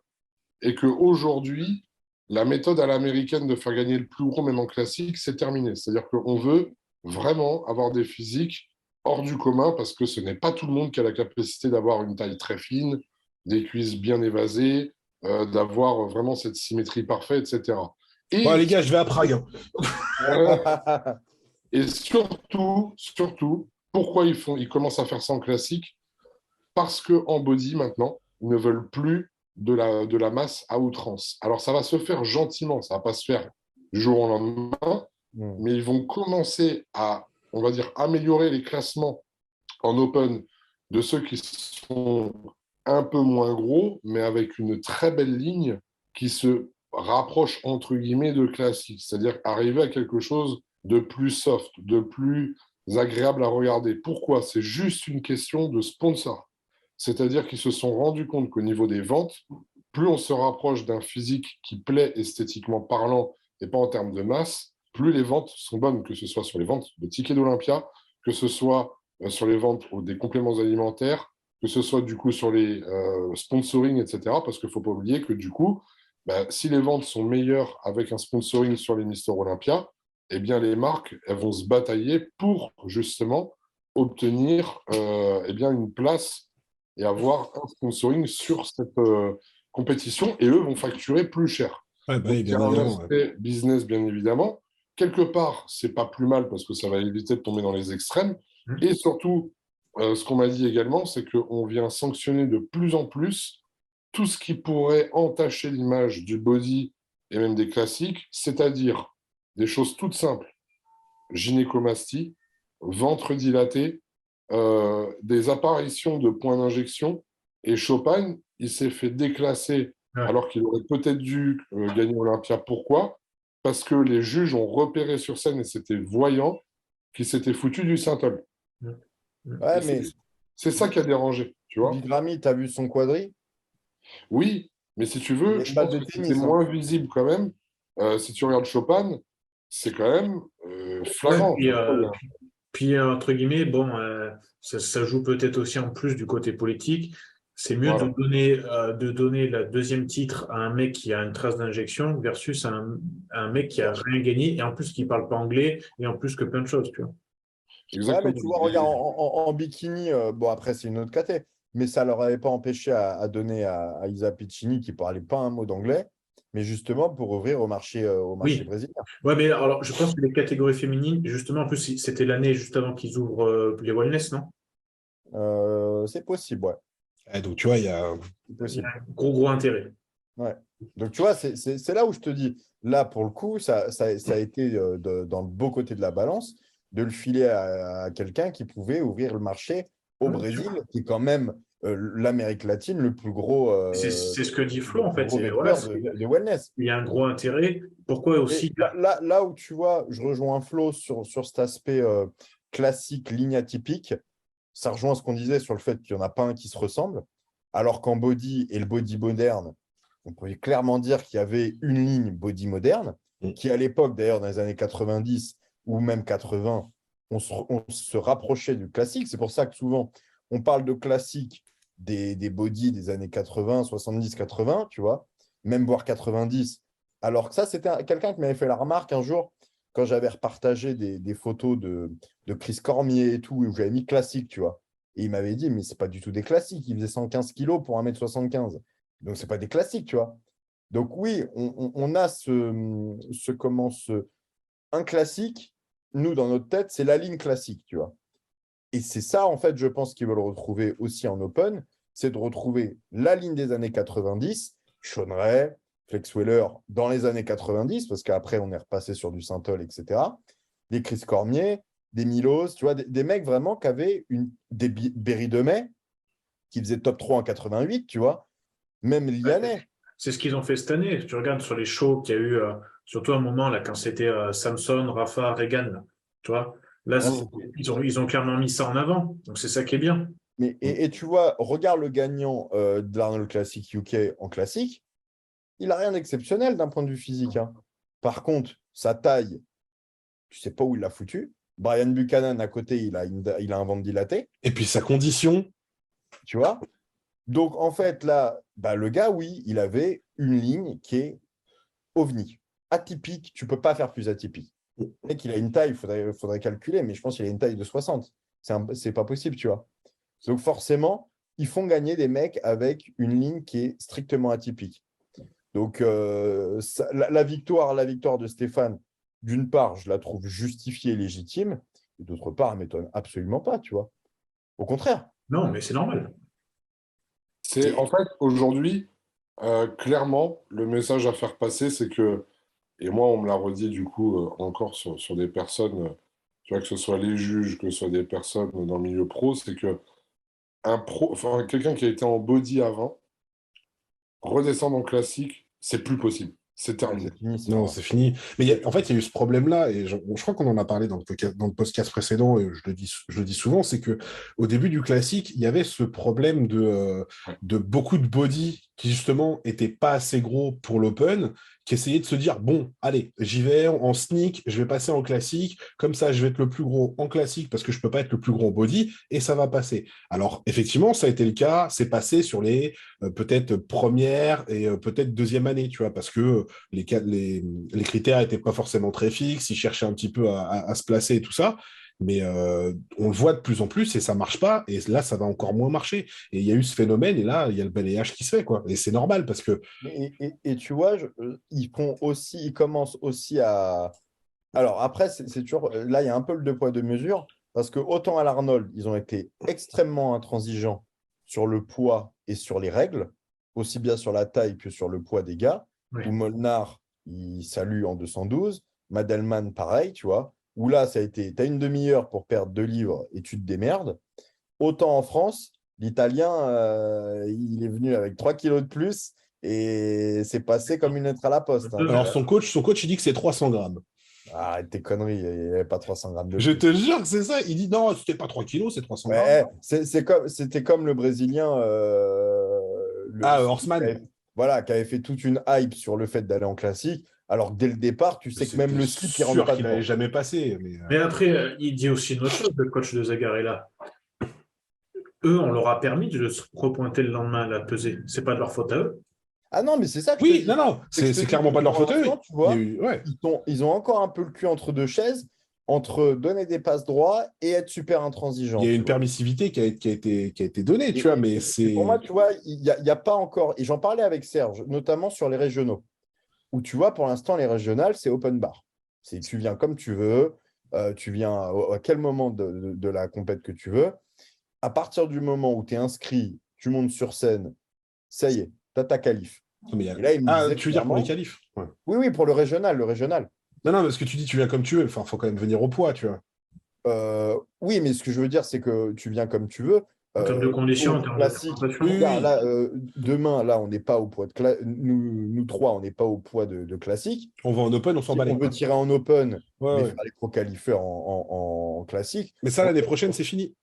S1: et qu'aujourd'hui, la méthode à l'américaine de faire gagner le plus gros, même en classique, c'est terminé. C'est-à-dire qu'on veut vraiment avoir des physiques hors du commun parce que ce n'est pas tout le monde qui a la capacité d'avoir une taille très fine, des cuisses bien évasées, d'avoir vraiment cette symétrie parfaite, etc.
S4: Bon,
S1: Et,
S4: les gars, je vais à Prague, hein.
S1: et surtout, pourquoi ils commencent à faire ça en classique? Parce qu'en body, maintenant, ils ne veulent plus de la masse à outrance. Alors, ça va se faire gentiment, ça ne va pas se faire du jour au lendemain, mais ils vont commencer à, on va dire, améliorer les classements en open de ceux qui sont un peu moins gros, mais avec une très belle ligne qui se rapproche, entre guillemets, de classique. C'est-à-dire arriver à quelque chose de plus soft, de plus agréable à regarder. Pourquoi? C'est juste une question de sponsor. C'est-à-dire qu'ils se sont rendus compte qu'au niveau des ventes, plus on se rapproche d'un physique qui plaît esthétiquement parlant et pas en termes de masse, plus les ventes sont bonnes, que ce soit sur les ventes de tickets d'Olympia, que ce soit sur les ventes des compléments alimentaires, que ce soit du coup sur les sponsoring, etc. Parce qu'il ne faut pas oublier que du coup, bah, si les ventes sont meilleures avec un sponsoring sur les Mister Olympia, eh bien les marques elles vont se batailler pour justement obtenir eh bien une place et avoir un sponsoring sur cette compétition et eux vont facturer plus cher.
S4: Ouais,
S1: Donc, il y a un aspect business, bien évidemment. Quelque part, c'est pas plus mal parce que ça va éviter de tomber dans les extrêmes. Et surtout, ce qu'on m'a dit également, c'est qu'on vient sanctionner de plus en plus tout ce qui pourrait entacher l'image du body et même des classiques, c'est-à-dire des choses toutes simples, gynécomastie, ventre dilaté, des apparitions de points d'injection. Et Chopin, il s'est fait déclasser alors qu'il aurait peut-être dû gagner Olympia. Pourquoi? Parce que les juges ont repéré sur scène, et c'était voyant, qu'il s'était foutu du Saint-Ol.
S3: Ouais, mais
S1: C'est ça qui a dérangé, tu vois?
S3: Big Ramy, tu as vu son quadri?
S1: Oui, mais si tu
S3: Il y
S1: veux,
S3: a
S1: je
S3: une balle
S1: pense
S3: de
S1: que c'était
S3: tennis. Hein.
S1: moins visible quand même. Si tu regardes Chopin, c'est quand même flagrant.
S2: Puis, entre guillemets, bon, ça joue peut-être aussi en plus du côté politique. C'est mieux
S1: Voilà.
S2: de donner la deuxième titre à un mec qui a une trace d'injection versus un mec qui a rien gagné et en plus qui parle pas anglais et en plus que plein de choses, tu vois.
S3: Ouais, mais
S1: Exactement.
S3: tu vois, regarde, en bikini, bon, après, c'est une autre caté, mais ça ne leur avait pas empêché à donner à Isa Piccini, qui ne parlait pas un mot d'anglais, mais justement pour ouvrir au marché
S2: Oui.
S3: brésilien.
S2: Ouais, mais alors, je pense que les catégories féminines, justement, en plus, c'était l'année juste avant qu'ils ouvrent les wellness, non?
S3: C'est possible, ouais.
S4: Ouais, donc, tu vois, il y a.
S3: C'est
S2: Il y a
S3: possible.
S2: un gros intérêt.
S3: Ouais. Donc, tu vois, c'est là où je te dis, là, pour le coup, ça a été dans le beau côté de la balance de le filer à quelqu'un qui pouvait ouvrir le marché au Brésil, qui est quand même l'Amérique latine, le plus gros,
S2: C'est ce que dit Flo, en fait.
S3: vecteur de wellness.
S2: Il y a un gros intérêt. Pourquoi
S3: Et
S2: aussi
S3: là où tu vois, je rejoins Flo sur cet aspect classique, ligne atypique, ça rejoint ce qu'on disait sur le fait qu'il n'y en a pas un qui se ressemble, alors qu'en body et le body moderne, on pouvait clairement dire qu'il y avait une ligne body moderne, qui à l'époque, d'ailleurs, dans les années 90 ou même 80, on se rapprochait du classique. C'est pour ça que souvent, on parle de classique des body des années 80, 70, 80, tu vois, même voire 90. Alors que ça, c'était quelqu'un qui m'avait fait la remarque un jour, quand j'avais repartagé des photos de Chris Cormier et tout, où j'avais mis classique, tu vois. Et il m'avait dit, mais ce n'est pas du tout des classiques. Il faisait 115 kilos pour 1m75. Donc, ce n'est pas des classiques, tu vois. Donc, oui, on a un classique, nous, dans notre tête, c'est la ligne classique, tu vois. Et c'est ça, en fait, je pense qu'ils veulent retrouver aussi en open, c'est de retrouver la ligne des années 90, Shawn Ray, Flex Wheeler dans les années 90, parce qu'après, on est repassé sur du Saint-Ol, etc. Des Chris Cormier, des Milos, tu vois, des mecs vraiment qui avaient des Berry de Mai, qui faisaient top 3 en 88, tu vois. Même Lianais.
S2: C'est ce qu'ils ont fait cette année. Tu regardes sur les shows qu'il y a eu, surtout à un moment, là, quand c'était Samson, Rafa, Reagan, là, tu vois. Là, ils ont clairement mis ça en avant. Donc, c'est ça qui est bien.
S3: Et tu vois, regarde le gagnant de l'Arnold Classic UK en classique. Il n'a rien d'exceptionnel d'un point de vue physique. Hein. Par contre, sa taille, tu ne sais pas où il l'a foutu. Brian Buchanan, à côté, il a un ventre dilaté.
S4: Et puis sa condition.
S3: Tu vois. Donc, en fait, là, le gars, oui, il avait une ligne qui est ovni. Atypique, tu ne peux pas faire plus atypique. Le mec, il a une taille, il faudrait calculer, mais je pense qu'il a une taille de 60. C'est pas possible, tu vois. Donc, forcément, ils font gagner des mecs avec une ligne qui est strictement atypique. Donc, la victoire de Stéphane, d'une part, je la trouve justifiée et légitime, et d'autre part, elle ne m'étonne absolument pas, tu vois. Au contraire.
S2: Non, mais c'est normal.
S1: En fait, aujourd'hui, clairement, le message à faire passer, c'est que, et moi, on me l'a redit du coup encore sur des personnes, tu vois, que ce soit les juges, que ce soit des personnes dans le milieu pro, c'est que quelqu'un qui a été en body avant, redescendre en classique, c'est plus possible. C'est terminé.
S4: Non, c'est fini. Mais en fait, il y a eu ce problème-là, et je crois qu'on en a parlé dans le podcast précédent, et je le dis souvent, c'est que au début du classique, il y avait ce problème de beaucoup de body qui, justement, n'étaient pas assez gros pour l'open, qui essayaient de se dire, bon, allez, j'y vais en sneak, je vais passer en classique, comme ça, je vais être le plus gros en classique, parce que je ne peux pas être le plus gros en body, et ça va passer. Alors, effectivement, ça a été le cas, c'est passé sur les peut-être première et peut-être deuxième année, tu vois, parce que les critères n'étaient pas forcément très fixes, ils cherchaient un petit peu à se placer et tout ça, mais on le voit de plus en plus et ça marche pas, et là, ça va encore moins marcher. Et il y a eu ce phénomène, et là, il y a le balayage qui se fait, quoi. Et c'est normal, parce que...
S3: Et tu vois, ils commencent aussi à... Alors après, c'est toujours... Là, il y a un peu le deux poids, deux mesures, parce que autant à l'Arnold, ils ont été extrêmement intransigeants sur le poids et sur les règles, aussi bien sur la taille que sur le poids des gars, où Molnar, il salue en 212, Madelman, pareil, tu vois, où là, ça a été, tu as une demi-heure pour perdre 2 livres et tu te démerdes. Autant en France, l'Italien, il est venu avec 3 kilos de plus et c'est passé comme une lettre à la poste. Hein.
S4: Alors, son coach, il dit que c'est 300 grammes.
S3: Arrête tes conneries, il n'y avait pas 300 grammes de plus.
S4: Je te jure que c'est ça. Il dit non, c'était pas 3 kilos, c'est 300
S3: grammes.
S4: Ouais,
S3: c'était comme le Brésilien.
S4: Horseman.
S3: Voilà, qui avait fait toute une hype sur le fait d'aller en classique. Alors que dès le départ, tu sais que même le slip, il rentre pas
S4: qu'il n'avait jamais passé.
S2: Mais après, il dit aussi une autre chose, le coach de Zagarella. Eux, on leur a permis de se repointer le lendemain à la pesée. C'est pas de leur faute à eux.
S3: Ah non, mais c'est ça que
S4: oui, non, c'est clairement pas de leur faute à eux.
S3: Tu vois, ils ont encore un peu le cul entre deux chaises, entre donner des passes droits et être super intransigeant.
S4: Il y a une permissivité qui a été donnée, tu vois, mais c'est...
S3: Pour moi, tu vois, il n'y a pas encore... Et j'en parlais avec Serge, notamment sur les régionaux, où tu vois, pour l'instant, les régionales, c'est open bar. Tu viens comme tu veux, tu viens à quel moment de la compète que tu veux. À partir du moment où tu es inscrit, tu montes sur scène, ça y est, tu as ta qualif.
S4: Mais là, tu veux dire pour les qualifs?
S3: Oui, pour le régional.
S4: Non, parce que tu dis tu viens comme tu veux. Enfin, il faut quand même venir au poids, tu vois.
S3: Oui, mais ce que je veux dire, c'est que tu viens comme tu veux.
S2: En termes de conditions, en termes
S3: classique. Là, demain, là, on n'est pas au poids de nous trois, on n'est pas au poids de classique.
S4: On va en open, on s'en bat les
S3: couilles. On veut tirer en open, mais faire les pro-qualifeurs en classique.
S4: Mais ça, l'année prochaine, c'est fini.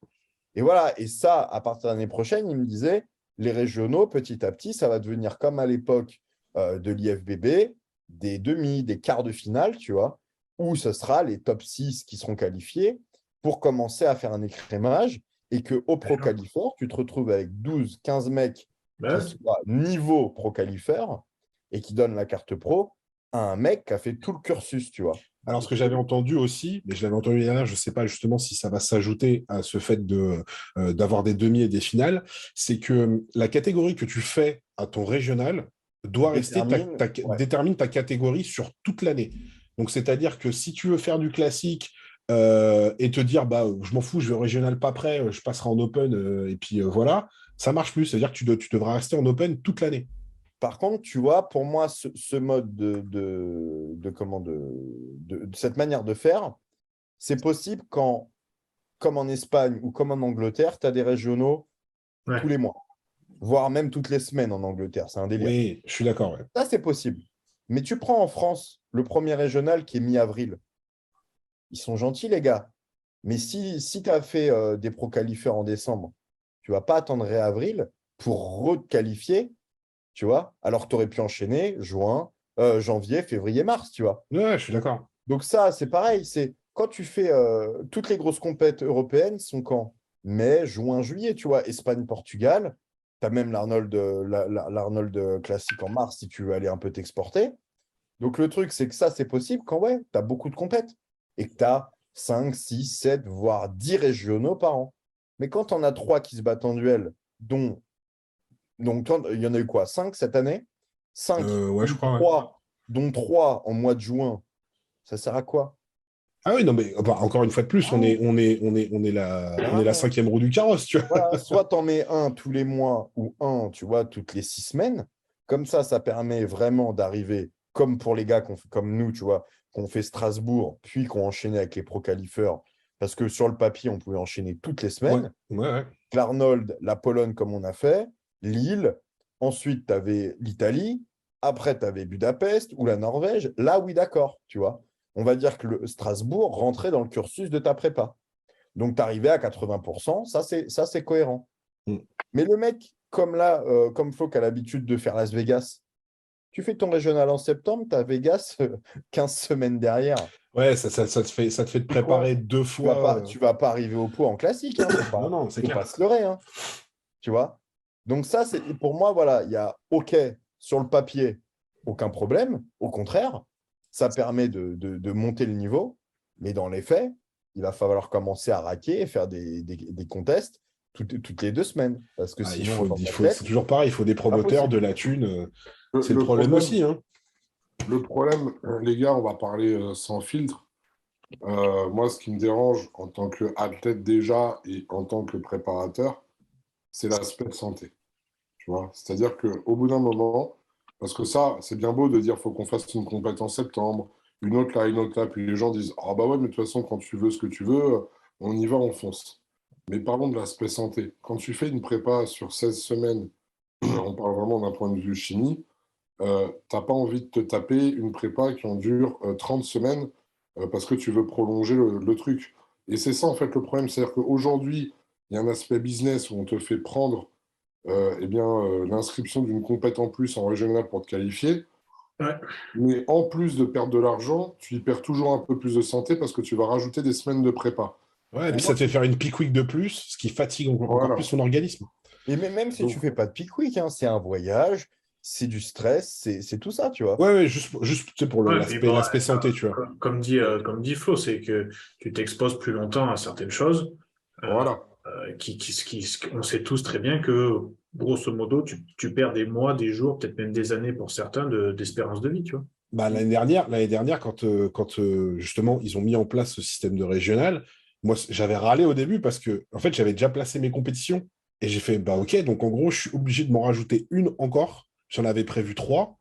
S3: Et voilà, et ça, à partir de l'année prochaine, il me disait, les régionaux, petit à petit, ça va devenir comme à l'époque de l'IFBB, des demi, des quarts de finale, tu vois, où ce sera les top 6 qui seront qualifiés pour commencer à faire un écrémage et qu'au pro-qualifeur, tu te retrouves avec 12, 15 mecs qui soient niveau pro-qualifeur et qui donnent la carte pro à un mec qui a fait tout le cursus, tu vois.
S4: Alors, ce que j'avais entendu aussi, mais je l'avais entendu dernière, je ne sais pas justement si ça va s'ajouter à ce fait d'avoir des demi et des finales, c'est que la catégorie que tu fais à ton régional doit détermine ta catégorie sur toute l'année. Donc, c'est-à-dire que si tu veux faire du classique et te dire, je m'en fous, je vais au régional pas prêt, je passerai en open, et puis voilà, ça marche plus. C'est-à-dire que tu devras rester en open toute l'année.
S3: Par contre, tu vois, pour moi, ce mode de cette manière de faire, c'est possible quand, comme en Espagne ou comme en Angleterre, tu as des régionaux tous les mois, voire même toutes les semaines en Angleterre. C'est un délire.
S4: Oui, je suis d'accord. Ouais.
S3: Ça, c'est possible. Mais tu prends en France le premier régional qui est mi-avril. Ils sont gentils, les gars. Mais si tu as fait des pro-qualifieurs en décembre, tu ne vas pas attendre avril pour requalifier, tu vois, alors que tu aurais pu enchaîner janvier, février, mars, tu vois.
S4: Ouais, je suis d'accord.
S3: Donc ça, c'est pareil. C'est quand tu fais toutes les grosses compètes européennes sont quand? Mai, juin, juillet, tu vois. Espagne, Portugal. Tu as même l'Arnold classique en mars si tu veux aller un peu t'exporter. Donc le truc, c'est que ça, c'est possible quand ouais, tu as beaucoup de compètes et que tu as 5, 6, 7, voire 10 régionaux par an. Mais quand tu en as 3 qui se battent en duel, donc il y en a eu quoi? 5 cette année? 5,
S4: Ouais, je crois. Ouais.
S3: 3, dont 3 en mois de juin. Ça sert à quoi?
S4: Ah oui, non, mais encore une fois de plus, on est la cinquième roue du carrosse, tu vois.
S3: Voilà, soit tu en mets un tous les mois ou un, tu vois, toutes les 6 semaines. Comme ça permet vraiment d'arriver, comme pour les gars comme nous, tu vois, qu'on fait Strasbourg, puis qu'on enchaînait avec les pro-qualifeurs, parce que sur le papier, on pouvait enchaîner toutes les semaines.
S4: Ouais.
S3: L'Arnold, la Pologne, comme on a fait, Lille, ensuite, tu avais l'Italie, après, tu avais Budapest ou la Norvège. Là, oui, d'accord, tu vois. On va dire que le Strasbourg rentrait dans le cursus de ta prépa. Donc, tu arrivais à 80%, ça, c'est cohérent.
S4: Mm.
S3: Mais le mec, comme là, comme Flo qui a l'habitude de faire Las Vegas, tu fais ton régional en septembre, tu as Vegas 15 semaines derrière.
S4: Ouais, ça te fait te préparer 2 fois.
S3: Tu vas pas arriver au pot en classique. Hein,
S4: non, c'est clair.
S3: Faut pas se leurrer. Hein, tu vois. Donc ça, c'est pour moi, voilà, il y a OK sur le papier, aucun problème. Au contraire, ça permet de monter le niveau. Mais dans les faits, il va falloir commencer à raquer et faire des contests toutes les 2 semaines. Parce que sinon,
S4: c'est toujours pareil, il faut des promoteurs, de la thune. C'est le problème aussi. Hein.
S1: Le problème, les gars, on va parler sans filtre. Moi, ce qui me dérange en tant qu'athlète déjà et en tant que préparateur, c'est l'aspect de santé. Tu vois, c'est-à-dire qu'au bout d'un moment, parce que ça, c'est bien beau de dire qu'il faut qu'on fasse une compète en septembre, une autre là, une autre là, puis les gens disent ah bah ouais, mais de toute façon, quand tu veux ce que tu veux, on y va, on fonce. Mais parlons de l'aspect santé. Quand tu fais une prépa sur 16 semaines, on parle vraiment d'un point de vue chimie, t'as pas envie de te taper une prépa qui en dure 30 semaines parce que tu veux prolonger le truc. Et c'est ça en fait le problème, c'est-à-dire qu'aujourd'hui, il y a un aspect business où on te fait prendre l'inscription d'une compète en plus en régional pour te qualifier.
S2: Ouais.
S1: Mais en plus de perdre de l'argent, tu y perds toujours un peu plus de santé parce que tu vas rajouter des semaines de prépa.
S4: Ouais, et puis ça te fait faire une peak week de plus, ce qui fatigue encore plus son organisme.
S3: Et même si tu fais pas de peak week, hein, c'est un voyage, c'est du stress, c'est tout ça, tu vois.
S4: Ouais, juste pour l'aspect santé, tu vois.
S2: Comme dit Flo, c'est que tu t'exposes plus longtemps à certaines choses.
S1: Voilà.
S2: On sait tous très bien que, grosso modo, tu perds des mois, des jours, peut-être même des années pour certains d'espérance de vie, tu vois.
S4: Bah, l'année dernière, quand justement ils ont mis en place ce système de régional, moi j'avais râlé au début parce que en fait j'avais déjà placé mes compétitions et j'ai fait bah ok, donc en gros je suis obligé de m'en rajouter une encore. J'en avais prévu 3.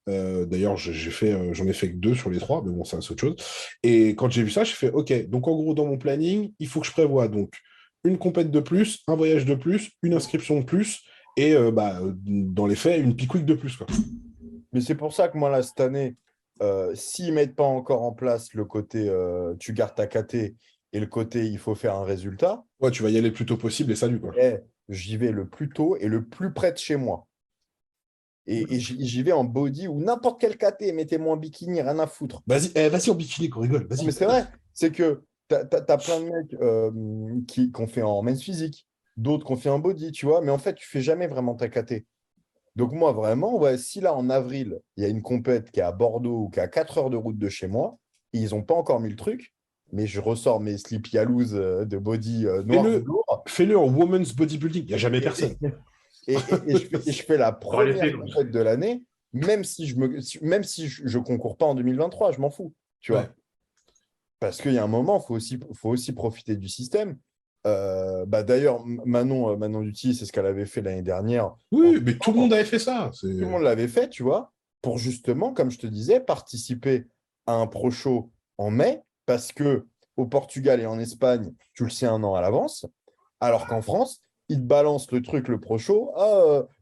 S4: D'ailleurs j'en ai fait que 2 sur les 3, mais bon c'est autre chose. Et quand j'ai vu ça, j'ai fait ok, donc en gros dans mon planning il faut que je prévoie donc une compète de plus, un voyage de plus, une inscription de plus et dans les faits une peak week de plus quoi.
S3: Mais c'est pour ça que moi, là, cette année, s'ils ne mettent pas encore en place le côté tu gardes ta KT et le côté il faut faire un résultat.
S4: Ouais, tu vas y aller le plus tôt possible et salut, quoi.
S3: J'y vais le plus tôt et le plus près de chez moi. Et j'y vais en body ou n'importe quel KT, mettez-moi en bikini, rien à foutre.
S4: Vas-y en bikini, qu'on rigole. Vas-y.
S3: Mais c'est vrai, c'est que tu as plein de mecs qui ont fait en men's physique, d'autres qui ont fait en body, tu vois, mais en fait, tu fais jamais vraiment ta KT. Donc moi, vraiment, si là, en avril, il y a une compète qui est à Bordeaux ou qui est à 4 heures de route de chez moi, et ils n'ont pas encore mis le truc, mais je ressors mes slip Yalouz de body noir lourd.
S4: Fais-le en women's bodybuilding, il n'y a jamais personne.
S3: Et je fais la première compète de l'année, même si je ne concours pas en 2023, je m'en fous, tu vois. Parce qu'il y a un moment, il faut aussi profiter du système. D'ailleurs, Manon Duty, c'est ce qu'elle avait fait l'année dernière.
S4: Oui, mais tout le monde avait fait ça.
S3: Tout le monde l'avait fait, tu vois, pour justement, comme je te disais, participer à un pro show en mai, parce que au Portugal et en Espagne, tu le sais un an à l'avance, alors qu'en France, ils te balancent le truc, le pro show,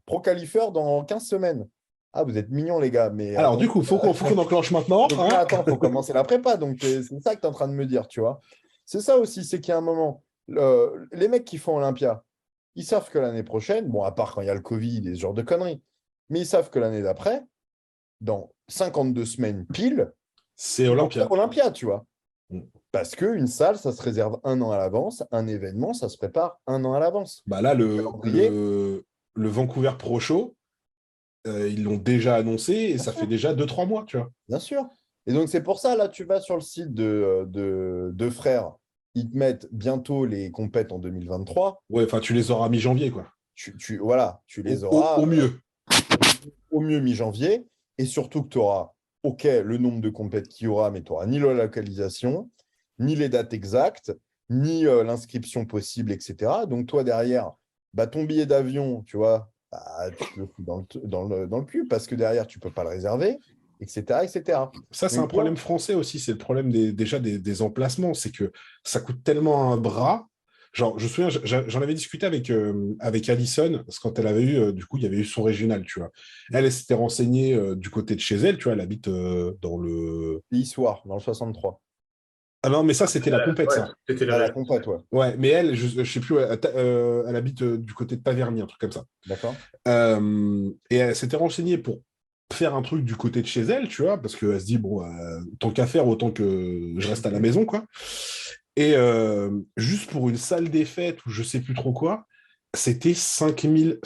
S3: pro qualifieur dans 15 semaines. Ah, vous êtes mignons, les gars, mais
S4: Alors,
S3: attends,
S4: du coup, faut qu'on enclenche maintenant.
S3: donc
S4: Hein.
S3: là, attends, faut commencer la prépa. Donc, c'est ça que tu es en train de me dire, tu vois. C'est ça aussi, c'est qu'il y a un moment, les mecs qui font Olympia, ils savent que l'année prochaine, bon, à part quand il y a le Covid et ce genre de conneries, mais ils savent que l'année d'après, dans 52 semaines pile,
S4: C'est
S3: ils vont
S4: Olympia.
S3: faire Olympia, tu vois.
S4: Mm.
S3: Parce qu'une salle, ça se réserve un an à l'avance, un événement, ça se prépare un an à l'avance.
S4: Bah là, le Vancouver Pro Show, ils l'ont déjà annoncé et
S3: Bien
S4: ça
S3: sûr.
S4: fait déjà 2-3 mois, tu vois.
S3: Bien sûr. Et donc, c'est pour ça, là, tu vas sur le site de Frères, ils te mettent bientôt les compètes en 2023.
S4: Ouais, enfin, tu les auras mi-janvier, quoi.
S3: Voilà, tu les
S4: Au,
S3: auras
S4: au mieux.
S3: au mieux mi-janvier. Et surtout que tu auras, OK, le nombre de compètes qu'il y aura, mais tu n'auras ni la localisation, ni les dates exactes, ni l'inscription possible, etc. Donc, toi, derrière, ton billet d'avion, tu vois, tu te le fous dans le cul parce que derrière, tu ne peux pas le réserver, etc. etc.
S4: Ça, c'est un
S3: Donc, toi,
S4: problème français aussi. C'est le problème déjà des emplacements. C'est que ça coûte tellement un bras. Genre, je me souviens, j'en avais discuté avec Alison, parce que quand elle avait eu, du coup, il y avait eu son régional, tu vois. Elle s'était renseignée du côté de chez elle, tu vois, elle habite dans le...
S3: Soir, dans le 63.
S4: Ah non, mais ça, c'était la compète,
S2: Ouais,
S4: ça.
S2: c'était
S3: À la
S2: le
S3: compète, ouais.
S4: Ouais, mais elle, je sais plus, elle habite du côté de Taverny, un truc comme ça.
S3: D'accord.
S4: Et elle s'était renseignée pour faire un truc du côté de chez elle, tu vois, parce qu'elle se dit, bon, tant qu'à faire, autant que je reste à la maison, quoi. Et juste pour une salle des fêtes ou je sais plus trop quoi, c'était 5 000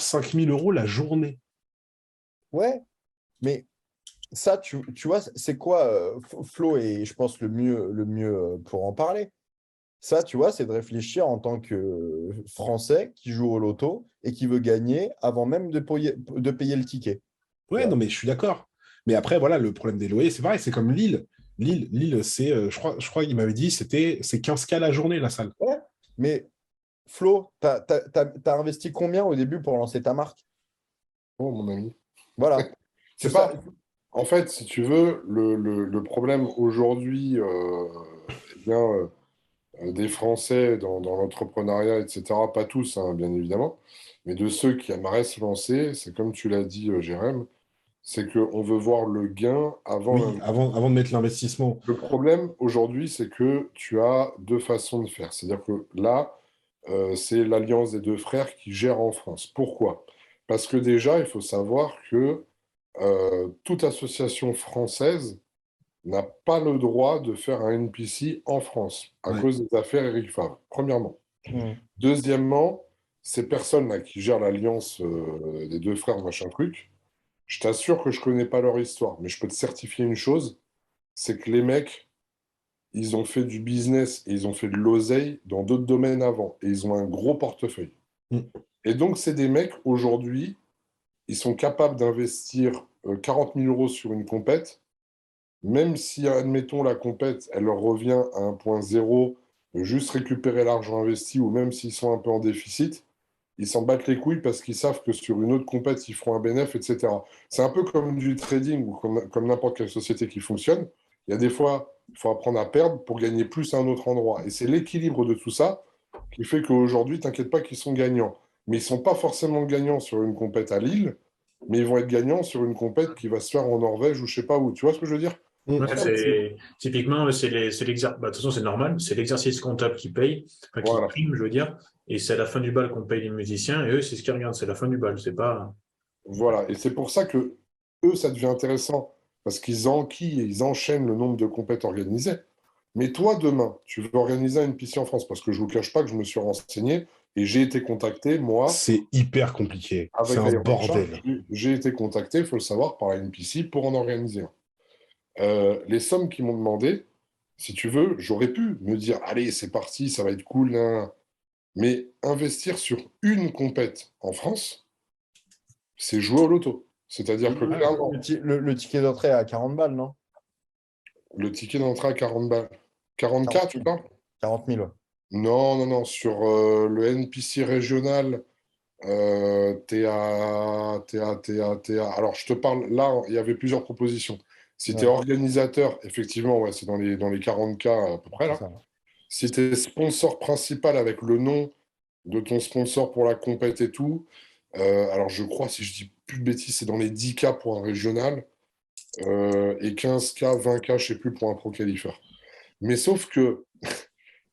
S4: euros la journée.
S3: Ouais, mais ça, tu vois, c'est quoi, Flo, et je pense le mieux pour en parler. Ça, tu vois, c'est de réfléchir en tant que Français qui joue au loto et qui veut gagner avant même de payer le ticket. Tu
S4: Ouais, non,
S3: vois.
S4: mais je suis d'accord. Mais après, voilà, le problème des loyers, c'est pareil, c'est comme Lille. Lille, c'est, je crois qu'il m'avait dit, c'est 15K la journée, la salle.
S3: Ouais. Mais Flo, t'as investi combien au début pour lancer ta marque?
S1: Oh, mon ami.
S3: Voilà. C'est
S1: C'est
S3: ça.
S1: pas. En fait, si tu veux, le problème aujourd'hui, eh bien, des Français dans l'entrepreneuriat, etc., pas tous, hein, bien évidemment, mais de ceux qui aimeraient se lancer, c'est comme tu l'as dit, Jérém, c'est qu'on veut voir le gain avant
S4: Oui, avant de mettre l'investissement.
S1: Le problème aujourd'hui, c'est que tu as deux façons de faire. C'est-à-dire que là, c'est l'alliance des deux frères qui gère en France. Pourquoi? Parce que déjà, il faut savoir que toute association française n'a pas le droit de faire un NPC en France à
S4: Ouais.
S1: cause des affaires Éric Favre, premièrement.
S3: Mm.
S1: Deuxièmement, ces personnes-là qui gèrent l'alliance des deux frères, machin truc, je t'assure que je connais pas leur histoire, mais je peux te certifier une chose, c'est que les mecs, ils ont fait du business et ils ont fait de l'oseille dans d'autres domaines avant, et ils ont un gros portefeuille.
S4: Mm.
S1: Et donc, c'est des mecs, aujourd'hui, ils sont capables d'investir 40 000 euros sur une compète, même si, admettons, la compète, elle leur revient à 1,0, juste récupérer l'argent investi, ou même s'ils sont un peu en déficit, ils s'en battent les couilles parce qu'ils savent que sur une autre compète, ils feront un bénéfice, etc. C'est un peu comme du trading ou comme n'importe quelle société qui fonctionne. Il y a des fois, il faut apprendre à perdre pour gagner plus à un autre endroit. Et c'est l'équilibre de tout ça qui fait qu'aujourd'hui, t'inquiète pas qu'ils sont gagnants. Mais ils sont pas forcément gagnants sur une compète à Lille, mais ils vont être gagnants sur une compète qui va se faire en Norvège ou je sais pas où. Tu vois ce que je veux dire?
S4: Mm.
S2: Ouais,
S1: En fait,
S2: typiquement, c'est l'exercice. De toute façon, c'est normal. C'est l'exercice comptable qui paye, enfin, qui
S1: voilà.
S2: prime, je veux dire. Et c'est à la fin du bal qu'on paye les musiciens. Et eux, c'est ce qu'ils regardent. C'est la fin du bal. C'est pas.
S1: Voilà. Et c'est pour ça que eux, ça devient intéressant. Parce qu'ils enquillent et ils enchaînent le nombre de compètes organisées. Mais toi, demain, tu veux organiser une piscine en France, parce que je ne vous cache pas que je me suis renseigné et j'ai été contacté, moi,
S4: C'est hyper compliqué. C'est
S1: avec
S4: un
S1: Aéromarchand,
S4: bordel.
S1: j'ai été contacté, il faut le savoir, par la NPC pour en organiser un. Les sommes qu'ils m'ont demandé, si tu veux, j'aurais pu me dire, allez, c'est parti, ça va être cool, nan. Mais investir sur une compète en France, c'est jouer au loto. C'est-à-dire que
S4: Ouais.
S1: clairement,
S3: Le ticket d'entrée à 40 balles, non?
S1: le ticket d'entrée à 40 balles.
S3: 40
S1: 44, tu
S3: 000.
S1: parles?
S3: 40 000, ouais.
S1: Non, non, non. Sur le NPC régional, Alors, je te parle, là, il y avait plusieurs propositions. Si tu es
S3: Ouais,
S1: organisateur, effectivement, ouais, c'est dans les 40K à peu près,
S3: c'est
S1: là.
S3: ça.
S1: Si tu es sponsor principal avec le nom de ton sponsor pour la compète et tout, alors je crois, si je dis plus de bêtises, c'est dans les 10K pour un régional et 15K, 20K, je sais plus, pour un pro qualifier. Mais sauf que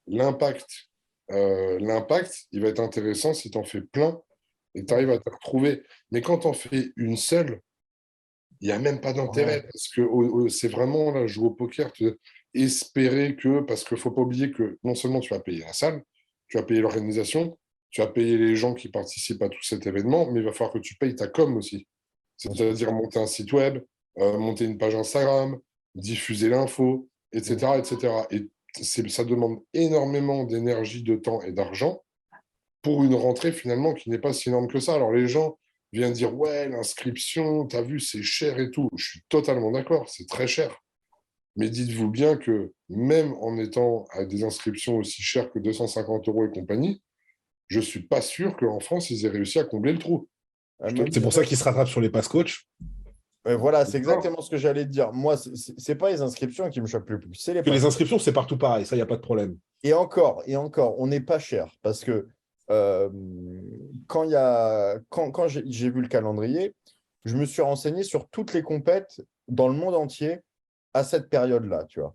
S1: l'impact, l'impact, il va être intéressant si tu en fais plein et tu arrives à te retrouver. Mais quand tu en fais une seule, il n'y a même pas
S3: Ouais.
S1: d'intérêt parce que c'est vraiment là, jouer au poker, espérer que, parce qu'il ne faut pas oublier que non seulement tu vas payer la salle, tu vas payer l'organisation, tu vas payer les gens qui participent à tout cet événement, mais il va falloir que tu payes ta com aussi.
S3: Bien sûr.
S1: C'est-à-dire monter un site web, monter une page Instagram, diffuser l'info,
S3: Mm.
S1: etc., etc. Et ça demande énormément d'énergie, de temps et d'argent pour une rentrée finalement qui n'est pas si énorme que ça. Alors les gens viennent dire ouais, l'inscription, t'as vu, c'est cher et tout. Je suis totalement d'accord, c'est très cher. Mais dites-vous bien que même en étant à des inscriptions aussi chères que 250 euros et compagnie, je suis pas sûr qu'en France, ils aient réussi à combler le trou. Je te le
S4: C'est
S1: dis.
S4: pour ça qu'ils se rattrapent sur les pass coach.
S3: Voilà, c'est
S1: D'accord.
S3: exactement ce que j'allais te dire. Moi, c'est pas les inscriptions qui me choquent le plus, c'est les
S4: Que les
S3: passes.
S4: inscriptions, c'est partout pareil, ça, il n'y a pas de problème.
S3: Et encore, on n'est pas cher parce que euh, quand j'ai vu le calendrier, je me suis renseigné sur toutes les compètes dans le monde entier à cette période-là, tu vois.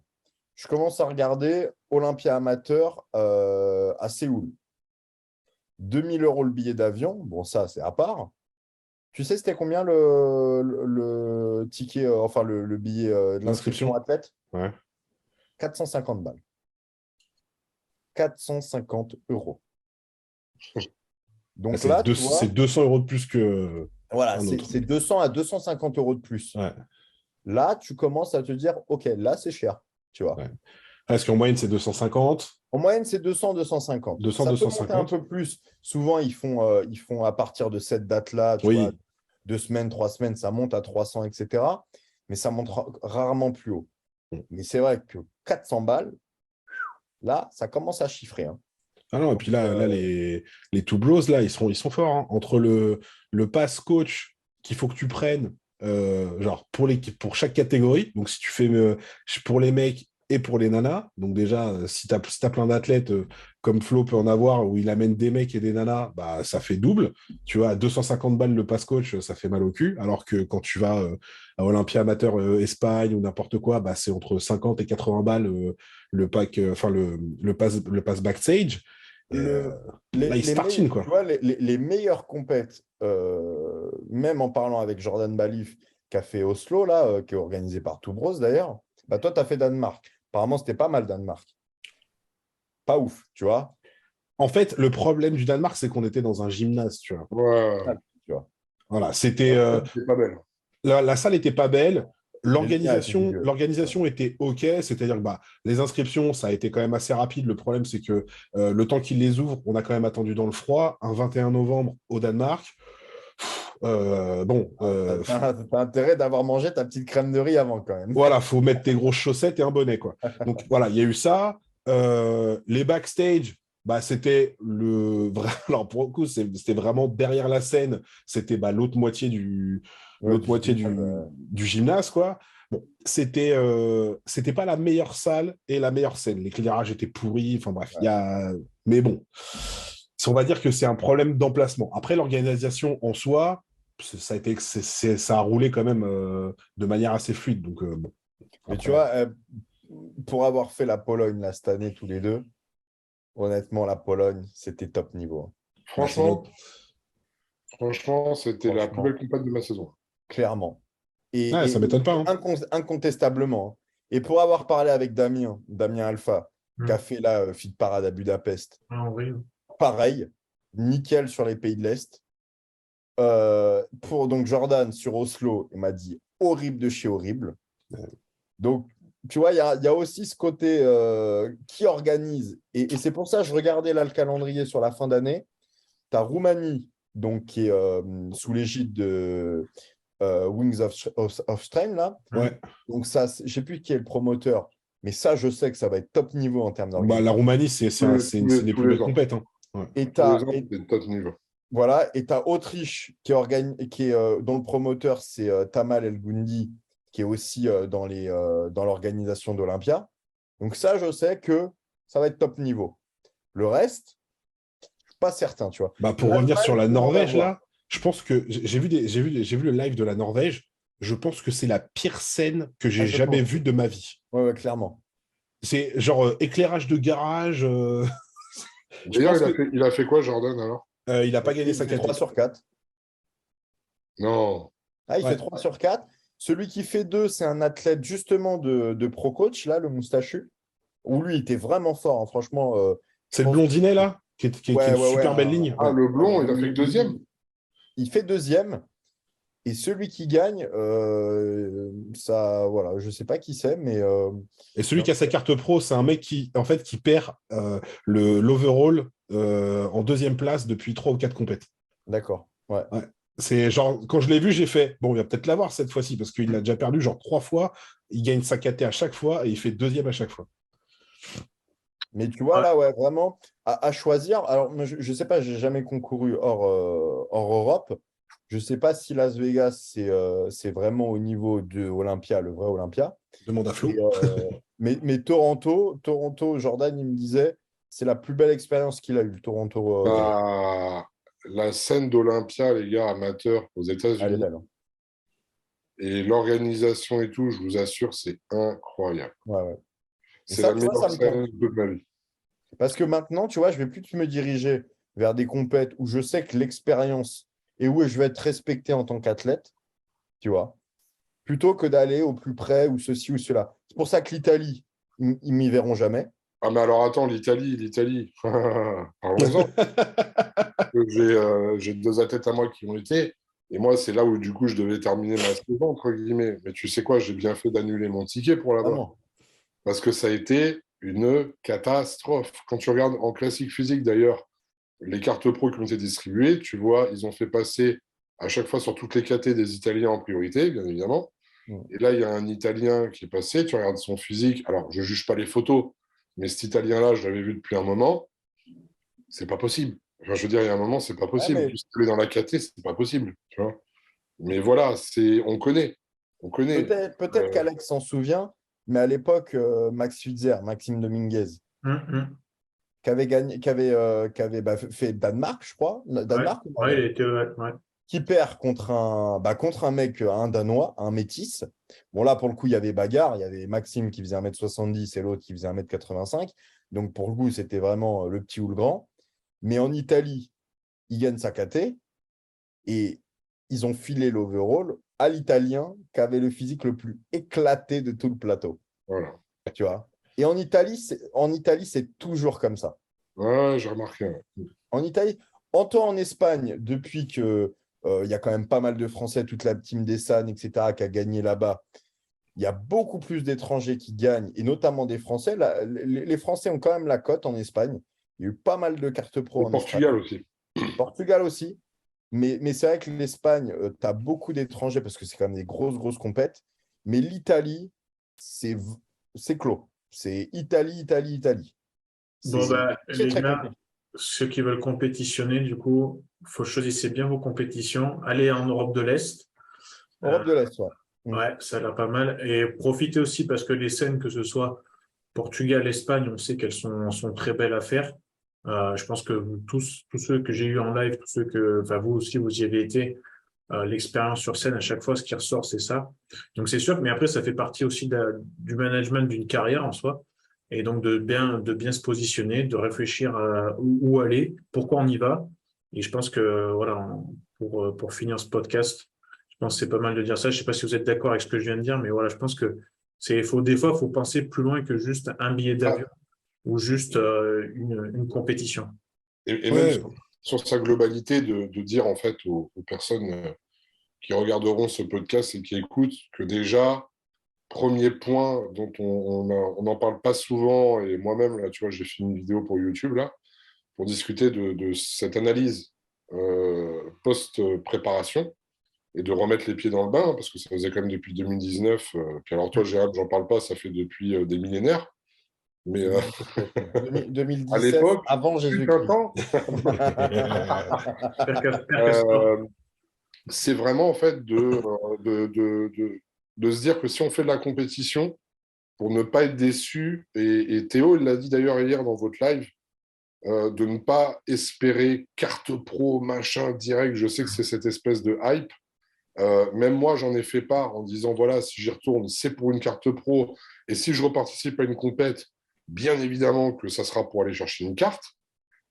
S3: Je commence à regarder Olympia amateur à Séoul. 2 000 € le billet d'avion, bon, ça, c'est à part. Tu sais, c'était combien le ticket, enfin le billet de l'inscription
S4: L'inscription.
S3: athlète?
S4: Ouais.
S3: 450 balles. 450 €.
S4: Ah,
S3: Donc là, tu
S4: c'est
S3: vois,
S4: 200 € de plus que
S3: voilà,
S4: un autre.
S3: c'est 200 à 250 € de plus.
S4: Ouais,
S3: Là, tu commences à te dire, OK, là, c'est cher, tu vois.
S4: ouais. Parce qu'en moyenne, c'est 250,
S3: En moyenne, c'est 200, 250.
S4: 200,
S3: Ça peut monter un
S4: 250.
S3: peu plus. Souvent, ils font à partir de cette date-là, tu vois,
S4: Oui.
S3: 2 semaines, 3 semaines, ça monte à 300, etc. Mais ça monte rarement plus haut. Mais c'est vrai que 400 balles, là, ça commence à chiffrer, hein.
S4: Ah non, et puis là les Two Bros, là, ils sont forts, hein. Entre le pass coach qu'il faut que tu prennes, genre pour chaque catégorie, donc si tu fais pour les mecs et pour les nanas, donc déjà, si tu as plein d'athlètes comme Flo peut en avoir, où il amène des mecs et des nanas, bah, ça fait double. Tu vois, à 250 balles le pass coach, ça fait mal au cul, alors que quand tu vas à Olympia Amateur Espagne ou n'importe quoi, bah, c'est entre 50 et 80 balles le pack, enfin le pass backstage. Et
S3: Le,
S4: là, ils se tartinent,
S3: tu
S4: quoi.
S3: vois, les meilleures compètes, même en parlant avec Jordan Balif, qui a fait Oslo, là, qui est organisé par Toubros d'ailleurs, bah, toi, tu as fait Danemark. Apparemment, c'était pas mal, Danemark. Pas ouf, tu vois.
S4: En fait, le problème du Danemark, c'est qu'on était dans un gymnase, tu vois.
S1: Ouais.
S3: Tu vois.
S4: Voilà, c'était
S1: C'est pas belle.
S4: la salle était pas belle.
S3: Les lumières étaient dégueu.
S4: L'organisation était OK, c'est-à-dire que bah, les inscriptions, ça a été quand même assez rapide. Le problème, c'est que le temps qu'ils les ouvrent, on a quand même attendu dans le froid, un 21 novembre au Danemark. Bon,
S3: T'as intérêt d'avoir mangé ta petite crème de riz avant quand même.
S4: voilà, faut mettre tes grosses chaussettes et un bonnet, quoi. Donc voilà, il y a eu ça. Les backstage, bah, c'était alors pour le coup, c'était vraiment derrière la scène. C'était bah, l'autre moitié du
S3: Ouais,
S4: l'autre moitié du gymnase, quoi. Bon, c'était pas la meilleure salle et la meilleure scène. L'éclairage était pourri. Enfin bref, il y a. Mais bon, on va dire que c'est un problème d'emplacement. Après, l'organisation en soi, ça a roulé quand même de manière assez fluide. Donc bon.
S3: Mais tu
S4: Après,
S3: vois, pour avoir fait la Pologne là, cette année tous les deux, honnêtement, la Pologne, c'était top niveau, hein.
S4: bah, c'est
S1: Franchement, franchement, c'était la plus belle
S3: Franchement,
S1: compète de ma saison.
S3: clairement.
S4: Ouais, ça m'étonne pas, hein.
S3: Incontestablement, hein. Et pour avoir parlé avec Damien Alpha, qui a
S2: Hum.
S3: fait la Fit Parade à Budapest,
S2: Ah, oui.
S3: pareil, nickel sur les pays de l'Est. Pour donc Jordan sur Oslo, il m'a dit horrible de chez horrible. Donc, tu vois, il y a aussi ce côté qui organise. Et c'est pour ça que je regardais là le calendrier sur la fin d'année. Tu as Roumanie, donc, qui est sous l'égide de Wings of Strain, là.
S4: Ouais.
S3: Donc, ça, je ne sais plus qui est le promoteur, Mais ça, je sais que ça va être top niveau en termes
S4: Bah,
S3: d'organisation.
S4: la Roumanie, c'est une des plus belles compètes. Hein. Ouais.
S3: Et
S1: Tous les ans, c'est top niveau.
S3: voilà, et tu as Autriche dont le promoteur, c'est Tamal El Goundi, qui est aussi dans l'organisation d'Olympia. Donc ça, je sais que ça va être top niveau. Le reste, je ne suis pas certain, tu vois.
S4: Bah, pour revenir sur la Norvège, là, je pense que j'ai vu le live de la Norvège. Je pense que c'est la pire scène que j'ai jamais vue de ma vie.
S3: Ouais, clairement.
S4: C'est genre éclairage de garage.
S1: D'ailleurs, il a fait quoi, Jordan, alors?
S4: Il n'a pas gagné sa
S3: Il fait
S4: 4.
S3: 3 sur 4.
S1: Non.
S3: Ah, il fait 3 sur 4. Celui qui fait 2, c'est un athlète justement de pro coach, là, le moustachu, où lui, il était vraiment fort, hein, franchement.
S4: C'est le blondinet, là, qui est une super belle ligne.
S1: Ah, le blond, il a fait le deuxième.
S3: Il fait deuxième. Et celui qui gagne, ça, voilà, je ne sais pas qui c'est, mais.
S4: Et celui qui a sa carte pro, c'est un mec qui perd l'overall en deuxième place depuis 3 ou 4 compètes.
S3: D'accord. Ouais.
S4: C'est genre, quand je l'ai vu, j'ai fait, bon, il va peut-être l'avoir cette fois-ci, parce qu'il l'a déjà perdu genre 3 fois. Il gagne sa KT à chaque fois et il fait deuxième à chaque fois.
S3: Mais tu vois, là, ouais, vraiment, à choisir. Alors, je ne sais pas, je n'ai jamais concouru hors Europe. Je ne sais pas si Las Vegas, c'est vraiment au niveau de Olympia, le vrai Olympia.
S4: Demande à Flo.
S3: Mais Toronto, Jordan, il me disait, c'est la plus belle expérience qu'il a eue, le Toronto.
S1: La scène d'Olympia, les gars, amateurs aux
S3: Elle est
S1: États-Unis,
S3: belle, hein.
S1: et l'organisation et tout, je vous assure, c'est incroyable.
S3: Ouais.
S1: C'est la meilleure scène de ma vie.
S3: Parce que maintenant, tu vois, je ne vais plus me diriger vers des compètes où je sais que l'expérience et où je vais être respecté en tant qu'athlète, tu vois, plutôt que d'aller au plus près ou ceci ou cela. C'est pour ça que l'Italie, ils m'y verront jamais.
S1: Ah, mais alors attends, l'Italie. Parlons-en. J'ai 2 athlètes à moi qui ont été. Et moi, c'est là où, du coup, je devais terminer ma saison, entre guillemets. Mais tu sais quoi, j'ai bien fait d'annuler mon ticket pour là-bas. Parce que ça a été une catastrophe. Quand tu regardes en classique physique, d'ailleurs, les cartes pro qui ont été distribuées, tu vois, ils ont fait passer à chaque fois sur toutes les KT des Italiens en priorité, bien évidemment. Et là, il y a un Italien qui est passé, tu regardes son physique. Alors, je ne juge pas les photos, mais cet Italien-là, je l'avais vu depuis un moment. C'est pas possible. Enfin, je veux dire, il y a un moment, c'est pas possible.
S3: Ouais, mais...
S1: Tout ce qui est dans la KT, c'est pas possible. Tu vois, mais voilà, on connaît.
S3: Peut-être qu'Alex s'en souvient, mais à l'époque, Max Switzer, Maxime Dominguez, qui avait fait Danemark, je crois. Danemark,
S2: il était,
S3: qui perd contre un mec, un Danois, un métis. Bon, là, pour le coup, il y avait bagarre. Il y avait Maxime qui faisait 1m70 et l'autre qui faisait 1m85. Donc, pour le coup, c'était vraiment le petit ou le grand. Mais en Italie, il gagne sa KT et ils ont filé l'overall à l'Italien qui avait le physique le plus éclaté de tout le plateau.
S1: Voilà.
S3: Tu vois. Et en Italie, c'est toujours comme ça.
S1: Ouais, j'ai remarqué.
S3: En Italie, en Espagne, depuis que il y a quand même pas mal de Français, toute la team des San, etc., qui a gagné là-bas, il y a beaucoup plus d'étrangers qui gagnent, et notamment des Français. Les Français ont quand même la cote en Espagne. Il y a eu pas mal de cartes pro en
S1: Portugal
S3: Espagne.
S1: aussi.
S3: Portugal aussi. Mais c'est vrai que l'Espagne, tu as beaucoup d'étrangers parce que c'est quand même des grosses compètes. Mais l'Italie, c'est clos. C'est Italie.
S2: Bon, les
S3: très
S2: gars,
S3: compliqué.
S2: ceux qui veulent compétitionner, du coup, il faut choisir bien vos compétitions. Allez en Europe de l'Est.
S3: Europe de l'Est, ouais.
S2: Ouais, ça a l'air pas mal. Et profitez aussi parce que les scènes, que ce soit Portugal, Espagne, on sait qu'elles sont très belles à faire. Je pense que tous ceux que j'ai eu en live, tous ceux enfin vous aussi, vous y avez été, l'expérience sur scène, à chaque fois, ce qui ressort, c'est ça. Donc c'est sûr, mais après, ça fait partie aussi du management d'une carrière en soi. Et donc de bien se positionner, de réfléchir à où aller, pourquoi on y va. Et je pense que voilà, pour finir ce podcast, je pense que c'est pas mal de dire ça. Je sais pas si vous êtes d'accord avec ce que je viens de dire, mais voilà, je pense que des fois, il faut penser plus loin que juste un billet d'avion ou juste une compétition.
S1: Et même sur sa globalité, de dire en fait aux personnes qui regarderont ce podcast et qui écoutent que déjà, premier point dont on n'en parle pas souvent, et moi-même, là, tu vois, j'ai fait une vidéo pour YouTube, là, pour discuter de cette analyse post-préparation. et de remettre les pieds dans le bain, hein, parce que ça faisait quand même depuis 2019. Puis alors toi, Gérald, j'en parle pas, ça fait depuis des millénaires. Mais à
S3: 2017,
S1: l'époque,
S3: avant
S1: fut un
S3: Jésus-Christ.
S1: temps, c'est vraiment en fait de se dire que si on fait de la compétition, pour ne pas être déçu, et Théo il l'a dit d'ailleurs hier dans votre live, de ne pas espérer carte pro, machin, direct. Je sais que c'est cette espèce de hype. Même moi, j'en ai fait part en disant, voilà, si j'y retourne, c'est pour une carte pro. Et si je reparticipe à une compète, bien évidemment que ça sera pour aller chercher une carte.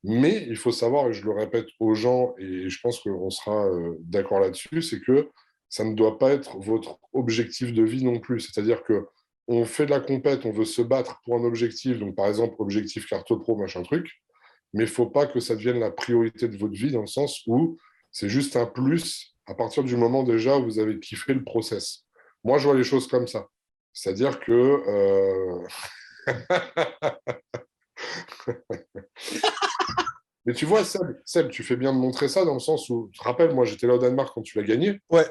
S1: Mais il faut savoir, et je le répète aux gens, et je pense qu'on sera d'accord là-dessus, c'est que ça ne doit pas être votre objectif de vie non plus. C'est-à-dire que on fait de la compète, on veut se battre pour un objectif, donc par exemple, objectif carte pro, machin truc, mais il ne faut pas que ça devienne la priorité de votre vie dans le sens où c'est juste un plus à partir du moment déjà où vous avez kiffé le process. Moi, je vois les choses comme ça. C'est-à-dire que mais tu vois, Seb, tu fais bien de montrer ça dans le sens où, tu te rappelles, moi j'étais là au Danemark quand tu l'as gagné.
S4: Ouais.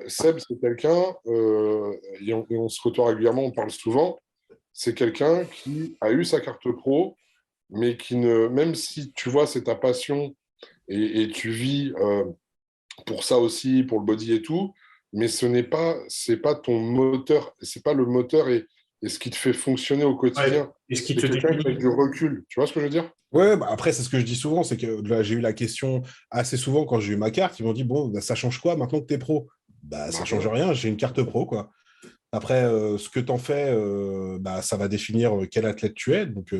S1: Seb, c'est quelqu'un, et on se côtoie régulièrement, on parle souvent, c'est quelqu'un qui a eu sa carte pro, mais qui ne, même si tu vois, c'est ta passion et tu vis pour ça aussi, pour le body et tout, mais c'est pas ton moteur, c'est pas le moteur et ce qui te fait fonctionner au
S2: Ouais.
S1: quotidien.
S2: Et ce qui
S1: C'est
S2: te
S1: quelqu'un qui a
S2: définit.
S1: du recul. Tu vois ce que je veux dire?
S4: Ouais, bah après, c'est ce que je dis souvent, c'est que là, j'ai eu la question assez souvent quand j'ai eu ma carte, ils m'ont dit, bon, bah, ça change quoi maintenant que tu es pro? Bah, ça change rien, j'ai une carte pro, quoi. Après, ce que tu en fais, bah, ça va définir quel athlète tu es. Donc,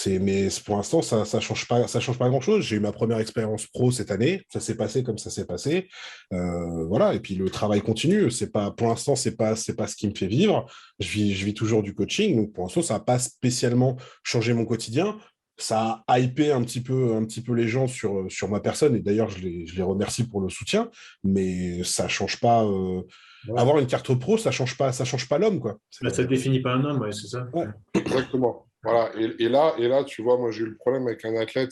S4: mais pour l'instant, ça change pas grand-chose. J'ai eu ma première expérience pro cette année. Ça s'est passé comme ça s'est passé. Voilà. Et puis le travail continue. C'est pas, pour l'instant, c'est pas ce qui me fait vivre. Je vis toujours du coaching. Donc pour l'instant, ça n'a pas spécialement changé mon quotidien. Ça a hypé un petit peu les gens sur ma personne. Et d'ailleurs, je les remercie pour le soutien. Mais ça change pas.
S2: Ouais.
S4: Avoir une carte pro, ça change pas l'homme, quoi.
S2: Là, ça ne définit pas un homme, ouais, c'est ça.
S4: Ouais.
S1: Exactement. Voilà. Et là, tu vois, moi, j'ai eu le problème avec un athlète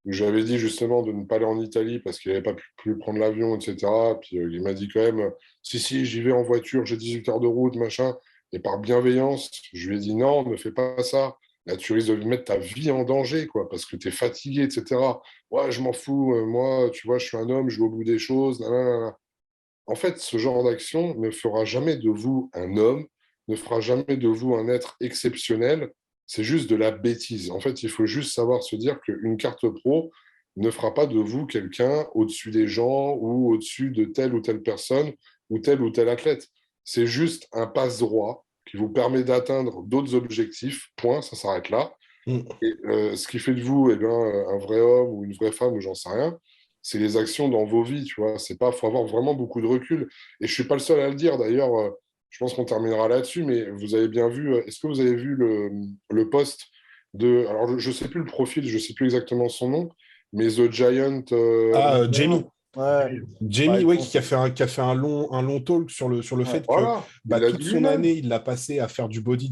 S1: où j'avais dit justement de ne pas aller en Italie parce qu'il n'avait pas pu prendre l'avion, etc. Puis il m'a dit quand même, si, j'y vais en voiture, j'ai 18 heures de route, machin. Et par bienveillance, je lui ai dit non, ne fais pas ça. Là, tu risques de mettre ta vie en danger, quoi, parce que tu es fatigué, etc. Ouais, je m'en fous. Moi, tu vois, je suis un homme, je vais au bout des choses. Nanana. En fait, ce genre d'action ne fera jamais de vous un homme, ne fera jamais de vous un être exceptionnel. C'est juste de la bêtise. En fait, il faut juste savoir se dire qu'une carte pro ne fera pas de vous quelqu'un au-dessus des gens ou au-dessus de telle ou telle personne ou tel athlète. C'est juste un passe-droit qui vous permet d'atteindre d'autres objectifs. Point, ça s'arrête là.
S4: Mm.
S1: Et ce qui fait de vous un vrai homme ou une vraie femme ou j'en sais rien, c'est les actions dans vos vies, tu vois. C'est pas, faut avoir vraiment beaucoup de recul. Et je suis pas le seul à le dire. D'ailleurs, je pense qu'on terminera là-dessus, mais vous avez bien vu. Est-ce que vous avez vu le post de, alors je sais plus le profil, je sais plus exactement son nom, mais The Giant.
S4: Jamie.
S3: Ouais.
S4: Jamie, ouais, qui a fait un long talk sur le
S3: Ouais.
S4: fait que
S1: Voilà, il
S4: bah,
S1: l'a
S4: toute
S1: dit
S4: son
S1: lui-même.
S4: année, il l'a passé à faire du body,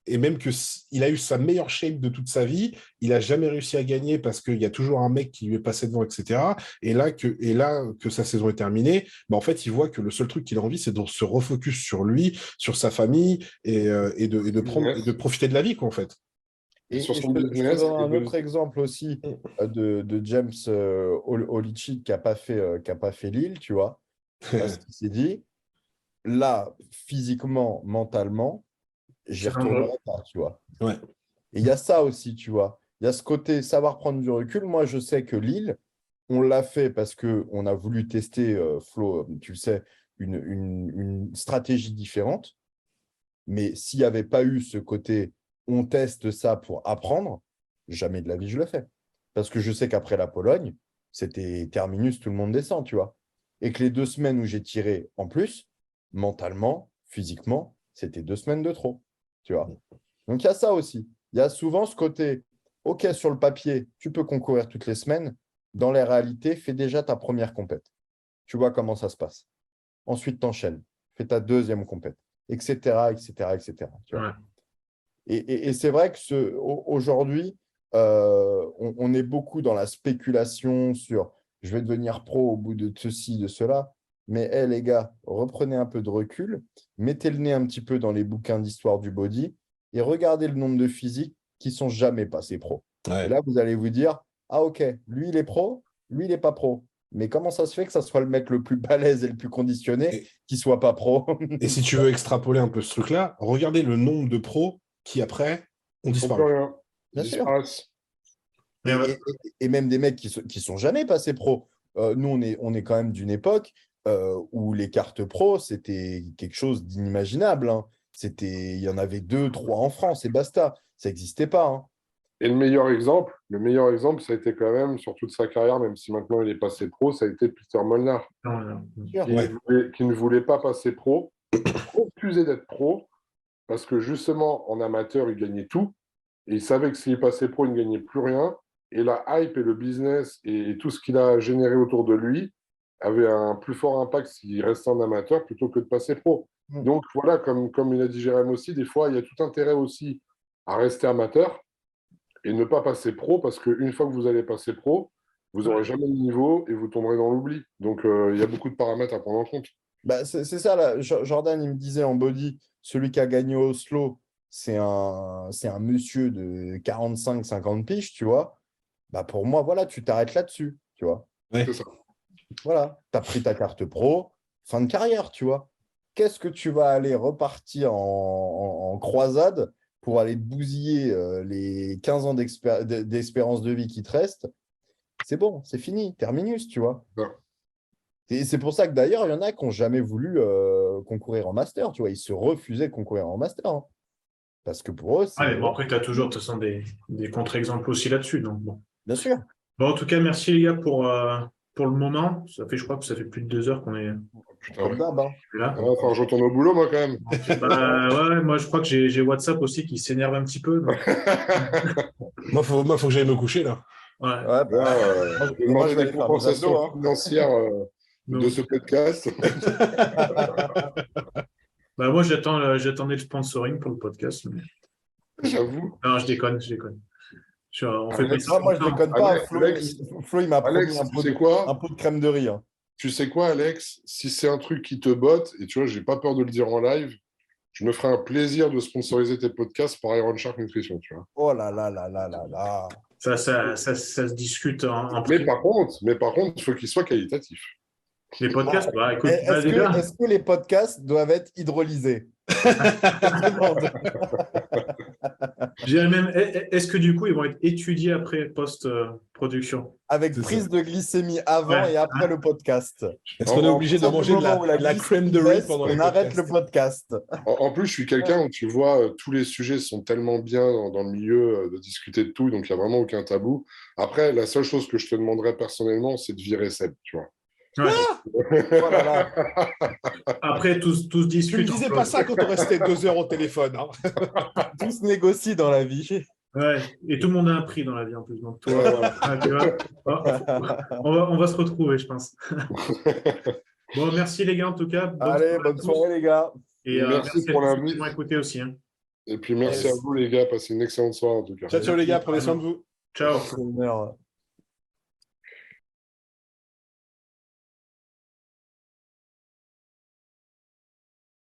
S4: et même que il a eu sa meilleure shape de toute sa vie, il a jamais réussi à gagner parce qu'il y a toujours un mec qui lui est passé devant, etc. Et là que sa saison est terminée, bah, en fait, il voit que le seul truc qu'il a envie, c'est de se refocus sur lui, sur sa famille et de profiter de la vie, quoi, en fait.
S1: Sur
S3: Je
S1: son
S3: te
S1: business.
S3: donne un autre exemple aussi de James Holicic qui a pas fait Lille, tu vois. Parce qu'il s'est dit, là, physiquement, mentalement, j'y
S2: C'est dangereux.
S3: retournerai pas, tu vois.
S4: Ouais.
S3: Et il y a ça aussi, tu vois. Il y a ce côté savoir prendre du recul. Moi, je sais que Lille, on l'a fait parce qu'on a voulu tester, Flo, tu le sais, une stratégie différente. Mais s'il n'y avait pas eu ce côté, on teste ça pour apprendre, jamais de la vie je le fais. Parce que je sais qu'après la Pologne, c'était terminus, tout le monde descend, tu vois. Et que les 2 semaines où j'ai tiré en plus, mentalement, physiquement, c'était 2 semaines de trop, tu vois. Donc il y a ça aussi. Il y a souvent ce côté, OK, sur le papier, tu peux concourir toutes les semaines. Dans les réalités, fais déjà ta première compète. Tu vois comment ça se passe. Ensuite, t'enchaînes. Fais ta deuxième compète, etc., etc., etc. Tu vois.
S2: Ouais.
S3: Et c'est vrai que aujourd'hui, on est beaucoup dans la spéculation sur je vais devenir pro au bout de ceci, de cela. Mais les gars, reprenez un peu de recul, mettez le nez un petit peu dans les bouquins d'histoire du body et regardez le nombre de physiques qui sont jamais passés pro.
S4: Ouais.
S3: Et là, vous allez vous dire, ah ok, lui, il est pro, lui, il n'est pas pro. Mais comment ça se fait que ça soit le mec le plus balèze et le plus conditionné qui ne soit pas pro?
S4: Et si tu veux extrapoler un peu ce truc-là, regardez le nombre de pros qui, après, ont disparu.
S3: Bien sûr. Et même des mecs qui sont jamais passés pro. Nous, on est quand même d'une époque où les cartes pro, c'était quelque chose d'inimaginable. Hein. Il y en avait 2, 3 en France et basta. Ça n'existait pas. Hein.
S1: Et le meilleur exemple, ça a été quand même, sur toute sa carrière, même si maintenant il est passé pro, ça a été Peter Molnar, qui ne voulait pas passer pro, refusait d'être pro, parce que justement, en amateur, il gagnait tout, et il savait que s'il passait pro, il ne gagnait plus rien, et la hype et le business et tout ce qu'il a généré autour de lui avait un plus fort impact s'il restait en amateur plutôt que de passer pro. Donc voilà, comme il a dit Jérém aussi, des fois, il y a tout intérêt aussi à rester amateur, et ne pas passer pro, parce qu'une fois que vous allez passer pro, vous n'aurez jamais le niveau et vous tomberez dans l'oubli. Donc, il y a beaucoup de paramètres à prendre en compte.
S3: Bah, c'est ça, là. Jordan, il me disait en body, celui qui a gagné au Oslo, c'est un monsieur de 45-50 piges, tu vois. Bah, pour moi, voilà, tu t'arrêtes là-dessus, tu vois.
S1: Ouais. C'est ça.
S3: Voilà, tu as pris ta carte pro, fin de carrière, tu vois. Qu'est-ce que tu vas aller repartir en croisade pour aller te bousiller les 15 ans d'espérance de vie qui te restent? C'est bon, c'est fini, terminus, tu vois.
S1: Ouais.
S3: Et c'est pour ça que d'ailleurs, il y en a qui n'ont jamais voulu concourir en master, tu vois. Ils se refusaient de concourir en master. Hein. Parce que pour eux, c'est...
S2: Bon, après, tu as toujours de toute façon, des contre-exemples aussi là-dessus. Donc, bon.
S3: Bien sûr.
S2: Bon, en tout cas, merci les gars pour le moment. Je crois que ça fait plus de 2 heures qu'on est
S3: Comme d'hab, hein.
S2: là.
S1: Enfin, je retourne au boulot, moi, quand même.
S2: Ouais, moi, je crois que j'ai WhatsApp aussi qui s'énerve un petit peu. Donc...
S4: moi, faut que j'aille me coucher, là.
S2: Ouais.
S3: Moi, je vais
S1: des compensations financières de ce podcast.
S2: Moi, j'attendais le sponsoring pour le podcast. Mais...
S1: J'avoue.
S2: Non, je déconne. On fait
S3: moi, je ne déconne pas. Flo, il m'a promis un pot de crème de riz. Hein.
S1: Tu sais quoi, Alex? Si c'est un truc qui te botte, et tu vois, j'ai pas peur de le dire en live, je me ferai un plaisir de sponsoriser tes podcasts par Iron Shark Nutrition, tu vois.
S3: Oh là là là là là là.
S2: Ça se discute en
S1: mais par contre, il faut qu'ils soient qualitatifs.
S2: Les podcasts, écoute,
S3: est-ce que les podcasts doivent être hydrolysés?
S2: Est-ce que du coup, ils vont être étudiés après post-production?
S3: Avec prise de glycémie avant et après le podcast.
S4: Est-ce qu'on est obligé de manger de la crème de riz pendant le podcast?
S3: On arrête le podcast.
S1: En plus, je suis quelqu'un où tu vois, tous les sujets sont tellement bien dans le milieu de discuter de tout, donc il n'y a vraiment aucun tabou. Après, la seule chose que je te demanderais personnellement, c'est de virer Seb, tu vois.
S2: Ouais. Oh là là. Après, tous discutent.
S4: Tu ne disais pas ça quand on restait 2 heures au téléphone. Hein.
S3: Tous négocient dans la vie.
S2: Ouais, et tout le monde a un prix dans la vie en plus. Donc, on va se retrouver, je pense. Bon, merci les gars en tout cas.
S3: Bonne soirée les gars.
S2: Et
S1: merci pour l'invite.
S2: Écouté aussi. Hein.
S1: Et puis merci à vous les gars. Passez une excellente soirée en tout cas.
S4: Ciao les gars, prenez soin de vous.
S2: Ciao.